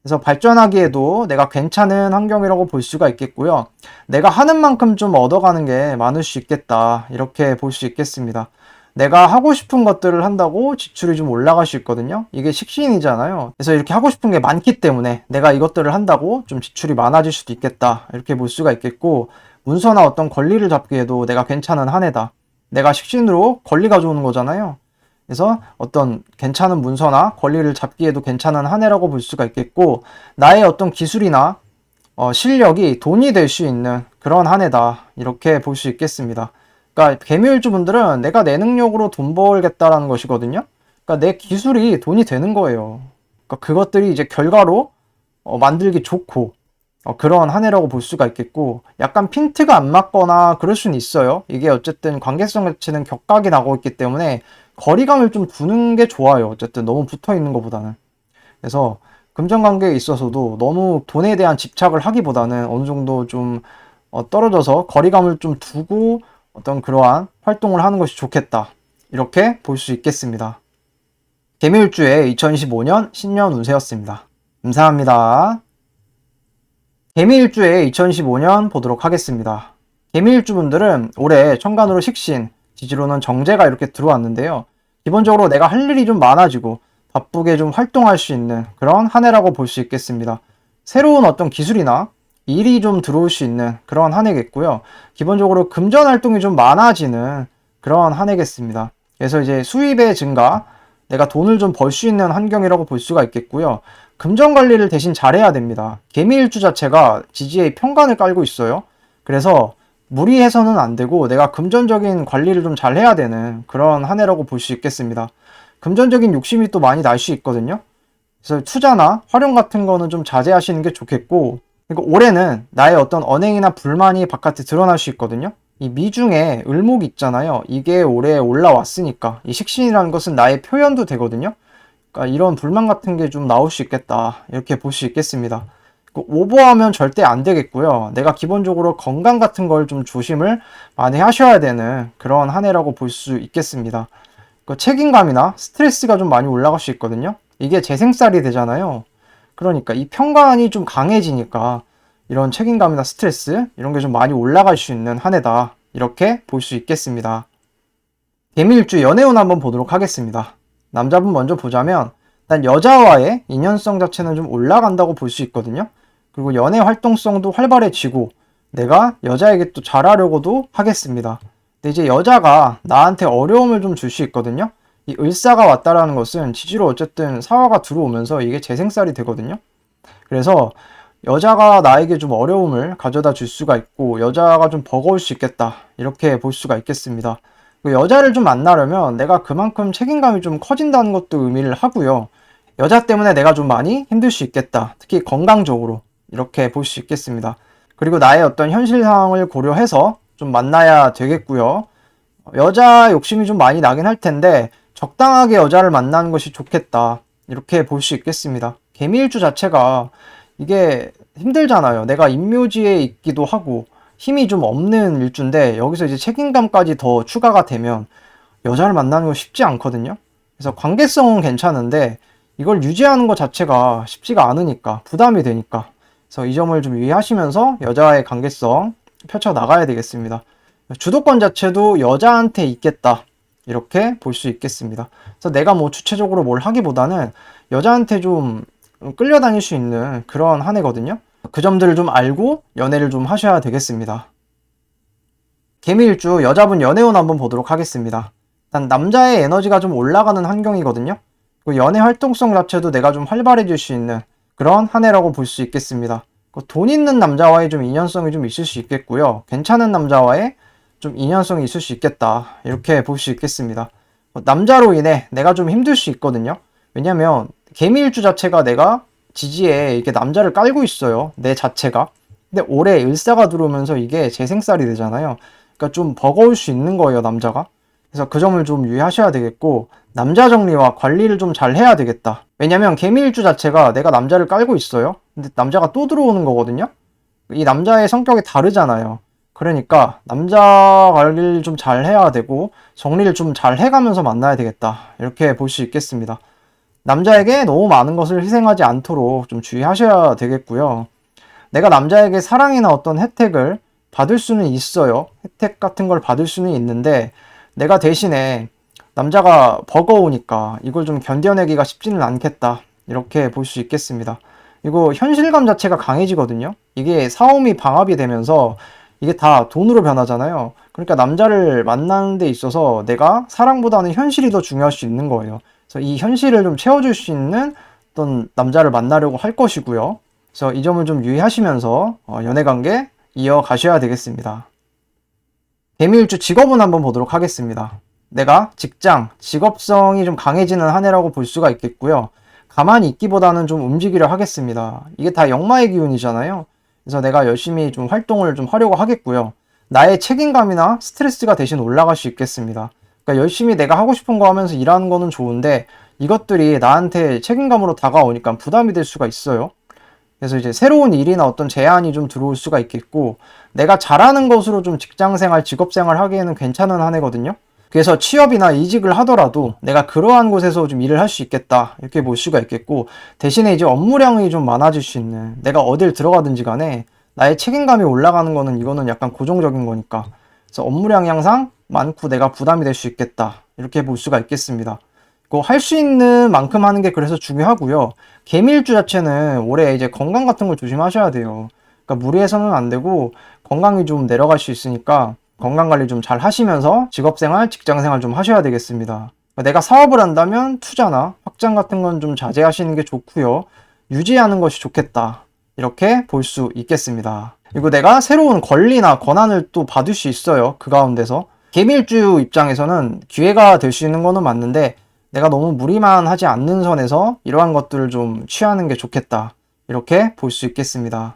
[SPEAKER 1] 그래서 발전하기에도 내가 괜찮은 환경이라고 볼 수가 있겠고요. 내가 하는 만큼 좀 얻어가는 게 많을 수 있겠다, 이렇게 볼 수 있겠습니다. 내가 하고 싶은 것들을 한다고 지출이 좀 올라갈 수 있거든요. 이게 식신이잖아요. 그래서 이렇게 하고 싶은 게 많기 때문에 내가 이것들을 한다고 좀 지출이 많아질 수도 있겠다, 이렇게 볼 수가 있겠고, 문서나 어떤 권리를 잡기에도 내가 괜찮은 한 해다. 내가 식신으로 권리 가져오는 거잖아요. 그래서 어떤 괜찮은 문서나 권리를 잡기에도 괜찮은 한 해라고 볼 수가 있겠고, 나의 어떤 기술이나 실력이 돈이 될 수 있는 그런 한 해다, 이렇게 볼 수 있겠습니다. 그러니까 개묘일주 분들은 내가 내 능력으로 돈 벌겠다라는 것이거든요. 그러니까 내 기술이 돈이 되는 거예요. 그러니까 그것들이 이제 결과로 만들기 좋고 그런 한 해라고 볼 수가 있겠고, 약간 핀트가 안 맞거나 그럴 수는 있어요. 이게 어쨌든 관계성 자체는 격각이 나고 있기 때문에 거리감을 좀 두는 게 좋아요. 어쨌든 너무 붙어 있는 것보다는. 그래서 금전관계에 있어서도 너무 돈에 대한 집착을 하기보다는 어느 정도 좀 떨어져서 거리감을 좀 두고 어떤 그러한 활동을 하는 것이 좋겠다, 이렇게 볼 수 있겠습니다. 개미일주의 2025년 신년 운세였습니다. 감사합니다. 개미일주의 2025년 보도록 하겠습니다. 개미일주분들은 올해 천간으로 식신, 지지로는 정제가 이렇게 들어왔는데요. 기본적으로 내가 할 일이 좀 많아지고 바쁘게 좀 활동할 수 있는 그런 한 해라고 볼 수 있겠습니다. 새로운 어떤 기술이나 일이 좀 들어올 수 있는 그런 한 해겠고요. 기본적으로 금전 활동이 좀 많아지는 그런 한 해겠습니다. 그래서 이제 수입의 증가, 내가 돈을 좀 벌 수 있는 환경이라고 볼 수가 있겠고요. 금전 관리를 대신 잘해야 됩니다. 개미일주 자체가 지지에 평간을 깔고 있어요. 그래서 무리해서는 안 되고 내가 금전적인 관리를 좀 잘해야 되는 그런 한 해라고 볼 수 있겠습니다. 금전적인 욕심이 또 많이 날 수 있거든요. 그래서 투자나 활용 같은 거는 좀 자제하시는 게 좋겠고, 그리고 올해는 나의 어떤 언행이나 불만이 바깥에 드러날 수 있거든요. 이 미중에 을목이 있잖아요. 이게 올해 올라왔으니까 이 식신이라는 것은 나의 표현도 되거든요. 그러니까 이런 불만 같은 게 좀 나올 수 있겠다, 이렇게 볼 수 있겠습니다. 오버하면 절대 안 되겠고요. 내가 기본적으로 건강 같은 걸 좀 조심을 많이 하셔야 되는 그런 한 해라고 볼 수 있겠습니다. 책임감이나 스트레스가 좀 많이 올라갈 수 있거든요. 이게 재생살이 되잖아요. 그러니까 이 평간이 좀 강해지니까 이런 책임감이나 스트레스 이런 게 좀 많이 올라갈 수 있는 한 해다, 이렇게 볼 수 있겠습니다. 개미일주 연애운 한번 보도록 하겠습니다. 남자분 먼저 보자면 일단 여자와의 인연성 자체는 좀 올라간다고 볼 수 있거든요. 그리고 연애 활동성도 활발해지고 내가 여자에게 또 잘하려고도 하겠습니다. 근데 이제 여자가 나한테 어려움을 좀 줄 수 있거든요. 이 을사가 왔다라는 것은 지지로 어쨌든 사화가 들어오면서 이게 재생살이 되거든요. 그래서 여자가 나에게 좀 어려움을 가져다 줄 수가 있고 여자가 좀 버거울 수 있겠다, 이렇게 볼 수가 있겠습니다. 여자를 좀 만나려면 내가 그만큼 책임감이 좀 커진다는 것도 의미를 하고요. 여자 때문에 내가 좀 많이 힘들 수 있겠다, 특히 건강적으로, 이렇게 볼 수 있겠습니다. 그리고 나의 어떤 현실 상황을 고려해서 좀 만나야 되겠고요. 여자 욕심이 좀 많이 나긴 할 텐데 적당하게 여자를 만나는 것이 좋겠다, 이렇게 볼 수 있겠습니다. 개미일주 자체가 이게 힘들잖아요. 내가 임묘지에 있기도 하고 힘이 좀 없는 일주인데 여기서 이제 책임감까지 더 추가가 되면 여자를 만나는 거 쉽지 않거든요. 그래서 관계성은 괜찮은데 이걸 유지하는 것 자체가 쉽지가 않으니까 부담이 되니까, 그래서 이 점을 좀 유의하시면서 여자와의 관계성 펼쳐 나가야 되겠습니다. 주도권 자체도 여자한테 있겠다, 이렇게 볼 수 있겠습니다. 그래서 내가 뭐 주체적으로 뭘 하기보다는 여자한테 좀 끌려다닐 수 있는 그런 한 해거든요. 그 점들을 좀 알고 연애를 좀 하셔야 되겠습니다. 개미일주 여자분 연애운 한번 보도록 하겠습니다. 일단 남자의 에너지가 좀 올라가는 환경이거든요. 그 연애 활동성 자체도 내가 좀 활발해질 수 있는 그런 한 해라고 볼 수 있겠습니다. 돈 있는 남자와의 좀 인연성이 좀 있을 수 있겠고요. 괜찮은 남자와의 좀 인연성이 있을 수 있겠다, 이렇게 볼 수 있겠습니다. 남자로 인해 내가 좀 힘들 수 있거든요. 왜냐면 개미일주 자체가 내가 지지에 이렇게 남자를 깔고 있어요, 내 자체가. 근데 올해 을사가 들어오면서 이게 재생살이 되잖아요. 그러니까 좀 버거울 수 있는 거예요, 남자가. 그래서 그 점을 좀 유의하셔야 되겠고, 남자 정리와 관리를 좀 잘 해야 되겠다. 왜냐면 개미일주 자체가 내가 남자를 깔고 있어요. 근데 남자가 또 들어오는 거거든요. 이 남자의 성격이 다르잖아요. 그러니까 남자 관리를 좀 잘 해야 되고 정리를 좀 잘 해가면서 만나야 되겠다, 이렇게 볼 수 있겠습니다. 남자에게 너무 많은 것을 희생하지 않도록 좀 주의하셔야 되겠고요. 내가 남자에게 사랑이나 어떤 혜택을 받을 수는 있어요. 혜택 같은 걸 받을 수는 있는데 내가 대신에 남자가 버거우니까 이걸 좀 견뎌내기가 쉽지는 않겠다, 이렇게 볼 수 있겠습니다. 이거 현실감 자체가 강해지거든요. 이게 사움이 방합이 되면서 이게 다 돈으로 변하잖아요. 그러니까 남자를 만나는 데 있어서 내가 사랑보다는 현실이 더 중요할 수 있는 거예요. 그래서 이 현실을 좀 채워줄 수 있는 어떤 남자를 만나려고 할 것이고요. 그래서 이 점을 좀 유의하시면서 연애관계 이어가셔야 되겠습니다. 개미일주 직업운 한번 보도록 하겠습니다. 내가 직장, 직업성이 좀 강해지는 한 해라고 볼 수가 있겠고요. 가만히 있기보다는 좀 움직이려 하겠습니다. 이게 다 역마의 기운이잖아요. 그래서 내가 열심히 좀 활동을 좀 하려고 하겠고요. 나의 책임감이나 스트레스가 대신 올라갈 수 있겠습니다. 그러니까 열심히 내가 하고 싶은 거 하면서 일하는 거는 좋은데 이것들이 나한테 책임감으로 다가오니까 부담이 될 수가 있어요. 그래서 이제 새로운 일이나 어떤 제안이 좀 들어올 수가 있겠고, 내가 잘하는 것으로 좀 직장생활, 직업생활 하기에는 괜찮은 한 해거든요. 그래서 취업이나 이직을 하더라도 내가 그러한 곳에서 좀 일을 할 수 있겠다, 이렇게 볼 수가 있겠고, 대신에 이제 업무량이 좀 많아질 수 있는, 내가 어딜 들어가든지 간에 나의 책임감이 올라가는 거는 이거는 약간 고정적인 거니까, 그래서 업무량이 항상 많고 내가 부담이 될 수 있겠다, 이렇게 볼 수가 있겠습니다. 할 수 있는 만큼 하는 게 그래서 중요하고요. 개미일주 자체는 올해 이제 건강 같은 걸 조심하셔야 돼요. 그러니까 무리해서는 안 되고 건강이 좀 내려갈 수 있으니까 건강 관리 좀 잘 하시면서 직업생활, 직장생활 좀 하셔야 되겠습니다. 그러니까 내가 사업을 한다면 투자나 확장 같은 건 좀 자제하시는 게 좋고요. 유지하는 것이 좋겠다, 이렇게 볼 수 있겠습니다. 그리고 내가 새로운 권리나 권한을 또 받을 수 있어요. 그 가운데서 개미일주 입장에서는 기회가 될 수 있는 거는 맞는데, 내가 너무 무리만 하지 않는 선에서 이러한 것들을 좀 취하는 게 좋겠다, 이렇게 볼 수 있겠습니다.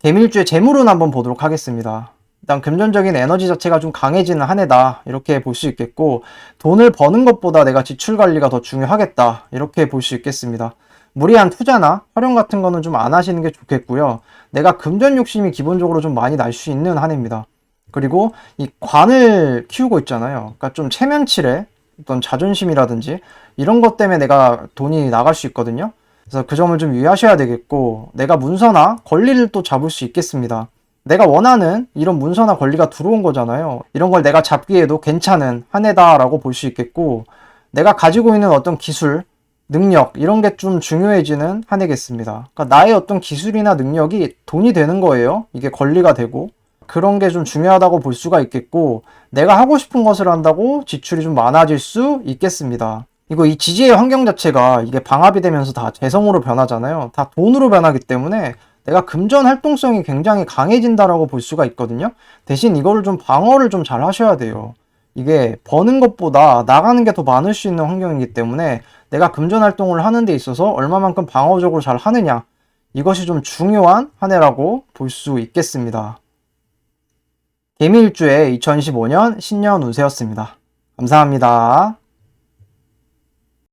[SPEAKER 1] 개미일주의 재물운 한번 보도록 하겠습니다. 일단 금전적인 에너지 자체가 좀 강해지는 한 해다, 이렇게 볼 수 있겠고, 돈을 버는 것보다 내가 지출 관리가 더 중요하겠다, 이렇게 볼 수 있겠습니다. 무리한 투자나 활용 같은 거는 좀 안 하시는 게 좋겠고요. 내가 금전 욕심이 기본적으로 좀 많이 날 수 있는 한 해입니다. 그리고 이 관을 키우고 있잖아요. 그러니까 좀 체면치레, 어떤 자존심이라든지 이런 것 때문에 내가 돈이 나갈 수 있거든요. 그래서 그 점을 좀 유의하셔야 되겠고, 내가 문서나 권리를 또 잡을 수 있겠습니다. 내가 원하는 이런 문서나 권리가 들어온 거잖아요. 이런 걸 내가 잡기에도 괜찮은 한 해다라고 볼 수 있겠고, 내가 가지고 있는 어떤 기술, 능력, 이런 게 좀 중요해지는 한 해겠습니다. 그러니까 나의 어떤 기술이나 능력이 돈이 되는 거예요. 이게 권리가 되고. 그런 게 좀 중요하다고 볼 수가 있겠고, 내가 하고 싶은 것을 한다고 지출이 좀 많아질 수 있겠습니다. 이거 이 지지의 환경 자체가 이게 방압이 되면서 다 재성으로 변하잖아요. 다 돈으로 변하기 때문에 내가 금전 활동성이 굉장히 강해진다라고 볼 수가 있거든요. 대신 이거를 좀 방어를 좀 잘 하셔야 돼요. 이게 버는 것보다 나가는 게 더 많을 수 있는 환경이기 때문에 내가 금전 활동을 하는 데 있어서 얼마만큼 방어적으로 잘 하느냐, 이것이 좀 중요한 한 해라고 볼 수 있겠습니다. 개미일주의 2015년 신년 운세였습니다. 감사합니다.